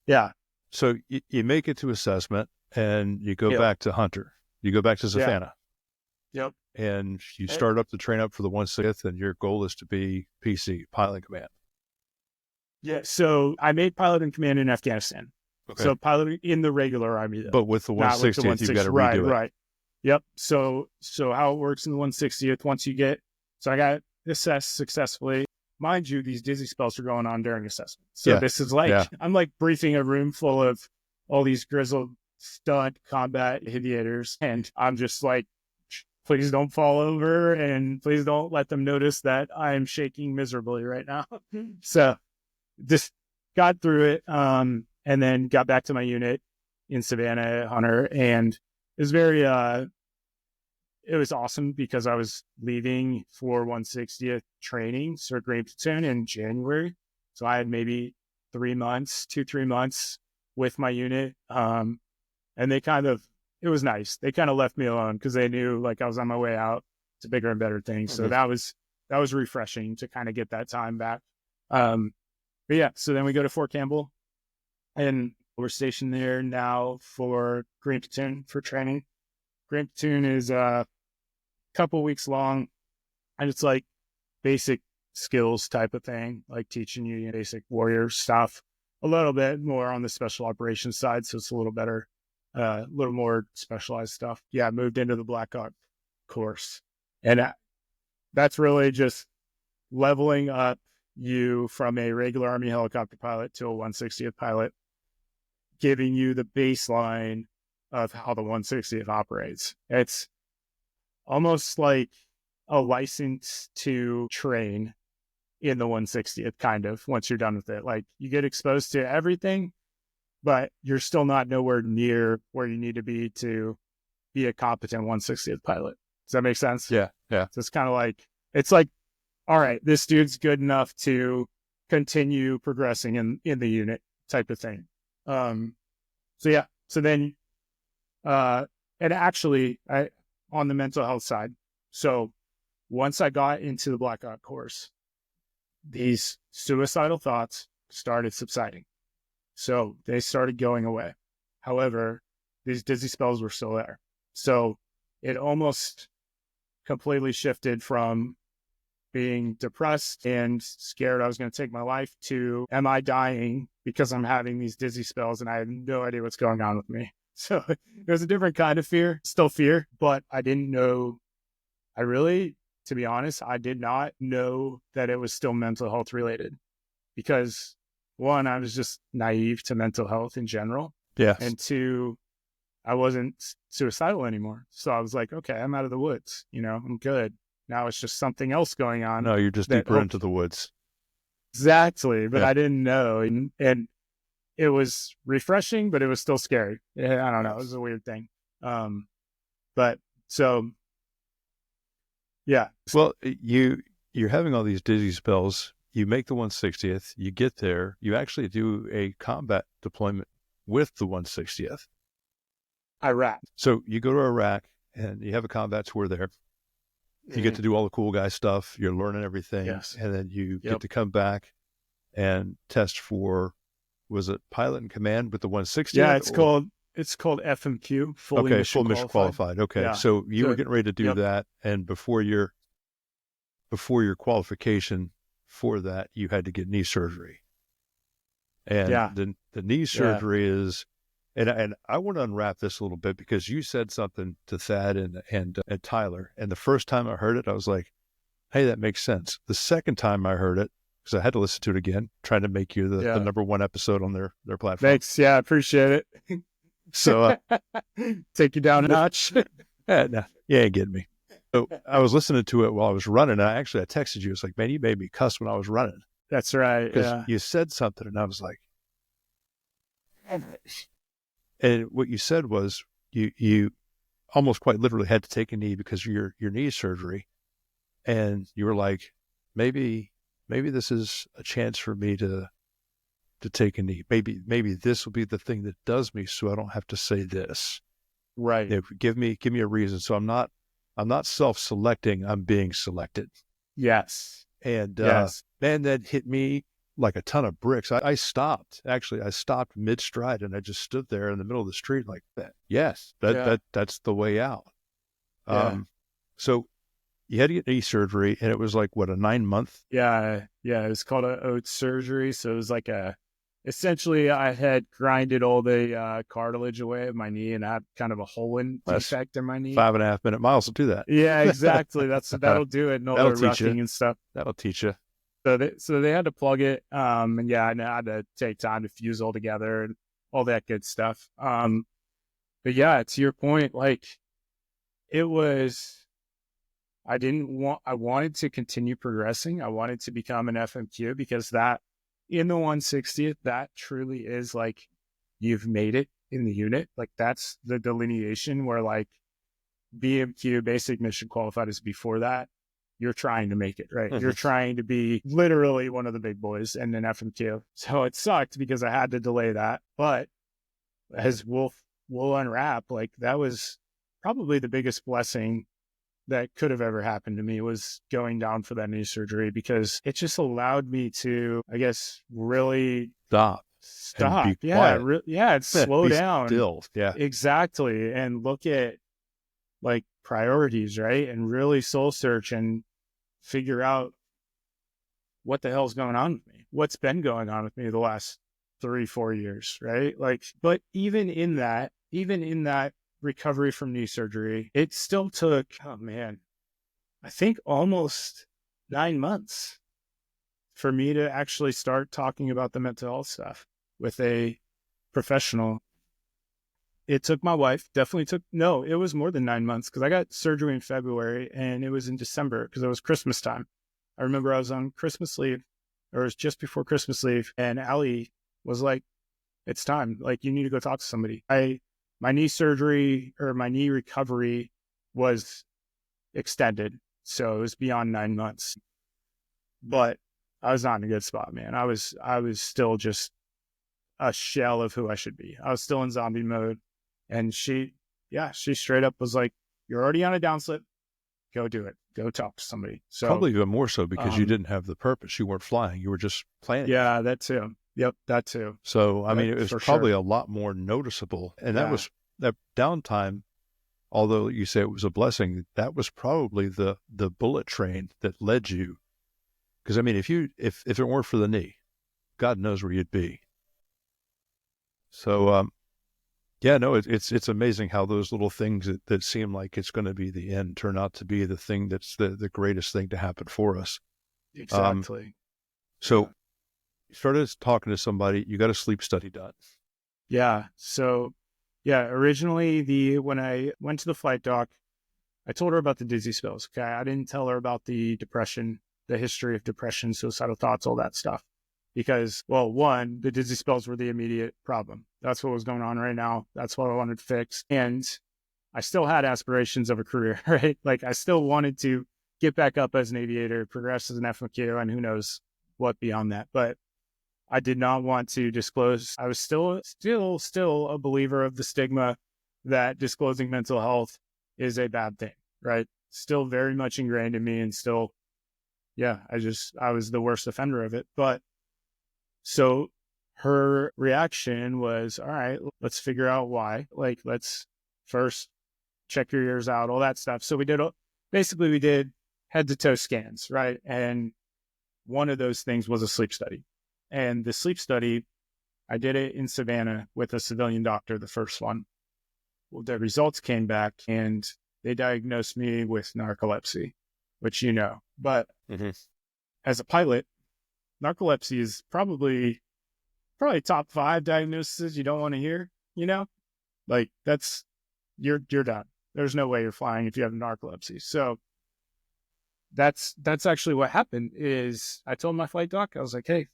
[SPEAKER 2] Yeah.
[SPEAKER 1] So you make it to assessment and you go back to Hunter. You go back to Savannah.
[SPEAKER 2] Yep.
[SPEAKER 1] And you start up the train up for the 1/6th, and your goal is to be PC, pilot in command.
[SPEAKER 2] Yeah. So I made pilot in command in Afghanistan. Okay. So pilot in the regular Army, though.
[SPEAKER 1] But with the 160th, you've got to redo it.
[SPEAKER 2] Right. Yep. So how it works in the 160th, once you get, so I got assessed successfully. Mind you, these dizzy spells are going on during assessment. So this is like, I'm like briefing a room full of all these grizzled stunt combat aviators. And I'm just like, please don't fall over and please don't let them notice that I'm shaking miserably right now. So just got through it. And then got back to my unit in Savannah, Hunter, and it was very, it was awesome because I was leaving for 160th training, Cert Green Platoon in January. So I had maybe 3 months with my unit. And it was nice. They kind of left me alone because they knew like I was on my way out to bigger and better things. So that was refreshing to kind of get that time back. But yeah, so then we go to Fort Campbell and we're stationed there now for Green Platoon for training. Green Platoon is a couple weeks long, and it's like basic skills type of thing, like teaching you basic warrior stuff, a little bit more on the special operations side. So it's a little better, a little more specialized stuff. Yeah, I moved into the Black Hawk course, and that's really just leveling up you from a regular Army helicopter pilot to a 160th pilot, giving you the baseline of how the 160th operates. It's almost like a license to train in the 160th, kind of, once you're done with it. Like you get exposed to everything, but you're still not nowhere near where you need to be a competent 160th pilot. Does that make sense?
[SPEAKER 1] Yeah.
[SPEAKER 2] So it's kind of like, it's like, all right, this dude's good enough to continue progressing in the unit type of thing. So then, and actually on the mental health side. So once I got into the Black Hawk course, these suicidal thoughts started subsiding. So they started going away. However, these dizzy spells were still there. So it almost completely shifted from being depressed and scared I was going to take my life to, am I dying because I'm having these dizzy spells and I have no idea what's going on with me. So it was a different kind of fear, still fear, but I didn't know, to be honest, I did not know that it was still mental health related because one, I was just naive to mental health in general.
[SPEAKER 1] Yeah.
[SPEAKER 2] And two, I wasn't suicidal anymore. So I was like, okay, I'm out of the woods, I'm good. Now it's just something else going on.
[SPEAKER 1] No, you're just deeper into the woods.
[SPEAKER 2] Exactly. But I didn't know. And it was refreshing, but it was still scary. I don't know. It was a weird thing. But so, yeah.
[SPEAKER 1] Well, you're having all these dizzy spells. You make the 160th. You get there. You actually do a combat deployment with the 160th.
[SPEAKER 2] Iraq.
[SPEAKER 1] So you go to Iraq and you have a combat tour there. You get to do all the cool guy stuff. You're learning everything.
[SPEAKER 2] Yes.
[SPEAKER 1] And then you get to come back and test for, was it pilot and command with the 160th?
[SPEAKER 2] Yeah, it's called FMQ, fully
[SPEAKER 1] Okay, full mission
[SPEAKER 2] qualified.
[SPEAKER 1] qualified. Okay,
[SPEAKER 2] Yeah.
[SPEAKER 1] so you were
[SPEAKER 2] So,
[SPEAKER 1] getting ready to do
[SPEAKER 2] yep.
[SPEAKER 1] that, and before your qualification for that, you had to get knee surgery. And
[SPEAKER 2] Yeah.
[SPEAKER 1] the knee
[SPEAKER 2] Yeah.
[SPEAKER 1] surgery is, and I want to unwrap this a little bit, because you said something to Thad and Tyler, and the first time I heard it, I was like, hey, that makes sense. The second time I heard it, because I had to listen to it again, trying to make you the number one episode on their platform.
[SPEAKER 2] Thanks. Yeah, I appreciate it.
[SPEAKER 1] So
[SPEAKER 2] take you down a notch.
[SPEAKER 1] No, you ain't getting me. So I was listening to it while I was running. I texted you. It's like, man, you made me cuss when I was running.
[SPEAKER 2] That's right.
[SPEAKER 1] Because you said something, and I was like, and what you said was you almost quite literally had to take a knee because of your knee surgery, and you were like, maybe this is a chance for me to take a knee. Maybe this will be the thing that does me, so I don't have to say this.
[SPEAKER 2] Right.
[SPEAKER 1] Give me a reason. So I'm not self-selecting. I'm being selected.
[SPEAKER 2] Yes.
[SPEAKER 1] And
[SPEAKER 2] yes.
[SPEAKER 1] Man, that hit me like a ton of bricks. I stopped. Actually, I stopped mid-stride, and I just stood there in the middle of the street like that. Yes, that's the way out.
[SPEAKER 2] Yeah.
[SPEAKER 1] So you had to get knee surgery, and it was like, what, a 9-month?
[SPEAKER 2] Yeah. It was called a oat surgery. So it was like essentially I had grinded all the cartilage away at my knee, and I had kind of a hole in defect in my knee.
[SPEAKER 1] 5.5 minute miles will do that.
[SPEAKER 2] Yeah, exactly. That'll do it. And all the roughing and stuff.
[SPEAKER 1] That'll teach you.
[SPEAKER 2] So they had to plug it. And yeah, I had to take time to fuse all together and all that good stuff. But yeah, to your point, like it was, I wanted to continue progressing. I wanted to become an FMQ, because that in the 160th, that truly is like, you've made it in the unit. Like that's the delineation where like BMQ, basic mission qualified, is before that. You're trying to make it, right? You're trying to be literally one of the big boys and an FMQ. So it sucked because I had to delay that. But as we'll unwrap, like that was probably the biggest blessing that could have ever happened to me, was going down for that knee surgery, because it just allowed me to, I guess, really
[SPEAKER 1] stop. And be quiet.
[SPEAKER 2] And slow down.
[SPEAKER 1] Still. Yeah.
[SPEAKER 2] Exactly. And look at like priorities, right? And really soul search and figure out what the hell's going on with me, what's been going on with me the last 3-4 years, right? Like, but even in that recovery from knee surgery, it still took, I think almost 9 months for me to actually start talking about the mental health stuff with a professional. It took my wife, it was more than 9 months, because I got surgery in February and it was in December because it was Christmas time. I remember I was on Christmas leave, or it was just before Christmas leave, and Allie was like, it's time. Like, you need to go talk to somebody. My knee surgery, or my knee recovery, was extended. So it was beyond 9 months, but I was not in a good spot, man. I was still just a shell of who I should be. I was still in zombie mode. And she straight up was like, you're already on a downslip. Go do it. Go talk to somebody. So
[SPEAKER 1] probably even more so because you didn't have the purpose. You weren't flying. You were just planning.
[SPEAKER 2] Yeah, that too. Yep, that too.
[SPEAKER 1] So, I mean, it was probably a lot more noticeable. And that was that downtime, although you say it was a blessing, that was probably the bullet train that led you. Because, I mean, if it weren't for the knee, God knows where you'd be. So, yeah, no, it's amazing how those little things that seem like it's going to be the end turn out to be the thing that's the greatest thing to happen for us.
[SPEAKER 2] Exactly.
[SPEAKER 1] So you started talking to somebody, you got a sleep study done.
[SPEAKER 2] Yeah. So, originally when I went to the flight doc, I told her about the dizzy spells. Okay. I didn't tell her about the depression, the history of depression, suicidal thoughts, all that stuff. Because, well, one, the dizzy spells were the immediate problem. That's what was going on right now. That's what I wanted to fix. And I still had aspirations of a career, right? Like, I still wanted to get back up as an aviator, progress as an FMQ, and who knows what beyond that. But I did not want to disclose. I was still a believer of the stigma that disclosing mental health is a bad thing, right? Still very much ingrained in me, and still, I was the worst offender of it. But So her reaction was, all right, let's figure out why. Like, let's first check your ears out, all that stuff. So we did head to toe scans, right? And one of those things was a sleep study. And the sleep study, I did it in Savannah with a civilian doctor, the first one. Well, the results came back and they diagnosed me with narcolepsy, which you know. But as a pilot, narcolepsy is probably top 5 diagnoses you don't want to hear, you know? Like you're done. There's no way you're flying if you have narcolepsy. So that's actually what happened is I told my flight doc, I was like, hey,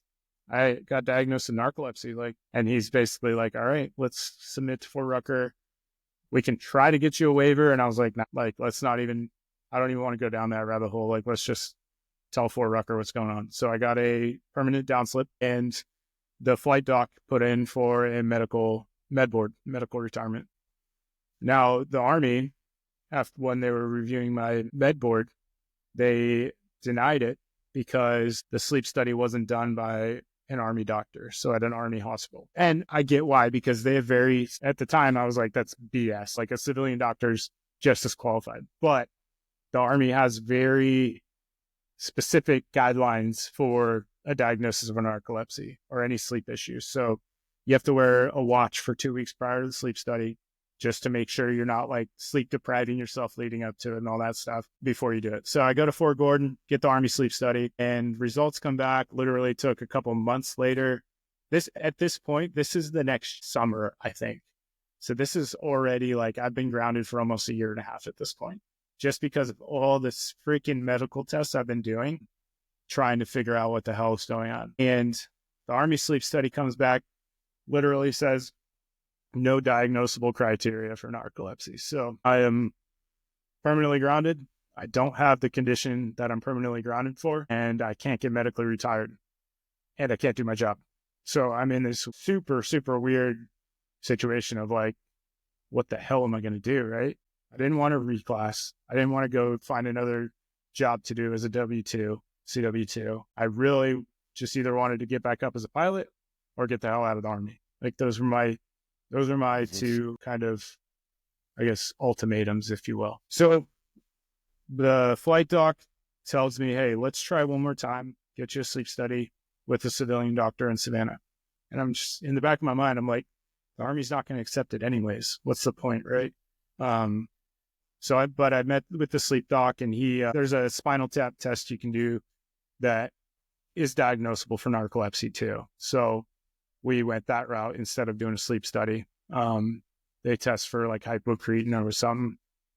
[SPEAKER 2] I got diagnosed with narcolepsy. Like, and he's basically like, all right, let's submit to Fort Rucker. We can try to get you a waiver. And I was like, let's not even, I don't even want to go down that rabbit hole. Like, let's just tell Fort Rucker what's going on. So I got a permanent downslip and the flight doc put in for a medical retirement. Now the Army, when they were reviewing my med board, they denied it because the sleep study wasn't done by an Army doctor, so at an Army hospital. And I get why, because they have at the time I was like, that's BS. Like, a civilian doctor's just as qualified. But the Army has very specific guidelines for a diagnosis of a narcolepsy or any sleep issues. So you have to wear a watch for 2 weeks prior to the sleep study, just to make sure you're not like sleep depriving yourself leading up to it and all that stuff before you do it. So I go to Fort Gordon, get the Army sleep study, and results come back. Literally took a couple months later. At this point, this is the next summer, I think. So this is already like, I've been grounded for almost 1.5 years at this point, just because of all this freaking medical tests I've been doing, trying to figure out what the hell is going on. And the Army sleep study comes back, literally says, no diagnosable criteria for narcolepsy. So I am permanently grounded. I don't have the condition that I'm permanently grounded for, and I can't get medically retired, and I can't do my job. So I'm in this super, super weird situation of like, what the hell am I going to do, right? I didn't want to reclass. I didn't want to go find another job to do as a W-2, CW-2. I really just either wanted to get back up as a pilot or get the hell out of the Army. Like, those are my two kind of, I guess, ultimatums, if you will. So the flight doc tells me, hey, let's try one more time, get you a sleep study with a civilian doctor in Savannah. And I'm just, in the back of my mind, I'm like, the Army's not going to accept it anyways. What's the point, right? But I met with the sleep doc, and there's a spinal tap test you can do that is diagnosable for narcolepsy too. So we went that route instead of doing a sleep study. They test for like hypocretin or something.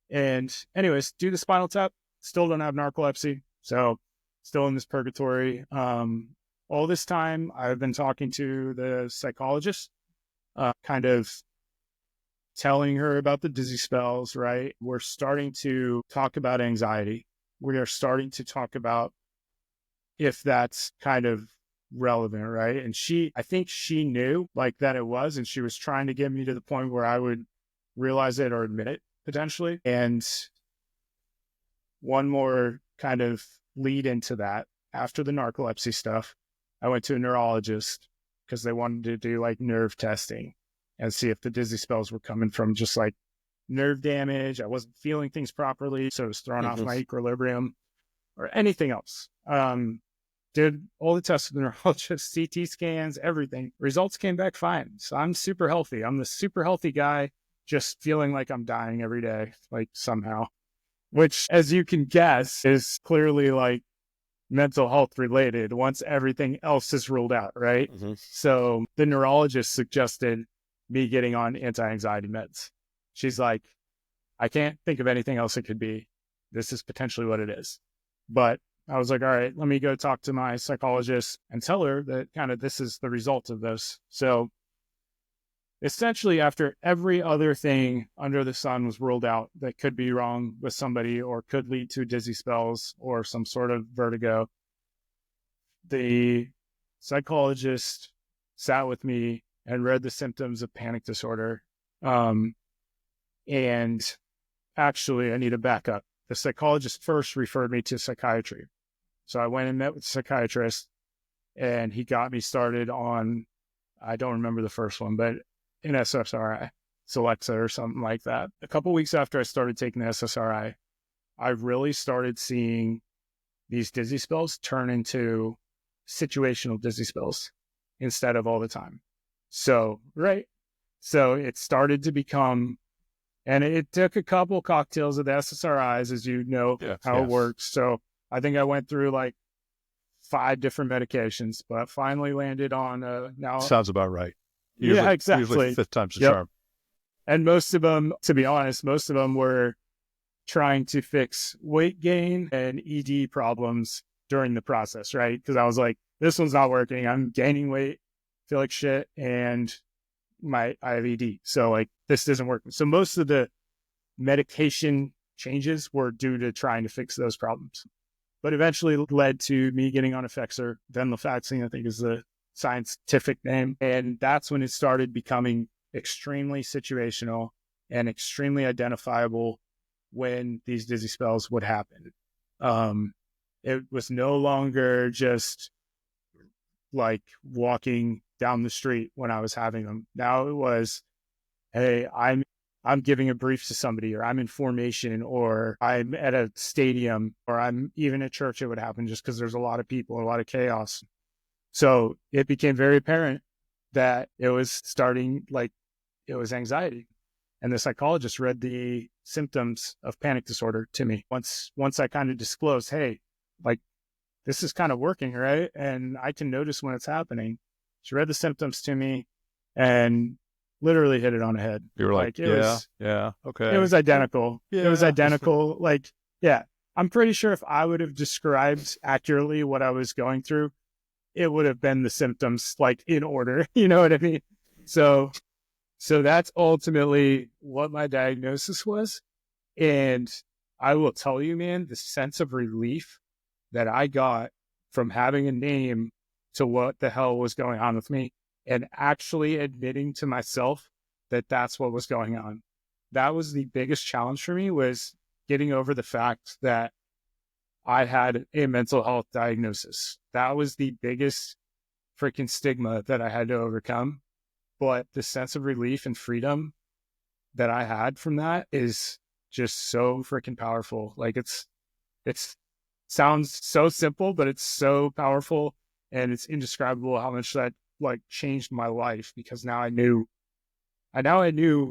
[SPEAKER 2] And anyways, do the spinal tap, still don't have narcolepsy. So still in this purgatory. All this time I've been talking to the psychologist, kind of telling her about the dizzy spells, right? We're starting to talk about anxiety. We are starting to talk about if that's kind of relevant, right? And I think she knew like that it was, and she was trying to get me to the point where I would realize it or admit it potentially. And one more kind of lead into that, after the narcolepsy stuff, I went to a neurologist because they wanted to do like nerve testing and see if the dizzy spells were coming from just like nerve damage. I wasn't feeling things properly, so it was throwing off my equilibrium or anything else. Did all the tests with the neurologist, CT scans, everything. Results came back fine. So I'm super healthy. I'm the super healthy guy, just feeling like I'm dying every day, like somehow, which, as you can guess, is clearly like mental health related once everything else is ruled out, right? So the neurologist suggested me getting on anti-anxiety meds. She's like, I can't think of anything else it could be. This is potentially what it is. But I was like, all right, let me go talk to my psychologist and tell her that kind of this is the result of this. So essentially, after every other thing under the sun was ruled out that could be wrong with somebody or could lead to dizzy spells or some sort of vertigo, the psychologist sat with me and read the symptoms of panic disorder. And actually, I need to back up. The psychologist first referred me to psychiatry. So I went and met with a psychiatrist. and he got me started on, I don't remember the first one, but an SSRI, Celexa or something like that. A couple weeks after I started taking the SSRI, I really started seeing these dizzy spells turn into situational dizzy spells instead of all the time. So it started to become, and it took a couple cocktails of the SSRIs, as you know how it works. So I think I went through like 5 different medications, but finally landed on now.
[SPEAKER 1] Sounds about right.
[SPEAKER 2] Exactly.
[SPEAKER 1] Usually 5th time's the charm.
[SPEAKER 2] And most of them, to be honest, were trying to fix weight gain and ED problems during the process, right? Because I was like, this one's not working. I'm gaining weight, feel like shit, and I have ED. So like, this isn't working. So most of the medication changes were due to trying to fix those problems. But eventually led to me getting on Effexor, venlafaxine, I think is the scientific name. And that's when it started becoming extremely situational and extremely identifiable when these dizzy spells would happen. It was no longer just like walking down the street when I was having them. Now it was, hey, I'm giving a brief to somebody, or I'm in formation, or I'm at a stadium, or I'm even at church. It would happen just because there's a lot of people, a lot of chaos. So it became very apparent that it was starting, like, it was anxiety. And the psychologist read the symptoms of panic disorder to me. Once I kind of disclosed, hey, like, this is kind of working, right? And I can notice when it's happening. She read the symptoms to me and literally hit it on the head.
[SPEAKER 1] You were like, okay.
[SPEAKER 2] It was identical.
[SPEAKER 1] Yeah.
[SPEAKER 2] It was identical. Like, yeah, I'm pretty sure if I would have described accurately what I was going through, it would have been the symptoms, like, in order. You know what I mean? So that's ultimately what my diagnosis was. And I will tell you, man, the sense of relief that I got from having a name to what the hell was going on with me, and actually admitting to myself that that's what was going on. That was the biggest challenge for me, was getting over the fact that I had a mental health diagnosis. That was the biggest freaking stigma that I had to overcome. But the sense of relief and freedom that I had from that is just so freaking powerful. Like, it's sounds so simple, but it's so powerful, and it's indescribable how much that, like, changed my life, because now I knew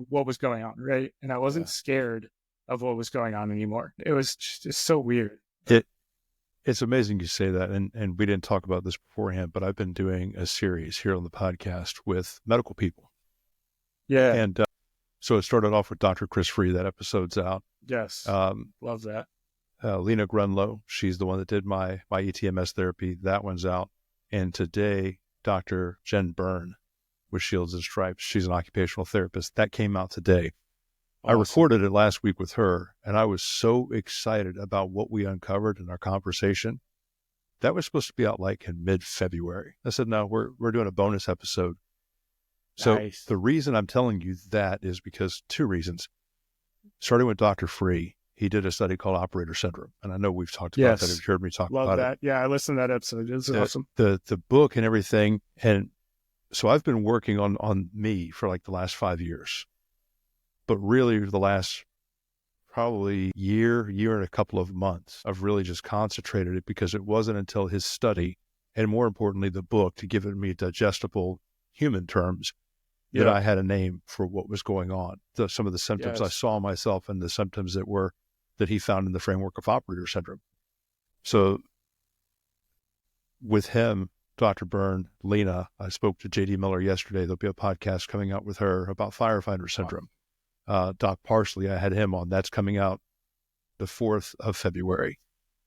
[SPEAKER 2] what was going on, right? And I wasn't scared of what was going on anymore. It was just so weird.
[SPEAKER 1] It's amazing you say that, and we didn't talk about this beforehand, but I've been doing a series here on the podcast with medical people.
[SPEAKER 2] Yeah.
[SPEAKER 1] And so it started off with Dr. Chris Free. That episode's out.
[SPEAKER 2] Yes. Love that.
[SPEAKER 1] Lena Grunlow, she's the one that did my ETMS therapy. That one's out. And today, Dr. Jen Byrne with Shields and Stripes, she's an occupational therapist. That came out today. Awesome. I recorded it last week with her, and I was so excited about what we uncovered in our conversation. That was supposed to be out like in mid-February. I said, no, we're doing a bonus episode. So nice. The reason I'm telling you that is because 2 reasons. Starting with Dr. Free, he did a study called operator syndrome. And I know we've talked about that. You've heard me talk about that.
[SPEAKER 2] Yeah, I listened to that episode. It's awesome.
[SPEAKER 1] The book and everything. And so I've been working on me for like the last 5 years. But really the last probably year and a couple of months, I've really just concentrated it, because it wasn't until his study, and more importantly, the book, to give it me digestible human terms, that I had a name for what was going on. Some of the symptoms I saw myself, and the symptoms that he found in the framework of operator syndrome. So with him, Dr. Byrne, Lena, I spoke to JD Miller yesterday. There'll be a podcast coming out with her about firefighter syndrome. Doc Parsley, I had him on. That's coming out the 4th of February.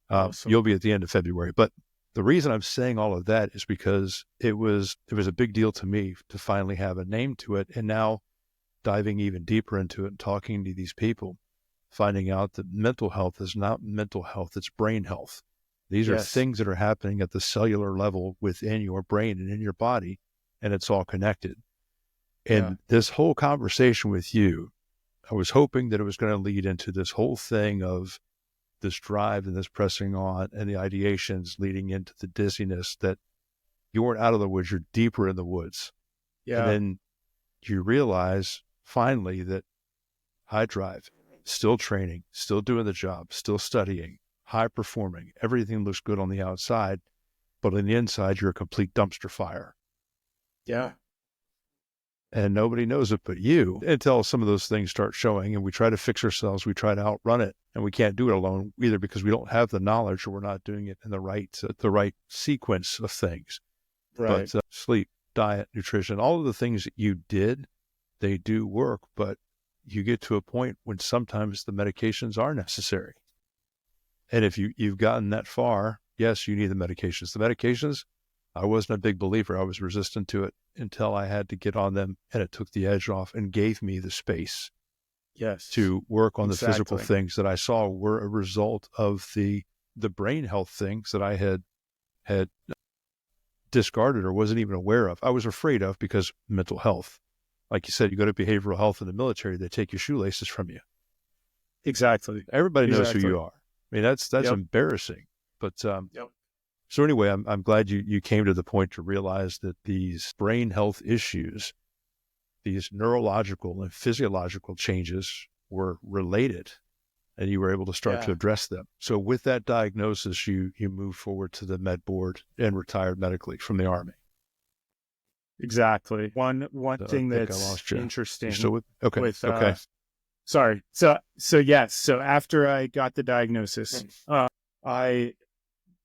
[SPEAKER 1] Awesome. You'll be at the end of February. But the reason I'm saying all of that is because it was a big deal to me to finally have a name to it. And now diving even deeper into it and talking to these people, finding out that mental health is not mental health, it's brain health. These are things that are happening at the cellular level within your brain and in your body, and it's all connected. And this whole conversation with you, I was hoping that it was going to lead into this whole thing of this drive and this pressing on, and the ideations leading into the dizziness that You weren't out of the woods, you're deeper in the woods.
[SPEAKER 2] Yeah.
[SPEAKER 1] And then you realize finally that high drive, still training, still doing the job, still studying, high performing, everything looks good on the outside, but on the inside, you're a complete dumpster fire.
[SPEAKER 2] Yeah.
[SPEAKER 1] And nobody knows it but you until some of those things start showing, and we try to fix ourselves, we try to outrun it, and we can't do it alone either because we don't have the knowledge or we're not doing it in the right sequence of things.
[SPEAKER 2] Right.
[SPEAKER 1] But sleep, diet, nutrition, all of the things that you did, they do work, but you get to a point when sometimes the medications are necessary. And if you've gotten that far, yes, you need the medications. The medications, I wasn't a big believer. I was resistant to it until I had to get on them, and it took the edge off and gave me the space to work on the physical things that I saw were a result of the brain health things that I had discarded or wasn't even aware of. I was afraid of because mental health. Like you said, you go to behavioral health in the military, they take your shoelaces from you.
[SPEAKER 2] Exactly.
[SPEAKER 1] Everybody knows who you are. I mean, that's embarrassing. But so anyway, I'm glad you came to the point to realize that these brain health issues, these neurological and physiological changes were related, and you were able to start to address them. So with that diagnosis, you moved forward to the med board and retired medically from the Army.
[SPEAKER 2] Exactly. One thing that's interesting.
[SPEAKER 1] You still with? Okay.
[SPEAKER 2] Okay. Sorry. So yes. So after I got the diagnosis,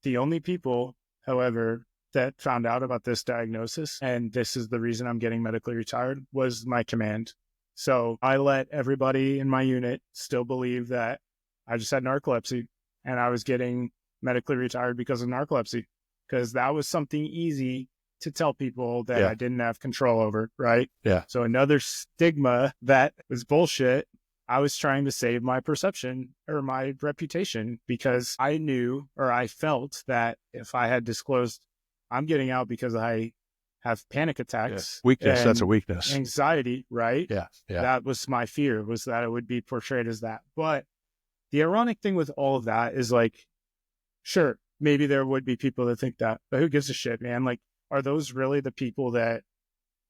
[SPEAKER 2] the only people, however, that found out about this diagnosis, and this is the reason I'm getting medically retired, was my command. So I let everybody in my unit still believe that I just had narcolepsy and I was getting medically retired because of narcolepsy, because that was something easy to tell people that I didn't have control over, right?
[SPEAKER 1] Yeah.
[SPEAKER 2] So another stigma that was bullshit. I was trying to save my perception or my reputation because I knew, or I felt that if I had disclosed I'm getting out because I have panic attacks.
[SPEAKER 1] Weakness, that's a weakness.
[SPEAKER 2] Anxiety, right?
[SPEAKER 1] Yeah.
[SPEAKER 2] That was my fear, was that it would be portrayed as that. But the ironic thing with all of that is, like, sure, maybe there would be people that think that, but who gives a shit, man? Like, are those really the people that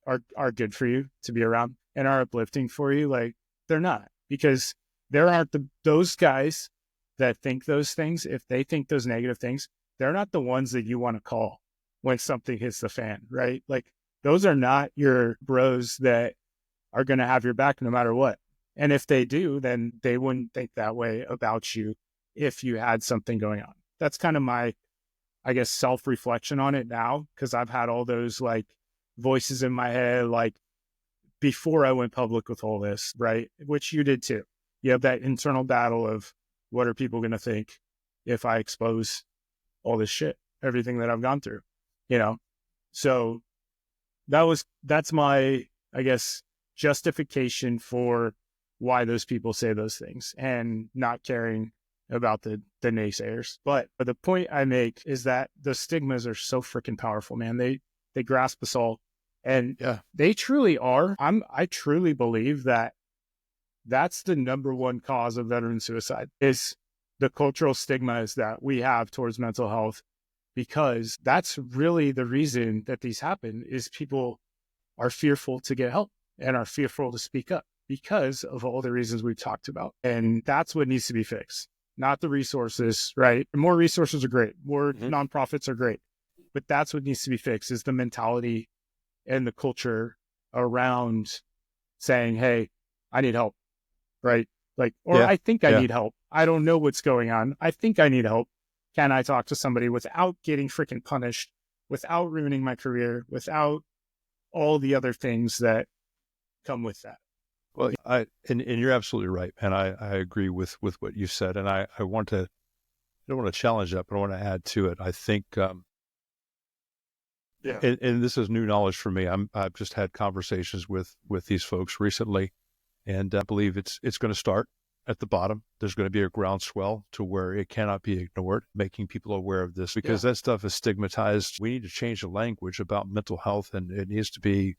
[SPEAKER 2] are good for you to be around and are uplifting for you? Like, they're not, because there aren't those guys that think those things. If they think those negative things, they're not the ones that you want to call when something hits the fan, right? Like, those are not your bros that are going to have your back no matter what. And if they do, then they wouldn't think that way about you if you had something going on. That's kind of my, I guess, self-reflection on it now, because I've had all those like voices in my head, like before I went public with all this, right? Which you did too. You have that internal battle of, what are people going to think if I expose all this shit, everything that I've gone through, you know? So that's my, I guess, justification for why those people say those things and not caring about the naysayers. But the point I make is that the stigmas are so freaking powerful, man. They grasp us all, and they truly are. I truly believe that that's the number one cause of veteran suicide, is the cultural stigmas that we have towards mental health, because that's really the reason that these happen, is people are fearful to get help and are fearful to speak up because of all the reasons we've talked about. And that's what needs to be fixed, not the resources, right? More resources are great. More nonprofits are great. But that's what needs to be fixed, is the mentality and the culture around saying, hey, I need help, right? Like, or I think I need help. I don't know what's going on. I think I need help. Can I talk to somebody without getting freaking punished, without ruining my career, without all the other things that come with that?
[SPEAKER 1] Well, and you're absolutely right. And I agree with what you said. And I don't want to challenge that, but I want to add to it. I think, and this is new knowledge for me. I've just had conversations with these folks recently, and I believe it's going to start at the bottom. There's going to be a groundswell to where it cannot be ignored, making people aware of this, because that stuff is stigmatized. We need to change the language about mental health, and it needs to be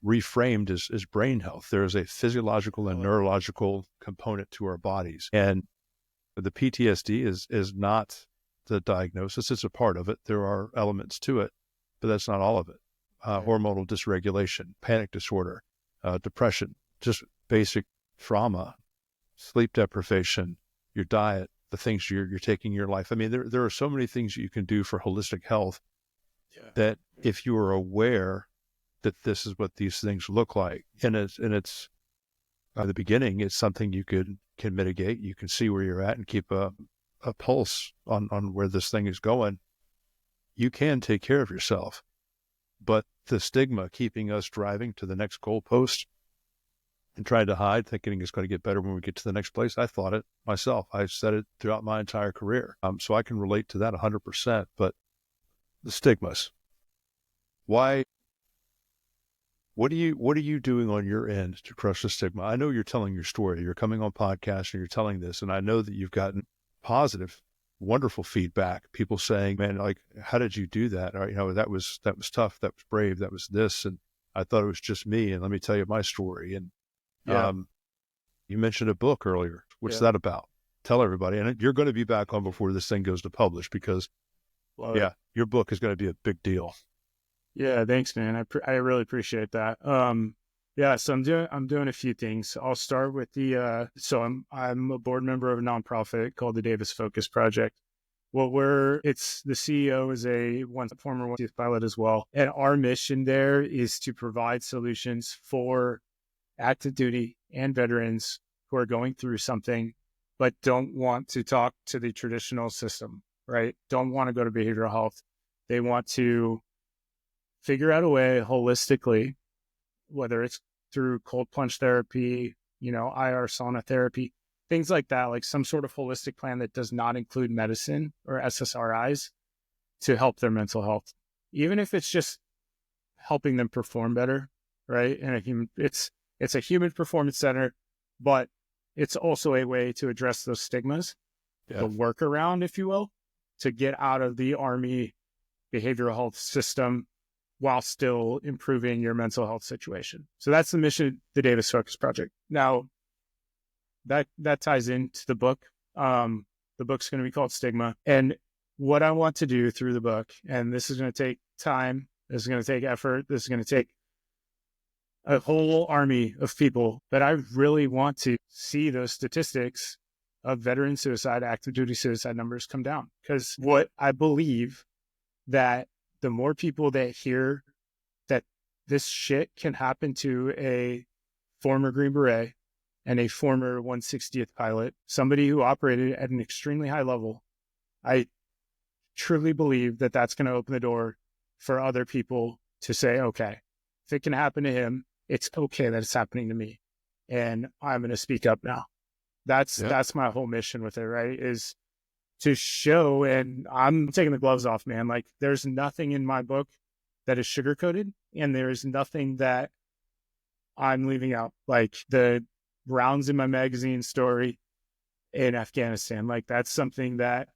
[SPEAKER 1] reframed as brain health. There is a physiological and neurological component to our bodies, and the PTSD is not the diagnosis. It's a part of it. There are elements to it, but that's not all of it. Hormonal dysregulation, panic disorder, depression, just basic trauma, sleep deprivation, your diet, the things you're taking in your life. I mean, there are so many things you can do for holistic health that if you are aware that this is what these things look like, and it's at the beginning, it's something you can mitigate. You can see where you're at and keep a pulse on where this thing is going. You can take care of yourself, but the stigma keeping us driving to the next goalpost and trying to hide, thinking it's going to get better when we get to the next place. I thought it myself. I said it throughout my entire career. So I can relate to that 100%, but the stigmas, why, what are you doing on your end to crush the stigma? I know you're telling your story. You're coming on podcast and you're telling this, and I know that you've gotten positive, wonderful feedback. People saying, "Man, like, how did you do that?" Or, that was tough. That was brave. That was this, and I thought it was just me. And let me tell you my story. And you mentioned a book earlier. What's that about? Tell everybody. And you're going to be back on before this thing goes to publish because, your book is going to be a big deal.
[SPEAKER 2] Yeah, thanks, man. I really appreciate that. So I'm doing a few things. I'll start with I'm a board member of a nonprofit called the Davis Focus Project. It's the CEO is a former youth pilot as well, and our mission there is to provide solutions for active duty and veterans who are going through something but don't want to talk to the traditional system, right? Don't want to go to behavioral health. They want to figure out a way holistically, whether it's through cold plunge therapy, IR sauna therapy, things like that, like some sort of holistic plan that does not include medicine or SSRIs to help their mental health, even if it's just helping them perform better, right? And it's a human performance center, but it's also a way to address those stigmas, the workaround, if you will, to get out of the Army behavioral health system while still improving your mental health situation. So that's the mission of the Davis Focus Project. Now, that ties into the book. The book's going to be called Stigma. And what I want to do through the book, and this is going to take time, this is going to take effort, this is going to take a whole army of people, but I really want to see those statistics of veteran suicide, active duty suicide numbers come down. Because what I believe that the more people that hear that this shit can happen to a former Green Beret and a former 160th pilot, somebody who operated at an extremely high level, I truly believe that that's going to open the door for other people to say, okay, if it can happen to him, it's okay that it's happening to me. And I'm going to speak up now. That's my whole mission with it, right? Is to show, and I'm taking the gloves off, man. Like, there's nothing in my book that is sugar-coated, and there is nothing that I'm leaving out. Like the rounds in my magazine story in Afghanistan, like that's something that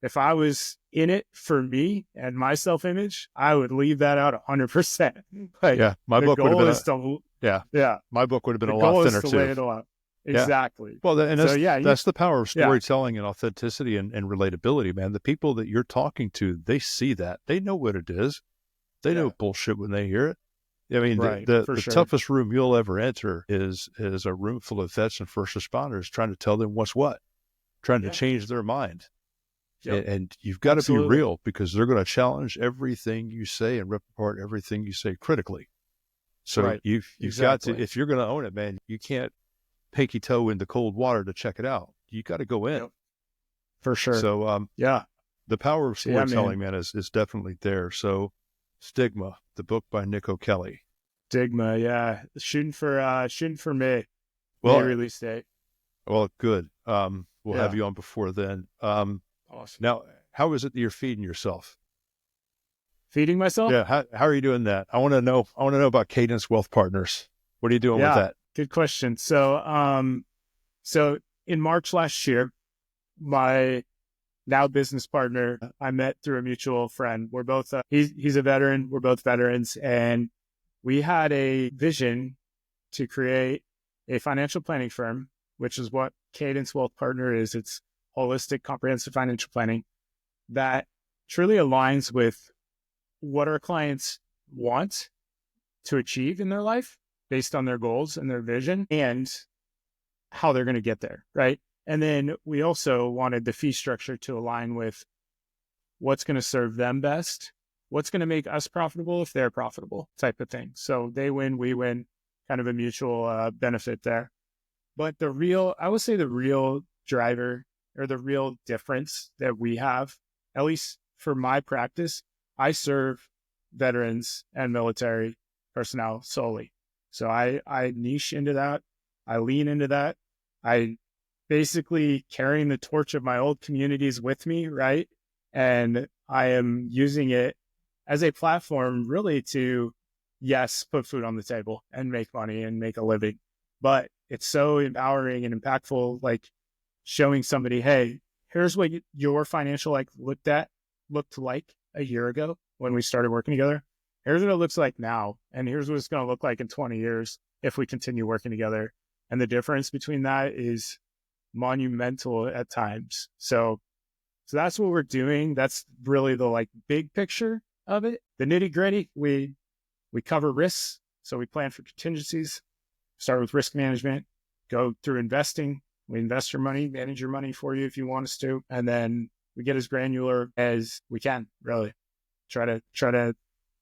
[SPEAKER 2] if I was in it for me and my self-image, I would leave that out 100%. Like,
[SPEAKER 1] my book would have been my book would have been a lot thinner too.
[SPEAKER 2] Lay it all out. Exactly.
[SPEAKER 1] Well, and that's the power of storytelling and authenticity and relatability, man. The people that you're talking to, they see that. They know what it is. They know bullshit when they hear it. I mean, the toughest room you'll ever enter is a room full of vets and first responders trying to tell them what's what, trying to change their mind. And you've got to be real, because they're going to challenge everything you say and rip apart everything you say critically. So you've got to, if you're going to own it, man, you can't pinky toe into cold water to check it out. You got to go in.
[SPEAKER 2] For sure.
[SPEAKER 1] So, the power of storytelling, man, is definitely there. So Stigma, the book by Nick O'Kelly.
[SPEAKER 2] Stigma. Shooting for May.
[SPEAKER 1] Well,
[SPEAKER 2] May release date.
[SPEAKER 1] Well, good. We'll have you on before then. Awesome. Now, how is it that you're feeding yourself?
[SPEAKER 2] Feeding myself?
[SPEAKER 1] Yeah. How are you doing that? I want to know about Cadence Wealth Partners. What are you doing with that?
[SPEAKER 2] Good question. So in March last year, my now business partner, I met through a mutual friend. We're both, he's a veteran. We're both veterans. And we had a vision to create a financial planning firm, which is what Cadence Wealth Partner is. It's holistic, comprehensive financial planning that truly aligns with what our clients want to achieve in their life based on their goals and their vision and how they're going to get there, right? And then we also wanted the fee structure to align with what's going to serve them best, what's going to make us profitable if they're profitable, type of thing. So they win, we win, kind of a mutual benefit there. But I would say the real driver or the real difference that we have, at least for my practice, I serve veterans and military personnel solely. So I niche into that. I lean into that. I basically carrying the torch of my old communities with me, right? And I am using it as a platform really to, yes, put food on the table and make money and make a living. But it's so empowering and impactful, like showing somebody, hey, here's what your financial life looked like a year ago when we started working together. Here's what it looks like now. And here's what it's going to look like in 20 years if we continue working together. And the difference between that is monumental at times. So that's what we're doing. That's really the like big picture of it. The nitty gritty, we cover risks. So we plan for contingencies, start with risk management, go through investing. We invest your money, manage your money for you if you want us to. And then we get as granular as we can, really. Try to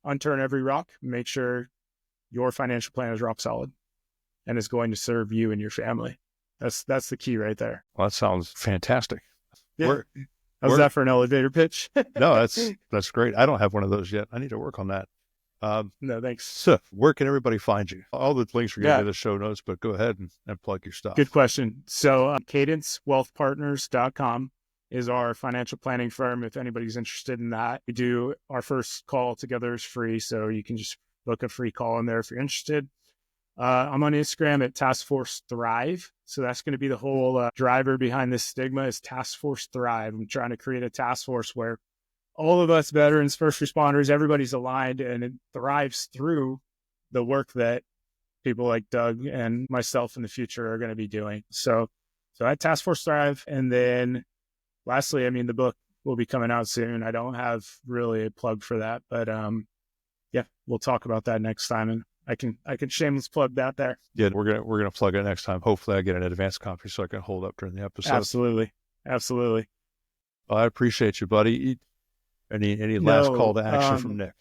[SPEAKER 2] unturn every rock, make sure your financial plan is rock solid and is going to serve you and your family. That's the key right there.
[SPEAKER 1] Well, that sounds fantastic.
[SPEAKER 2] Yeah. How's that for an elevator pitch?
[SPEAKER 1] No, that's great. I don't have one of those yet. I need to work on that.
[SPEAKER 2] No, thanks.
[SPEAKER 1] So where can everybody find you? All the links are going to be in the show notes, but go ahead and plug your stuff.
[SPEAKER 2] Good question. So cadencewealthpartners.com is our financial planning firm. If anybody's interested in that, we do our first call together is free. So you can just book a free call in there if you're interested. I'm on Instagram at Task Force Thrive. So that's going to be the whole driver behind this Stigma is Task Force Thrive. I'm trying to create a task force where all of us veterans, first responders, everybody's aligned and it thrives through the work that people like Doug and myself in the future are going to be doing. So at Task Force Thrive. And then lastly, I mean, the book will be coming out soon. I don't have really a plug for that, but yeah, we'll talk about that next time. And I can shameless plug that there.
[SPEAKER 1] Yeah, we're gonna plug it next time. Hopefully, I get an advance copy so I can hold up during the episode.
[SPEAKER 2] Absolutely.
[SPEAKER 1] Well, I appreciate you, buddy. Any last call to action from Nick?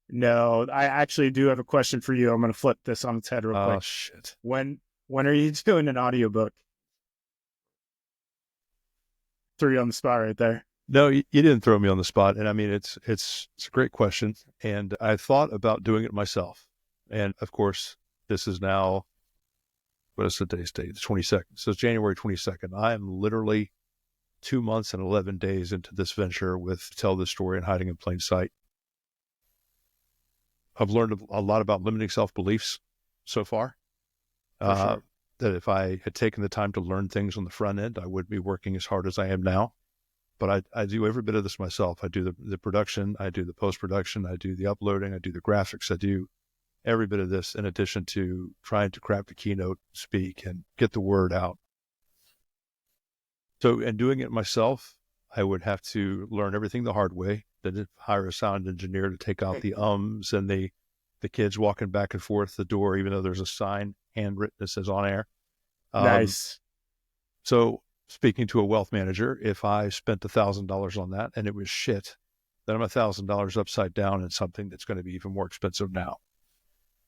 [SPEAKER 2] No, I actually do have a question for you. I'm going to flip this on its head real quick.
[SPEAKER 1] Oh shit!
[SPEAKER 2] When are you doing an audiobook? Threw you on the spot right there.
[SPEAKER 1] No, you didn't throw me on the spot. And I mean, it's a great question. And I thought about doing it myself. And of course, this is now, what is today's date? The 22nd. So it's January 22nd. I am literally 2 months and 11 days into this venture with Tell This Story and Hiding in Plain Sight. I've learned a lot about limiting self-beliefs so far.
[SPEAKER 2] Sure.
[SPEAKER 1] That if I had taken the time to learn things on the front end, I would be working as hard as I am now. But I do every bit of this myself. I do the production, I do the post-production, I do the uploading, I do the graphics, I do every bit of this in addition to trying to craft a keynote, speak, and get the word out. So, in doing it myself, I would have to learn everything the hard way, then hire a sound engineer to take out the ums and the kids walking back and forth the door, even though there's a sign handwritten that says on air.
[SPEAKER 2] Nice.
[SPEAKER 1] So, speaking to a wealth manager, if I spent $1,000 on that and it was shit, then I'm $1,000 upside down in something that's going to be even more expensive now.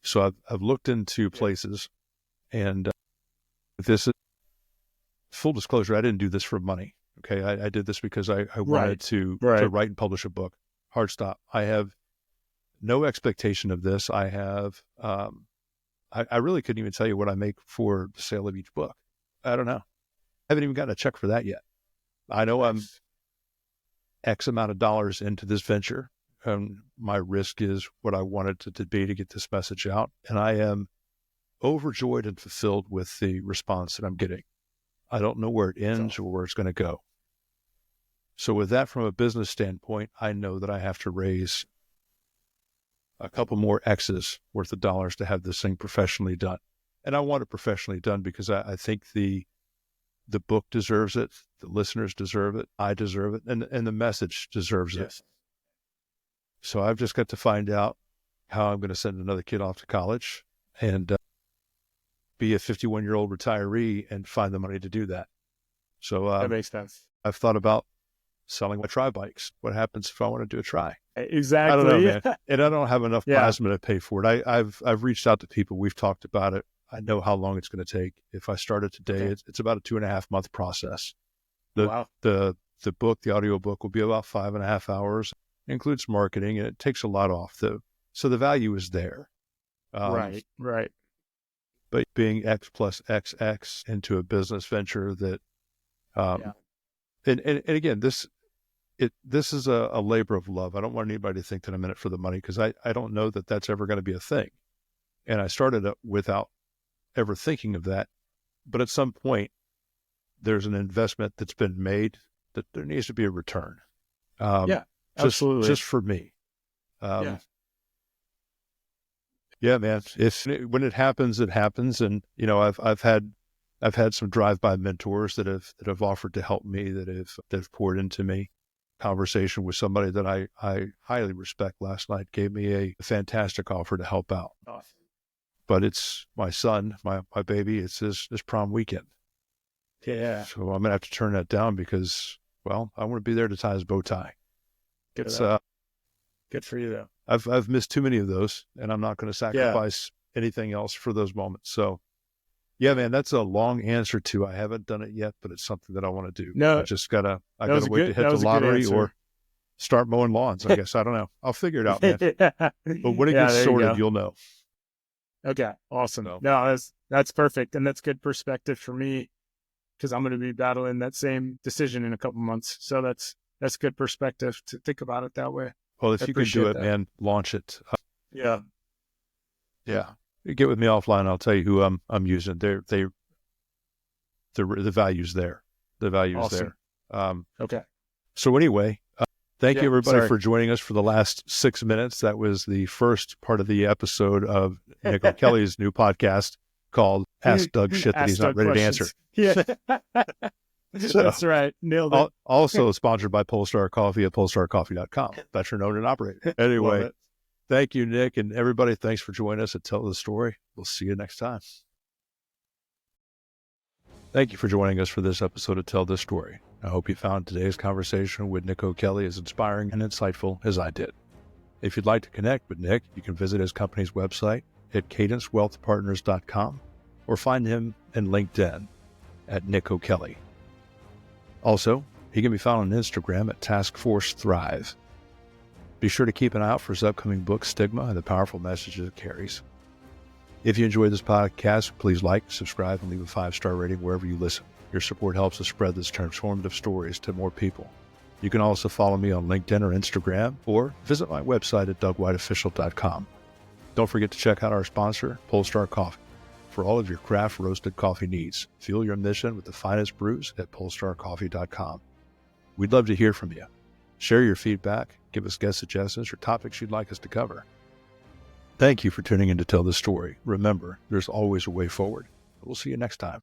[SPEAKER 1] So I've looked into places, and this is full disclosure. I didn't do this for money. Okay, I did this because I wanted to write and publish a book. Hard stop. I have no expectation of this. I have I really couldn't even tell you what I make for the sale of each book. I don't know. I haven't even gotten a check for that yet. I know I'm X amount of dollars into this venture. My risk is what I wanted it to be to get this message out. And I am overjoyed and fulfilled with the response that I'm getting. I don't know where it ends or where it's going to go. So with that, from a business standpoint, I know that I have to raise a couple more X's worth of dollars to have this thing professionally done. And I want it professionally done because I think the book deserves it. The listeners deserve it. I deserve it. And the message deserves it. So I've just got to find out how I'm going to send another kid off to college and be a 51-year-old retiree and find the money to do that. So
[SPEAKER 2] That makes sense.
[SPEAKER 1] I've thought about selling my tri bikes. What happens if I want to do a tri?
[SPEAKER 2] Exactly.
[SPEAKER 1] I don't know, man. And I don't have enough
[SPEAKER 2] Yeah.
[SPEAKER 1] plasma to pay for it. I've reached out to people. We've talked about it. I know how long it's going to take. If I start it today,
[SPEAKER 2] Okay.
[SPEAKER 1] it's about a 2.5 month process.
[SPEAKER 2] Wow.
[SPEAKER 1] The book, the audio book, will be about 5.5 hours. It includes marketing, and it takes a lot off. So the value is there.
[SPEAKER 2] Right.
[SPEAKER 1] But being X plus XX into a business venture that, and again, this is a labor of love. I don't want anybody to think that I'm in it for the money, because I don't know that that's ever going to be a thing. And I started it without ever thinking of that. But at some point, there's an investment that's been made that there needs to be a return.
[SPEAKER 2] Absolutely.
[SPEAKER 1] Just for me. Yeah, man. When it happens, it happens. And, I've had some drive-by mentors that have offered to help me, that have poured into me. Conversation with somebody that I highly respect last night gave me a fantastic offer to help out.
[SPEAKER 2] Awesome.
[SPEAKER 1] But it's my son, my baby. It's his prom weekend.
[SPEAKER 2] Yeah.
[SPEAKER 1] So I'm gonna have to turn that down because, well, I want to be there to tie his bow tie.
[SPEAKER 2] Good for you, though.
[SPEAKER 1] I've missed too many of those, and I'm not going to sacrifice anything else for those moments. So, yeah, man, that's a long answer to I haven't done it yet, but it's something that I want to do.
[SPEAKER 2] No,
[SPEAKER 1] I gotta wait to hit the lottery or start mowing lawns. I guess I don't know. I'll figure it out, man. But when it gets sorted, you'll know.
[SPEAKER 2] Okay, awesome.
[SPEAKER 1] So.
[SPEAKER 2] No, that's perfect, and that's good perspective for me, because I'm going to be battling that same decision in a couple months. So that's good perspective to think about it that way.
[SPEAKER 1] Well, if you can do it, man, launch it.
[SPEAKER 2] Yeah.
[SPEAKER 1] Get with me offline. I'll tell you who I'm using. The value's there. The value's
[SPEAKER 2] awesome.
[SPEAKER 1] there.
[SPEAKER 2] Okay.
[SPEAKER 1] So anyway, thank you everybody for joining us for the last 6 minutes. That was the first part of the episode of Nick O'Kelly's new podcast called Ask Doug Shit That He's Not Ready to Answer.
[SPEAKER 2] Yeah.
[SPEAKER 1] So,
[SPEAKER 2] that's right. Nailed it.
[SPEAKER 1] Also sponsored by Polestar Coffee at polestarcoffee.com. Veteran owned and operated. Anyway, thank you, Nick, and everybody. Thanks for joining us at Tell the Story. We'll see you next time. Thank you for joining us for this episode of Tell the Story. I hope you found today's conversation with Nick O'Kelly as inspiring and insightful as I did. If you'd like to connect with Nick, you can visit his company's website at cadencewealthpartners.com or find him in LinkedIn at Nick O'Kelly. Also, he can be found on Instagram at Task Force Thrive. Be sure to keep an eye out for his upcoming book, Stigma, and the powerful messages it carries. If you enjoyed this podcast, please like, subscribe, and leave a 5-star rating wherever you listen. Your support helps us spread this transformative stories to more people. You can also follow me on LinkedIn or Instagram, or visit my website at dougwhiteofficial.com. Don't forget to check out our sponsor, Polestar Coffee, for all of your craft roasted coffee needs. Fuel your mission with the finest brews at polestarcoffee.com. We'd love to hear from you. Share your feedback, give us guest suggestions or topics you'd like us to cover. Thank you for tuning in to Tell the Story. Remember, there's always a way forward. We'll see you next time.